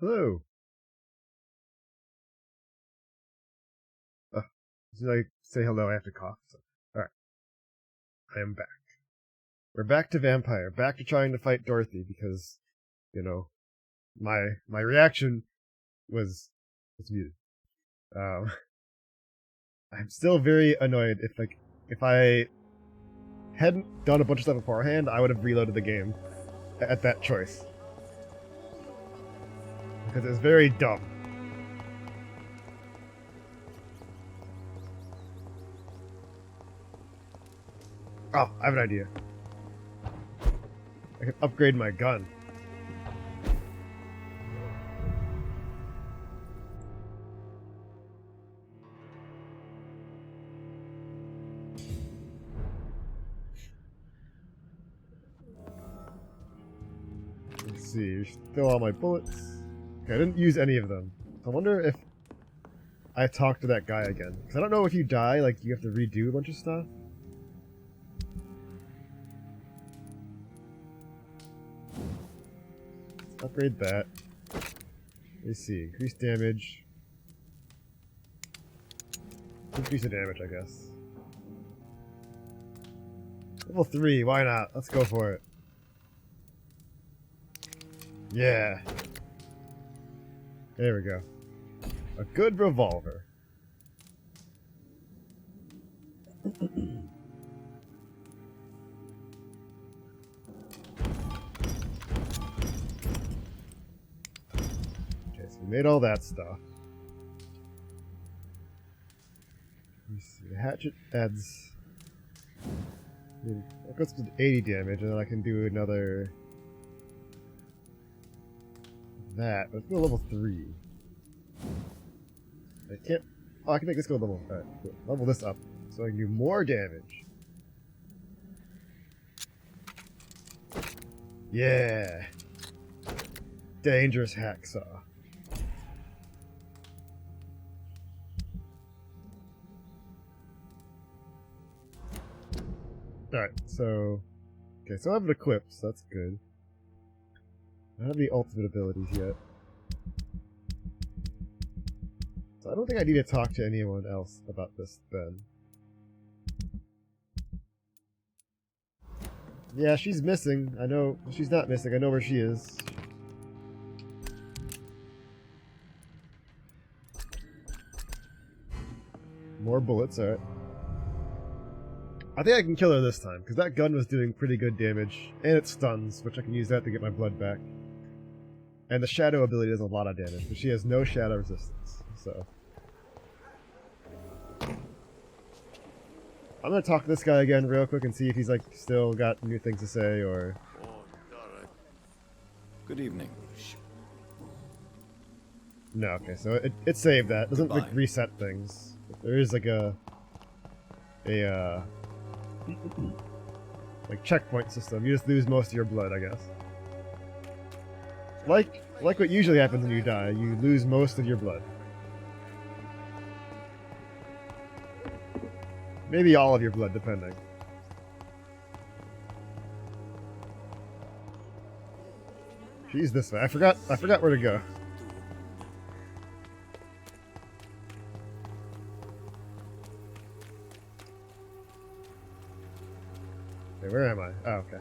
Hello. As soon as I say hello, I have to cough. So. Alright. I am back. We're back to Vampyr. Back to trying to fight Dorothy because, you know, my reaction was muted. I'm still very annoyed. If I hadn't done a bunch of stuff beforehand, I would have reloaded the game at that choice. Because it was very dumb. Oh, I have an idea. I can upgrade my gun. Let's see, still all my bullets. Okay, I didn't use any of them. I wonder if I talk to that guy again. Because I don't know if you die, like, you have to redo a bunch of stuff. Let's upgrade that. Let's see, increase damage. Increase the damage, I guess. Level 3, why not? Let's go for it. Yeah. There we go. A good revolver. Okay, so we made all that stuff. Let me see. The hatchet adds. That goes to 80 damage, and then I can do another. That. Let's go level 3. I can't. Oh, I can make this go level. Alright, cool. Level this up so I can do more damage. Yeah. Dangerous hacksaw. Alright, so. Okay, so I have it equipped, so that's good. I don't have any ultimate abilities yet. So I don't think I need to talk to anyone else about this then. Yeah, she's missing. I know. She's not missing. I know where she is. More bullets, alright. I think I can kill her this time, because that gun was doing pretty good damage. And it stuns, which I can use that to get my blood back. And the shadow ability does a lot of damage, but she has no shadow resistance, so. I'm gonna talk to this guy again real quick and see if he's like still got new things to say or. Good evening. No, okay, so it saved that. It doesn't like reset things. There is like a like checkpoint system. You just lose most of your blood, I guess. Like what usually happens when you die, you lose most of your blood. Maybe all of your blood, depending. She's this way. I forgot where to go. Okay, where am I? Oh, okay.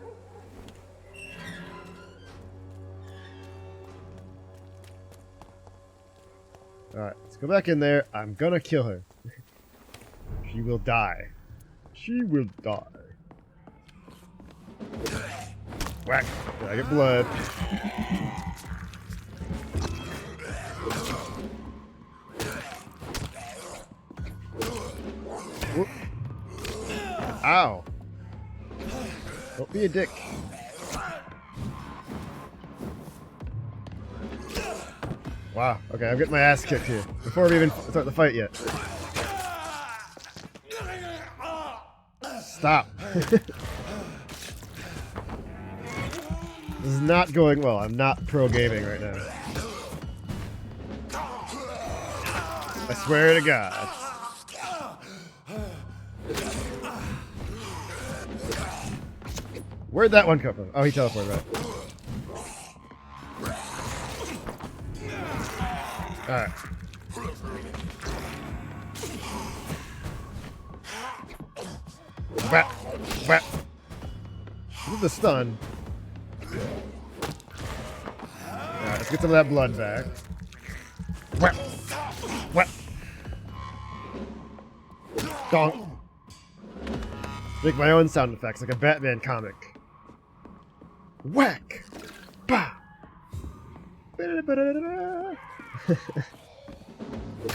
Alright, let's go back in there. I'm gonna kill her. She will die. She will die. Whack. I get blood. Whoop. Ow. Don't be a dick. Wow. Okay, I'm getting my ass kicked here. Before we even start the fight yet. Stop. This is not going well. I'm not pro gaming right now. I swear to God. Where'd that one come from? Oh, he teleported, right. Alright. Whap! Whap! This is the stun. Alright, let's get some of that blood back. Whap! Whap! Donk! Make my own sound effects like a Batman comic. Whack! Bah!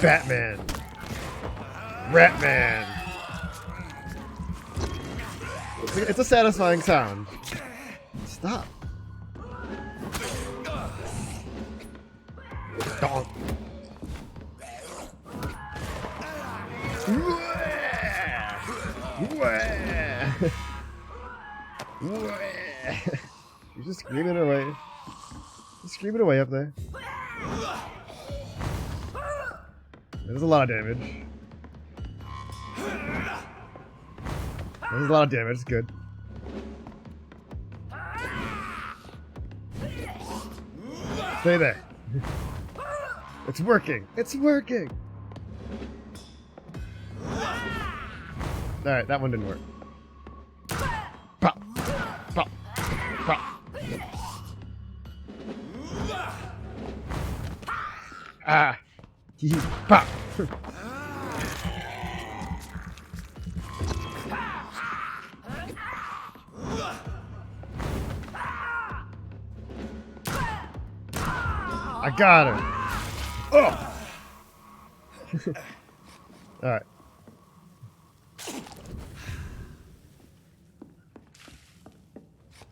Batman! Ratman! It's a satisfying sound. Stop. Donk! She's just screaming away. She's screaming away up there. There's a lot of damage. There's a lot of damage, it's good. Stay there. It's working! It's working! Alright, that one didn't work. Pop! Pop! Pop! Ah! Pop! I got her! Oh! Alright.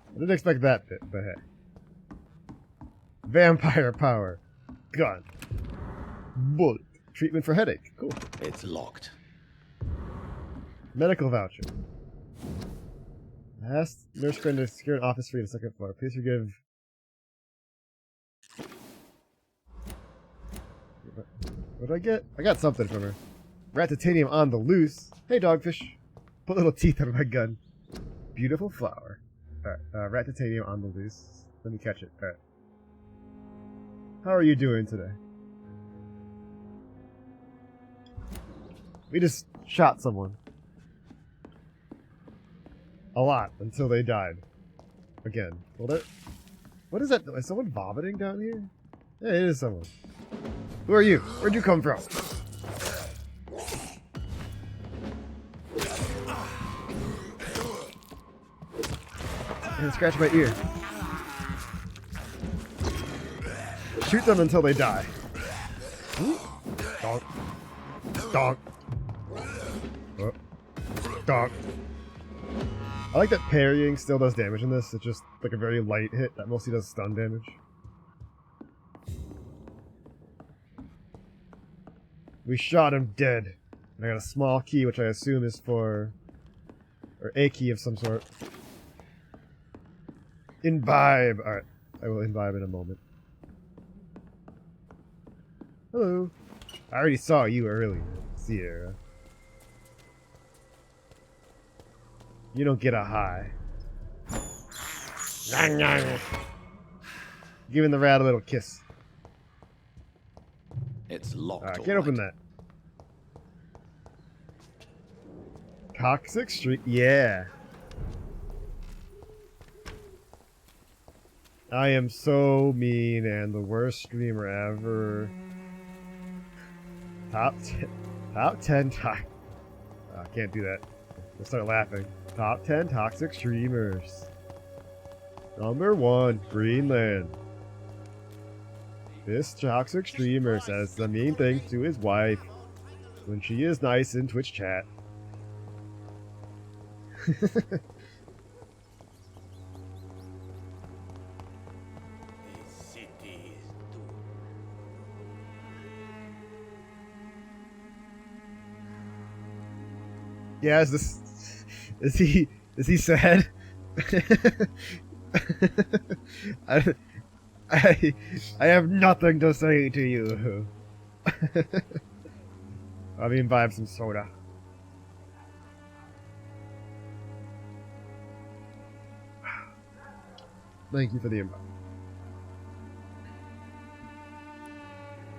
I didn't expect that bit, but hey. Vampire power. Gun. Bullet. Treatment for headache. Cool. It's locked. Medical voucher. I asked nurse friend to secure an office for you on the second floor. Please forgive. What did I get? I got something from her. Rat titanium on the loose. Hey, dogfish. Put little teeth on my gun. Beautiful flower. Alright, rat titanium on the loose. Let me catch it. Alright. How are you doing today? We just shot someone. A lot, until they died. Again. Well, that... What is that? Is someone vomiting down here? Yeah, it is someone. Who are you? Where'd you come from? And scratch my ear. Shoot them until they die. Donk. Donk. Donk. I like that parrying still does damage in this. It's just like a very light hit that mostly does stun damage. We shot him dead. And I got a small key, which I assume is for... or a key of some sort. Imbibe! Alright, I will imbibe in a moment. Hello. I already saw you earlier, Sierra. You don't get a high. Giving the rat a little kiss. It's locked. I can't open that. Toxic streak. Yeah. I am so mean and the worst streamer ever. Top 10 toxic. I can't do that. We'll start laughing. Top 10 toxic streamers. Number 1, Greenland. This toxic streamer says the mean things to his wife when she is nice in Twitch chat. Yeah, is he sad? I have nothing to say to you. I mean, imbibe some soda. Thank you for the invite.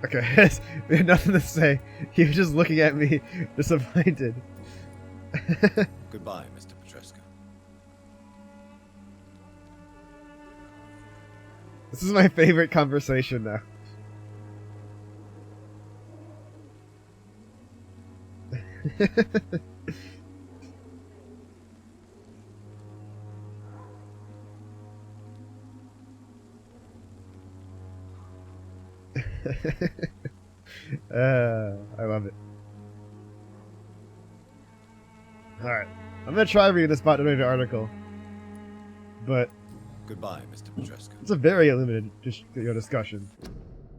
Okay, we had nothing to say. He was just looking at me, disappointed. Goodbye, Mr. Petrescu. This is my favorite conversation now. I love it. Alright, I'm gonna try reading this bot-donated article, but Goodbye, Mr. Petrescu. it's a very limited discussion.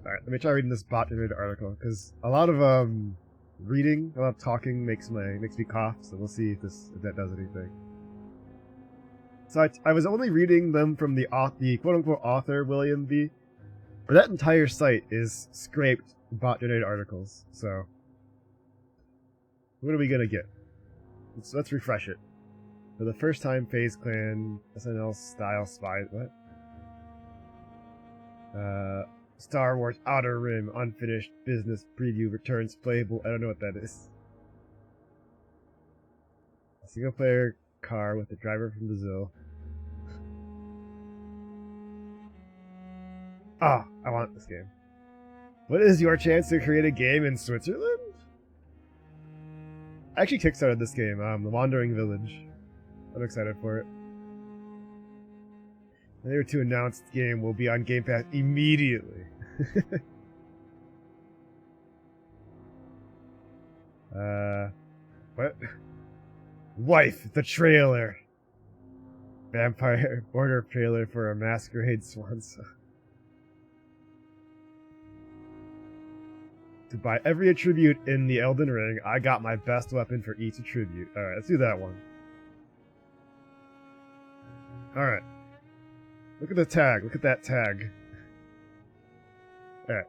Alright, let me try reading this bot-donated article, because a lot of reading, a lot of talking makes me cough, so we'll see if that does anything. So I was only reading them from the quote-unquote author, William B., but that entire site is scraped bot-donated articles, so what are we gonna get? Let's refresh it. For the first time, FaZe Clan, SNL style spy, what? Star Wars Outer Rim unfinished business preview returns playable. I don't know what that is. A single player car with a driver from Brazil. Ah, I want this game. What is your chance to create a game in Switzerland? I actually kickstarted this game, The Wandering Village. I'm excited for it. And they were to announce the game will be on Game Pass immediately. What? Wife, the trailer. Vampire order trailer for a Masquerade Swan Song. To buy every attribute in the Elden Ring, I got my best weapon for each attribute. Alright, let's do that one. Alright. Look at the tag. Look at that tag. Alright.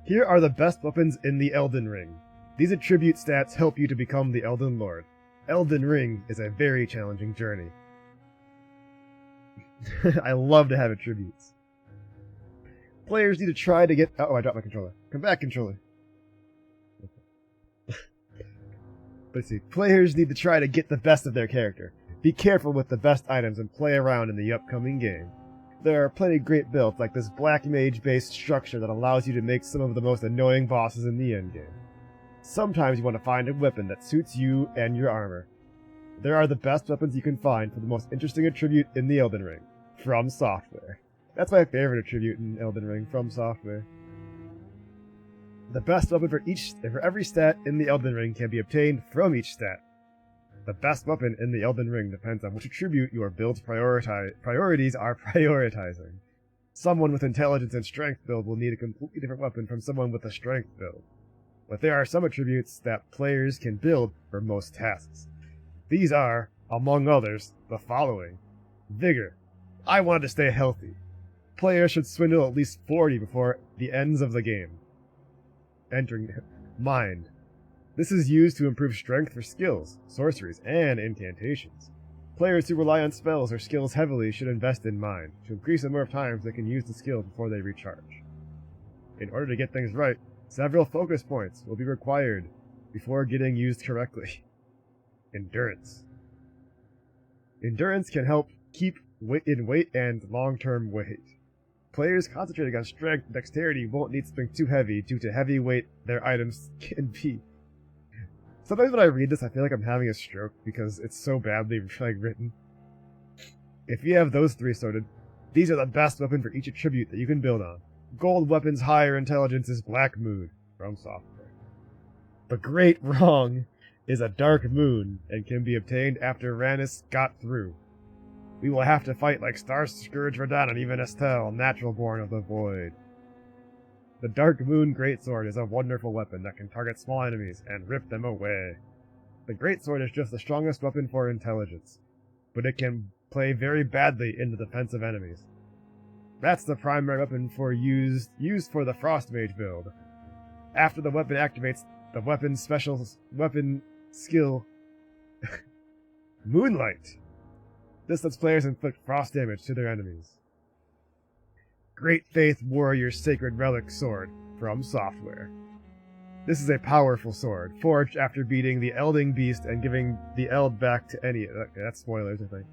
Here are the best weapons in the Elden Ring. These attribute stats help you to become the Elden Lord. Elden Ring is a very challenging journey. I love to have attributes. Players need to try to get... Oh, I dropped my controller. Come back, controller. Let's see. Players need to try to get the best of their character. Be careful with the best items and play around in the upcoming game. There are plenty of great builds like this Black Mage-based structure that allows you to make some of the most annoying bosses in the endgame. Sometimes you want to find a weapon that suits you and your armor. There are the best weapons you can find for the most interesting attribute in the Elden Ring. From Software. That's my favorite attribute in Elden Ring, From Software. The best weapon for every stat in the Elden Ring can be obtained from each stat. The best weapon in the Elden Ring depends on which attribute your build's priorities are prioritizing. Someone with intelligence and strength build will need a completely different weapon from someone with a strength build. But there are some attributes that players can build for most tasks. These are, among others, the following. Vigor. I want to stay healthy. Players should swindle at least 40 before the ends of the game. Entering Mind. This is used to improve strength for skills, sorceries, and incantations. Players who rely on spells or skills heavily should invest in Mind, to increase the number of times they can use the skill before they recharge. In order to get things right, several focus points will be required before getting used correctly. Endurance. Endurance can help keep in weight and long-term weight. Players concentrating on strength and dexterity won't need something too heavy due to heavy weight their items can be. Sometimes when I read this, I feel like I'm having a stroke because it's so badly written. If you have those three sorted, these are the best weapon for each attribute that you can build on. Gold weapon's higher intelligence is Black Moon, From Software. The Great Wrong is a Dark Moon and can be obtained after Rannis got through. We will have to fight like Star Scourge Radahn and even Estelle, natural born of the Void. The Dark Moon Greatsword is a wonderful weapon that can target small enemies and rip them away. The Greatsword is just the strongest weapon for intelligence, but it can play very badly in the defense of enemies. That's the primary weapon used for the Frost Mage build. After the weapon activates, the weapon's special weapon skill Moonlight. This lets players inflict frost damage to their enemies. Great Faith Warrior Sacred Relic Sword from Software. This is a powerful sword, forged after beating the Elding Beast and giving the Eld back to any... Okay, that's spoilers, I think.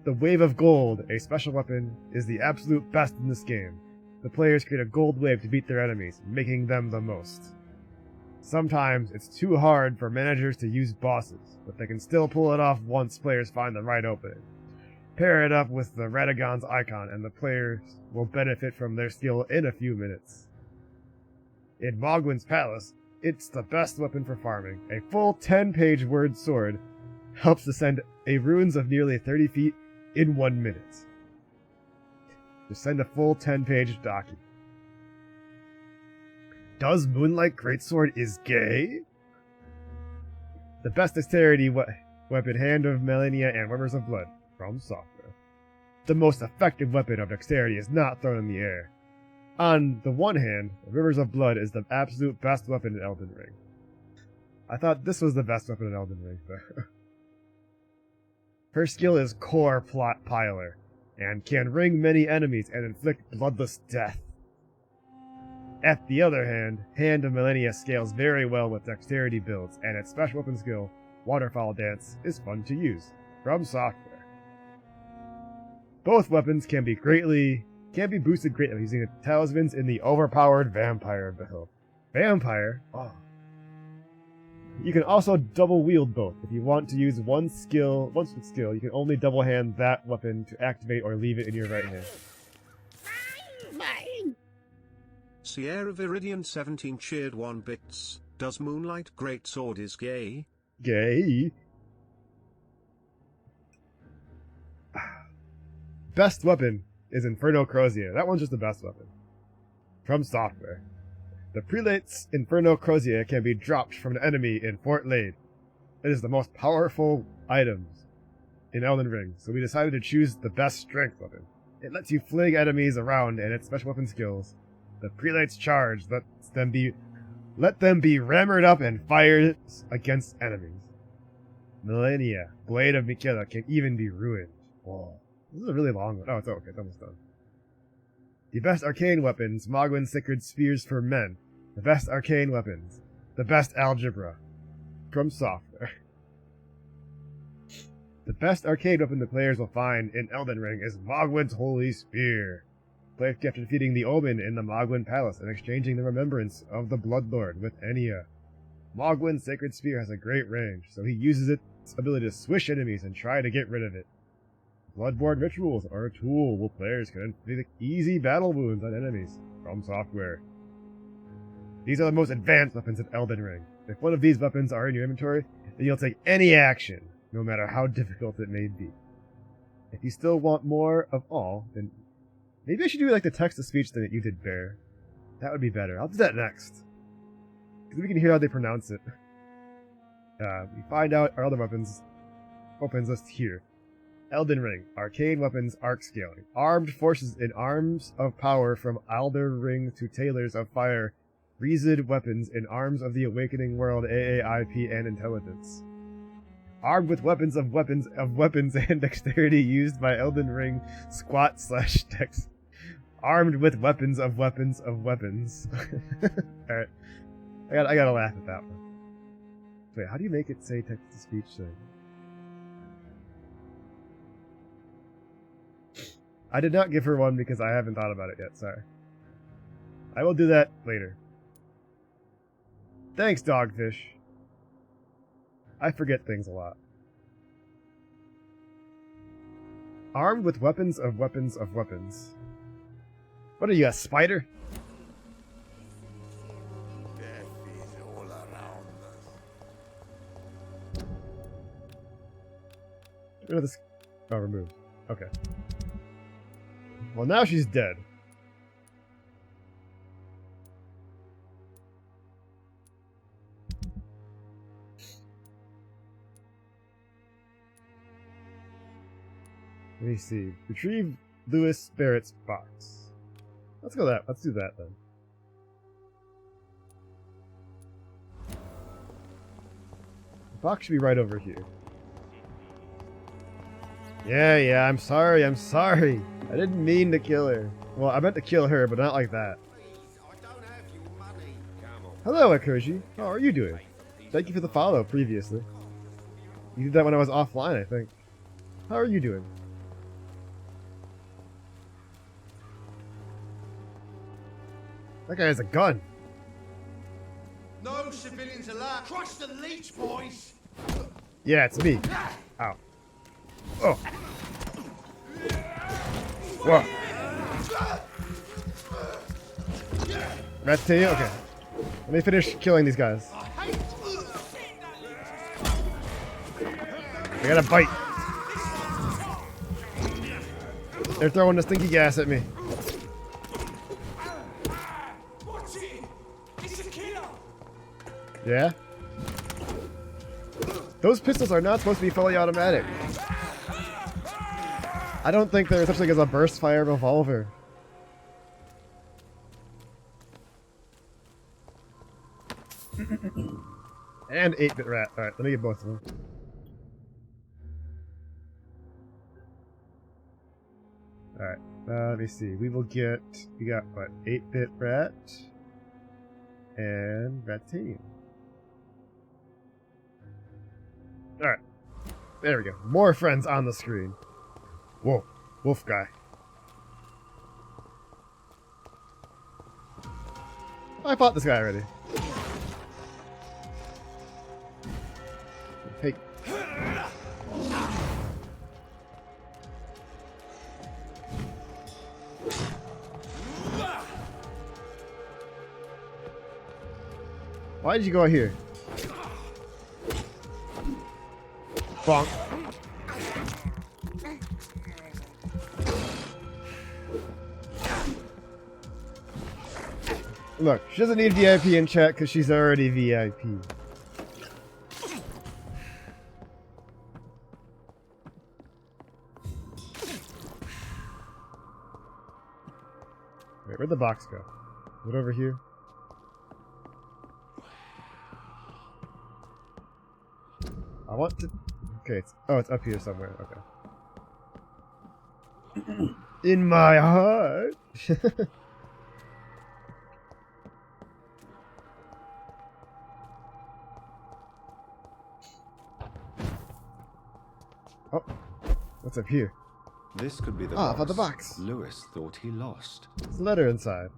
The Wave of Gold, a special weapon, is the absolute best in this game. The players create a gold wave to beat their enemies, making them the most. Sometimes it's too hard for managers to use bosses, but they can still pull it off once players find the right opening. Pair it up with the Radagon's icon and the players will benefit from their skill in a few minutes. In Mogwin's Palace, it's the best weapon for farming. A full 10-page word sword helps descend a ruins of nearly 30 feet in 1 minute. Just send a full 10-page document. Does Moonlight Greatsword is gay? The best dexterity weapon, Hand of Melania and Rivers of Blood, from Software. The most effective weapon of dexterity is not thrown in the air. On the one hand, Rivers of Blood is the absolute best weapon in Elden Ring. I thought this was the best weapon in Elden Ring, though. Her skill is Core Plot Piler, and can ring many enemies and inflict bloodless death. At the other hand, Hand of Millennia scales very well with dexterity builds, and its special weapon skill, Waterfall Dance, is fun to use, from Software. Both weapons can be boosted greatly using the talismans in the overpowered Vampyr build. Vampyr? Oh. You can also double wield both. If you want to use one skill, you can only double hand that weapon to activate or leave it in your right hand. Sierra Viridian 17 cheered 1 bits. Does Moonlight Greatsword is gay? Gay? Best weapon is Inferno Crozier. That one's just the best weapon. From Software. The Prelate's Inferno Crozier can be dropped from an enemy in Fort Lade. It is the most powerful items in Elden Ring, so we decided to choose the best strength weapon. It lets you fling enemies around, and its special weapon skills. The Prelate's charge lets them be rammered up and fired against enemies. Millennia, Blade of Mikela, can even be ruined. Whoa. This is a really long one. Oh, it's okay. It's almost done. The best arcane weapons, Mogwin's Sacred Spears for Men. The best arcane weapons. The best algebra. From Software. The best arcane weapon the players will find in Elden Ring is Mogwin's Holy Spear. Play after defeating the Omen in the Mogwin Palace and exchanging the remembrance of the Bloodlord with Enya. Mogwin's Sacred Spear has a great range, so he uses its ability to swish enemies and try to get rid of it. Bloodborne rituals are a tool where players can inflict easy battle wounds on enemies, from Software. These are the most advanced weapons in Elden Ring. If one of these weapons are in your inventory, then you'll take any action, no matter how difficult it may be. If you still want more of all, then maybe I should do like the text-to-speech thing that you did, Bear. That would be better. I'll do that next. Because we can hear how they pronounce it. We find out our other weapons list here. Elden Ring, arcane weapons, arc scaling. Armed forces in Arms of Power from Alder Ring to Tailors of Fire. Reased weapons in Arms of the Awakening World, AAIP, and Intelligence. Armed with weapons and dexterity used by Elden Ring, squat/dex. Armed with weapons of weapons. Alright. I gotta laugh at that one. Wait, how do you make it say text-to-speech thing? I did not give her one because I haven't thought about it yet, sorry. I will do that later. Thanks, Dogfish. I forget things a lot. Armed with weapons of weapons. What are you, a spider? Death is all around us. Oh, this... Oh, removed. Okay. Well, now she's dead. Let me see. Retrieve Lewis Barrett's box. Let's do that then. The box should be right over here. Yeah, I'm sorry. I didn't mean to kill her. Well, I meant to kill her, but not like that. Hello, Akoji. How are you doing? Thank you for the follow previously. You did that when I was offline, I think. How are you doing? That guy has a gun. No civilians allowed. Crush the leech, boys! Yeah, it's me. Ow. Oh. Whoa. That's to you? Okay. Let me finish killing these guys. I got a bite. They're throwing the stinky gas at me. Yeah? Those pistols are not supposed to be fully automatic. I don't think there's such thing as a burst fire revolver. And 8-bit rat. Alright, let me get both of them. Alright, let me see. We got what? 8-bit rat and rat team. Alright, there we go. More friends on the screen. Whoa, wolf guy. I fought this guy already. Hey. Why did you go out here? Bonk. Look, she doesn't need VIP in chat because she's already VIP. Wait, where'd the box go? Is it over here? I want to... Okay, it's up here somewhere. Okay. In my heart! Oh, what's up here? This could be the I found the box. Lewis thought he lost. There's a letter inside.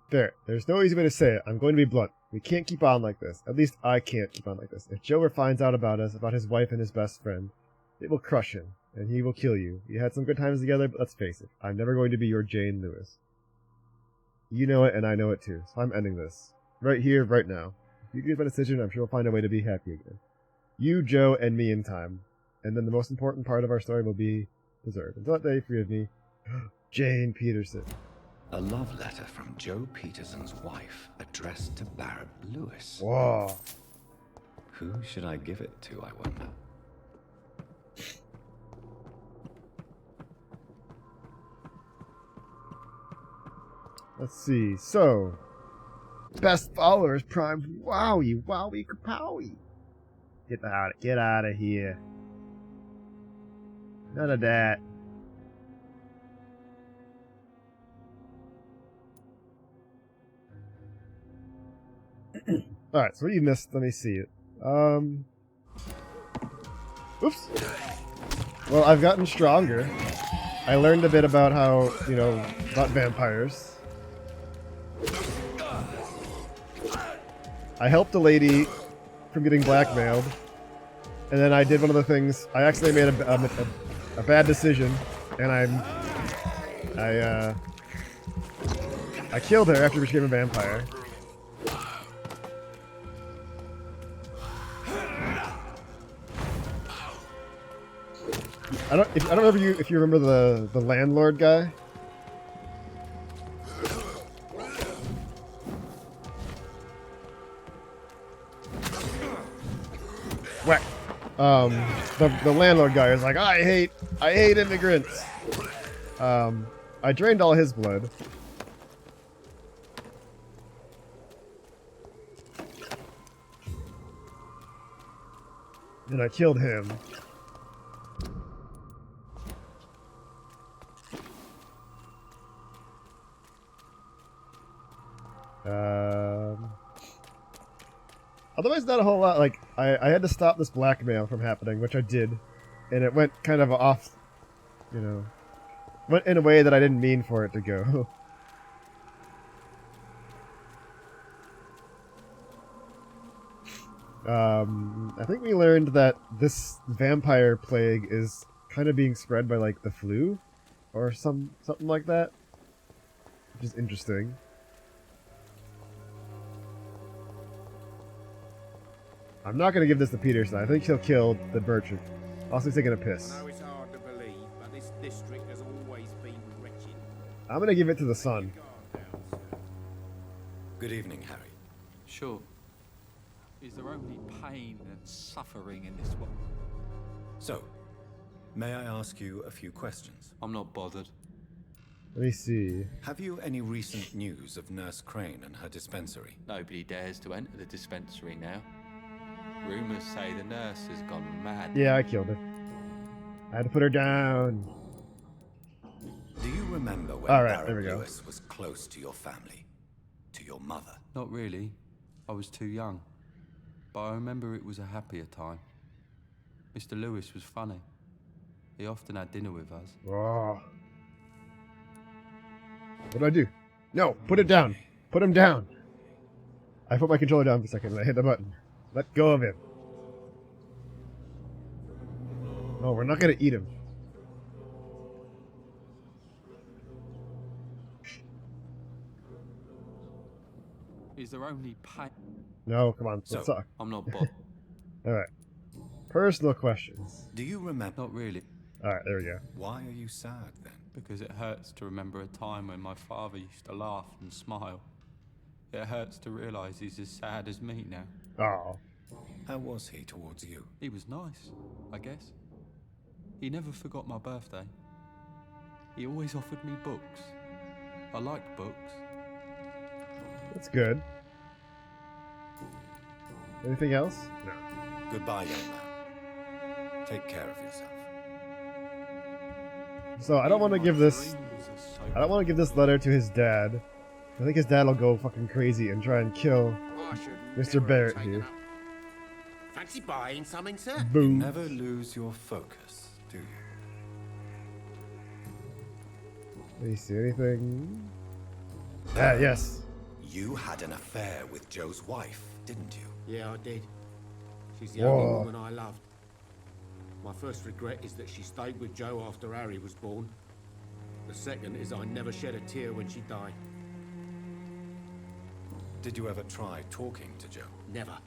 There's no easy way to say it. I'm going to be blunt. We can't keep on like this. At least I can't keep on like this. If Joe finds out about us, about his wife and his best friend, it will crush him, and he will kill you. You had some good times together, but let's face it. I'm never going to be your Jane Lewis. You know it, and I know it too, so I'm ending this. Right here, right now. If you get my decision, I'm sure we'll find a way to be happy again. You, Joe, and me in time. And then the most important part of our story will be deserved. Until that day, forgive me, Jane Peterson. A love letter from Joe Peterson's wife, addressed to Barrett Lewis. Whoa. Who should I give it to, I wonder? Let's see. So, best followers primed. Wowie, wowie, kapowie. Get out of here. None of that. Alright, so what you missed, let me see it. Oops. Well, I've gotten stronger. I learned a bit about how, about vampires. I helped a lady from getting blackmailed. And then I did one of the things, I actually made a bad decision, and I killed her after she became a vampire. I don't remember if you remember the landlord guy. Whack. The landlord guy is like, I hate immigrants. I drained all his blood. And I killed him. Otherwise, not a whole lot. Like, I had to stop this blackmail from happening, which I did. And it went kind of off, you know, went in a way that I didn't mean for it to go. I think we learned that this vampire plague is kind of being spread by, like, the flu or something like that, which is interesting. I'm not going to give this to Peterson. I think he'll kill the merchant. Also, he's taking a piss. I know it's hard to believe, but this district has always been wretched. I'm going to give it to the son. Good evening, Harry. Sure. Is there only pain and suffering in this world? So, may I ask you a few questions? I'm not bothered. Let me see. Have you any recent news of Nurse Crane and her dispensary? Nobody dares to enter the dispensary now. Rumors say the nurse has gone mad. Yeah, I killed her. I had to put her down. Do you remember when Baron Lewis was close to your family? To your mother? Not really. I was too young. But I remember it was a happier time. Mr. Lewis was funny. He often had dinner with us. Oh. What do I do? No, put it down. Put him down. I put my controller down for a second and I hit the button. Let go of him. No, we're not gonna eat him. Is there only pain? No, come on. So, suck. I'm not bothered. Alright. Personal questions. Do you remember? Not really. Alright, there we go. Why are you sad then? Because it hurts to remember a time when my father used to laugh and smile. It hurts to realise he's as sad as me now. Oh. How was he towards you? He was nice, I guess. He never forgot my birthday. He always offered me books. I liked books. That's good. Anything else? No. Goodbye, young man. Take care of yourself. So I don't want to give this. I don't want to give this letter to his dad. I think his dad will go fucking crazy and try and kill Mr. Barrett here. Fancy buying something, sir? Boom. You never lose your focus, do you? Let me see anything. Ah, yes. You had an affair with Joe's wife, didn't you? Yeah, I did. She's the only woman I loved. My first regret is that she stayed with Joe after Harry was born. The second is I never shed a tear when she died. Did you ever try talking to Joe? Never.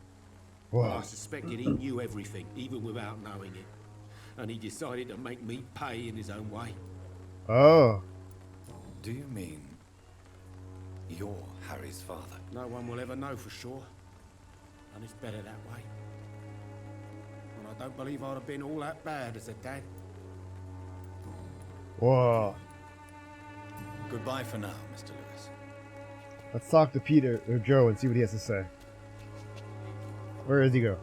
Whoa. I suspected he knew everything, even without knowing it. And he decided to make me pay in his own way. Oh. Do you mean you're Harry's father? No one will ever know for sure. And it's better that way. And I don't believe I'd have been all that bad as a dad. Whoa. Goodbye for now, Mr. Lewis. Let's talk to Peter or Joe and see what he has to say. Where does he go?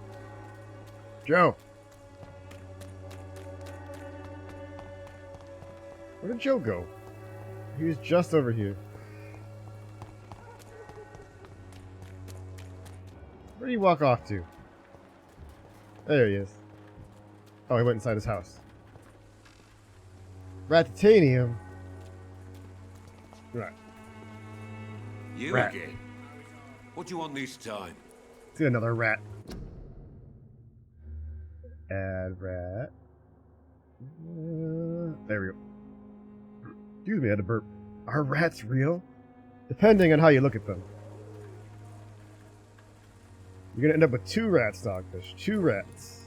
Joe! Where did Joe go? He was just over here. Where did he walk off to? There he is. Oh, he went inside his house. Ratatanium? Right. You Rat. again? What do you want this time? See another rat. Add rat. There we go. Excuse me, I had to burp. Are rats real? Depending on how you look at them. You're gonna end up with 2 rats, Dogfish. 2 rats.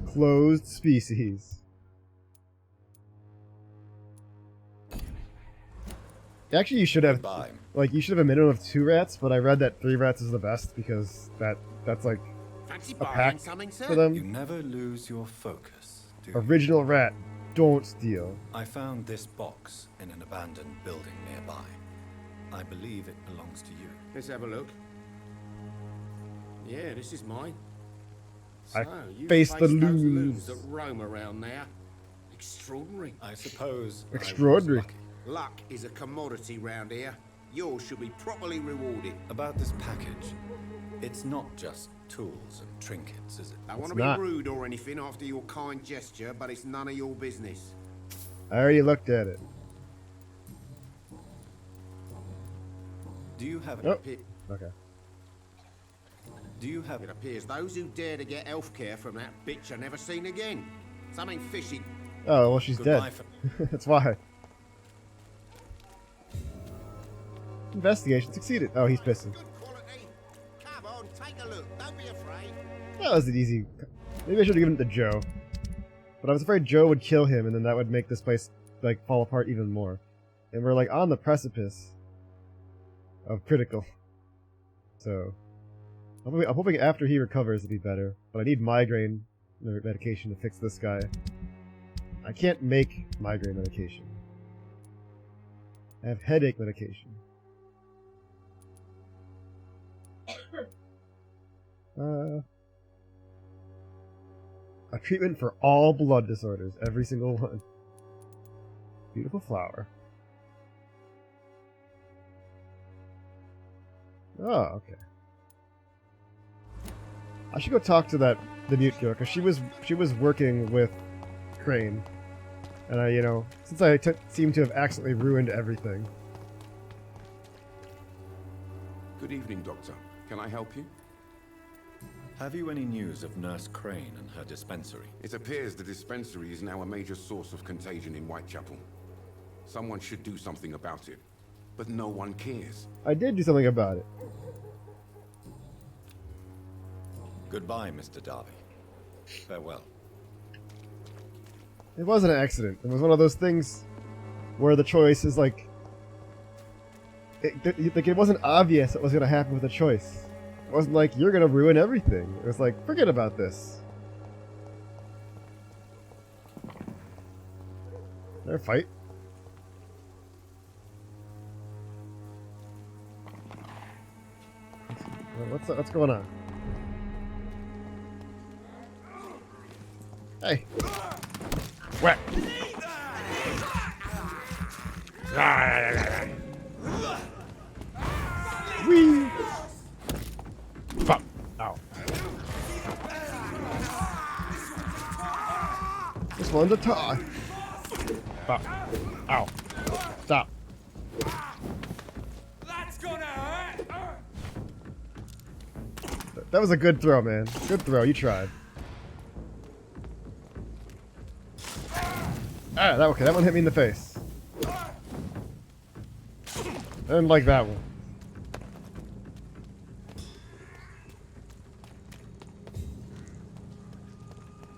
Closed species. Actually, you should have you should have a minimum of 2 rats, but I read that 3 rats is the best because that's like Fancy a pack something, sir? for them. You never lose your focus, do you? Original rat, don't steal. I found this box in an abandoned building nearby. I believe it belongs to you. Let's have a look. Yeah, this is mine. I So, you face the those loons. that roam around there. Extraordinary. I suppose I was Extraordinary. lucky. Luck is a commodity round here. Yours should be properly rewarded. About this package, it's not just tools and trinkets, is it? I want to not. be rude or anything after your kind gesture, but it's none of your business. I already looked at it. Do you have Oh, okay. Do you have It appears those who dare to get healthcare from that bitch are never seen again. Something fishy. Oh, well, she's Goodbye dead. That's why. Investigation succeeded. Oh, he's pissing. Come on, take a look. Don't be afraid. That was an easy. Maybe I should have given it to Joe. But I was afraid Joe would kill him, and then that would make this place like fall apart even more. And we're like on the precipice of critical. So I'm hoping after he recovers it'll be better. But I need migraine medication to fix this guy. I can't make migraine medication. I have headache medication. A treatment for all blood disorders, every single one. Beautiful flower. Oh, okay. I should go talk to the mute girl, because she was working with Crane. And I, since I seem to have accidentally ruined everything. Good evening, Doctor. Can I help you? Have you any news of Nurse Crane and her dispensary? It appears the dispensary is now a major source of contagion in Whitechapel. Someone should do something about it, but no one cares. I did do something about it. Goodbye, Mr. Darby. Farewell. It wasn't an accident. It was one of those things where the choice is like it wasn't obvious what was going to happen with the choice. It wasn't like, you're going to ruin everything. It was like, forget about this. There, fight. What's going on? Hey. Whack. Whee. Fuck. Ow. This one's a tie. Fuck. Ow. Stop. That's gonna hurt. That was a good throw, man. Good throw. You tried. Ah, that one hit me in the face. I didn't like that one.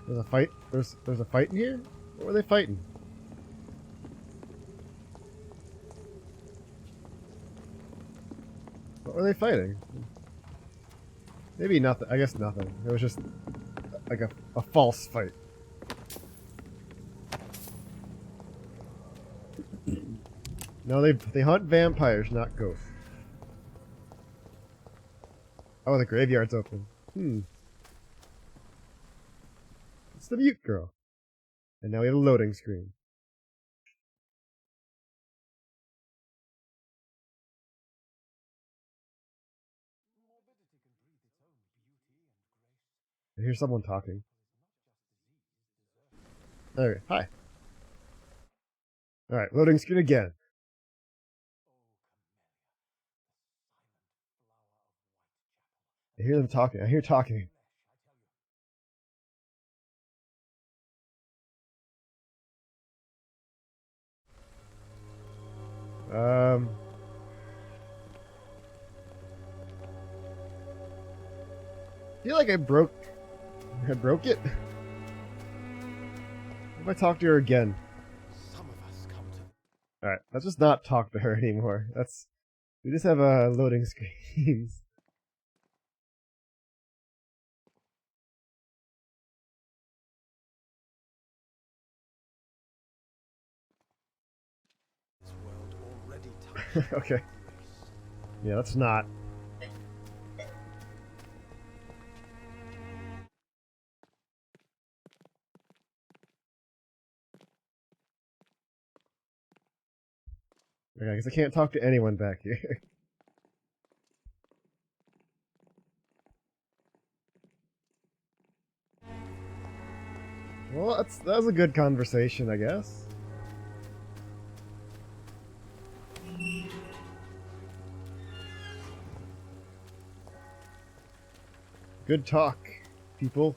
There's a fight. There's a fight in here? What were they fighting? What were they fighting? Maybe nothing. I guess nothing. It was just like a false fight. No, they hunt vampires, not ghosts. Oh, the graveyard's open. It's the mute girl. And now we have a loading screen. I hear someone talking. There, hi. Alright, loading screen again. I hear them talking. I hear talking. I feel like I broke it. What if I talk to her again? Alright, let's just not talk to her anymore. We just have loading screens. Okay. Yeah, let's not. Okay, I guess I can't talk to anyone back here. Well, that was a good conversation, I guess. Good talk, people.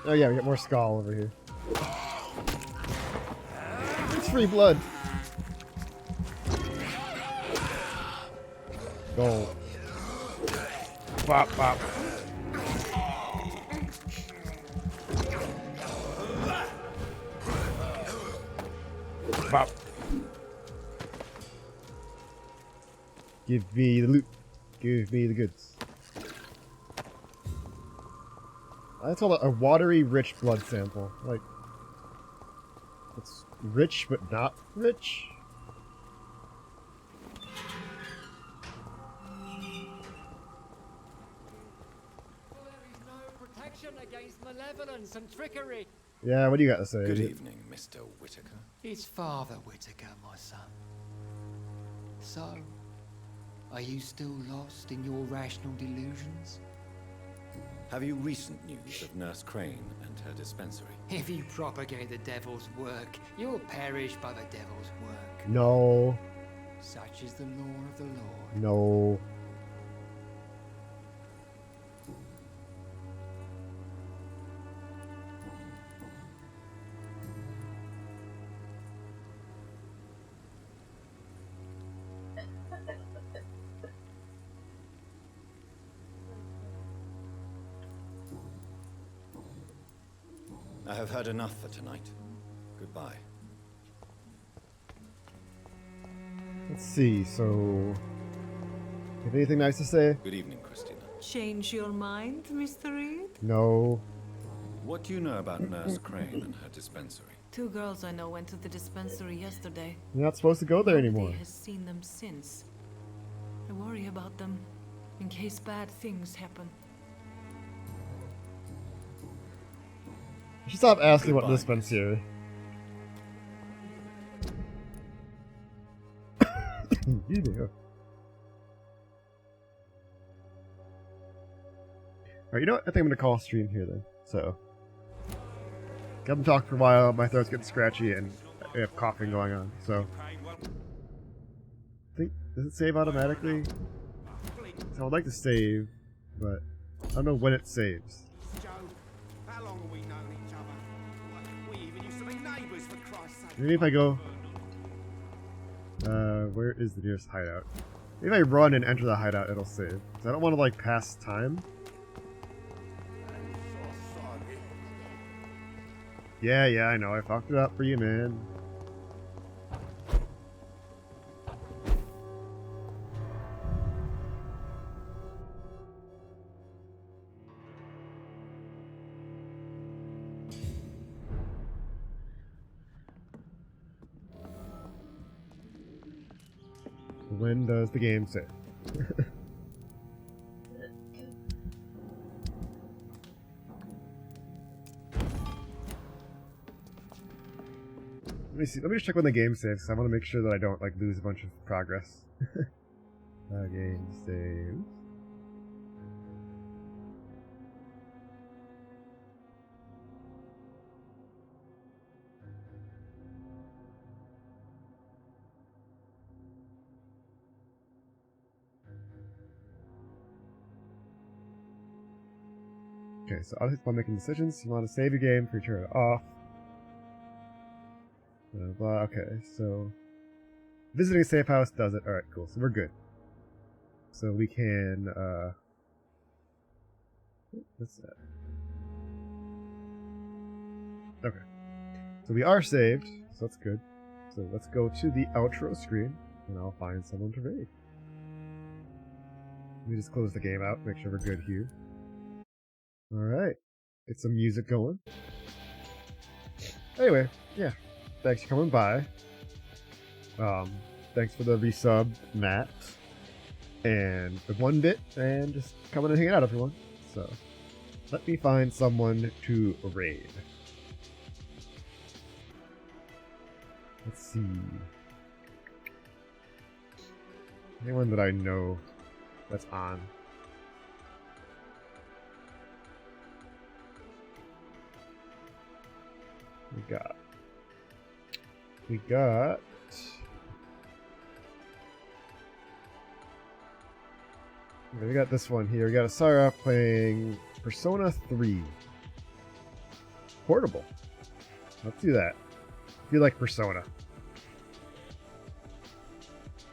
Oh yeah, we got more skull over here. It's free blood. Go. Bop, bop. Bop. Give me the loot. Give me the goods. That's all a watery, rich blood sample. Like, it's rich but not rich. Against malevolence and trickery. Yeah, what do you got to say? Good evening, Mr. Whitaker. It's Father Whitaker, my son. So, are you still lost in your rational delusions? Have you recent news of Nurse Crane and her dispensary? If you propagate the devil's work, you'll perish by the devil's work. No. Such is the law of the Lord. No. I have heard enough for tonight. Goodbye. Let's see, so... Have anything nice to say? Good evening, Christina. Change your mind, Mr. Reed? No. What do you know about Nurse Crane and her dispensary? 2 girls I know went to the dispensary yesterday. You're not supposed to go there anymore. Nobody has seen them since. I worry about them, in case bad things happen. You should stop asking what dispensary. You do. Alright, you know what? I think I'm gonna call a stream here then. So. I haven't talked for a while, my throat's getting scratchy, and I have coughing going on, so. I think, does it save automatically? So I would like to save, but I don't know when it saves. How long have we known each other? We even used to be neighbours, for Christ's sake. Maybe if I go... where is the nearest hideout? Maybe if I run and enter the hideout, it'll save. So I don't want to, like, pass time. Yeah, I know. I fucked it up for you, man. When does the game save? Let me see. Let me just check when the game saves, because I want to make sure that I don't like lose a bunch of progress. Game saves. Okay, so while making decisions, you want to save your game for turn it off. Blah. Okay, so visiting a safe house does it. All right, cool. So we're good. So we can. What's that? Okay. So we are saved, so that's good. So let's go to the outro screen, and I'll find someone to raid. Let me just close the game out, make sure we're good here. Alright. Get some music going. Anyway, yeah. Thanks for coming by. Thanks for the resub, Matt. And the 1-bit, and just coming and hanging out, everyone. So, Let me find someone to raid. Let's see. Anyone that I know that's on. We got this one here. We got a Sarah playing Persona 3. Portable. Let's do that. If you like Persona.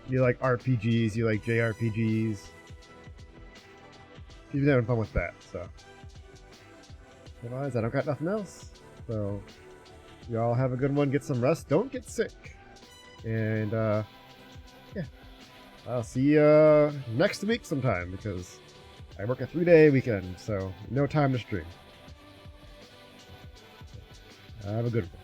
You like RPGs, you like JRPGs. You've been having fun with that, so. Otherwise, I don't got nothing else. So, y'all have a good one. Get some rest. Don't get sick. And, yeah. I'll see you next week sometime because I work a 3-day weekend, so no time to stream. Have a good one.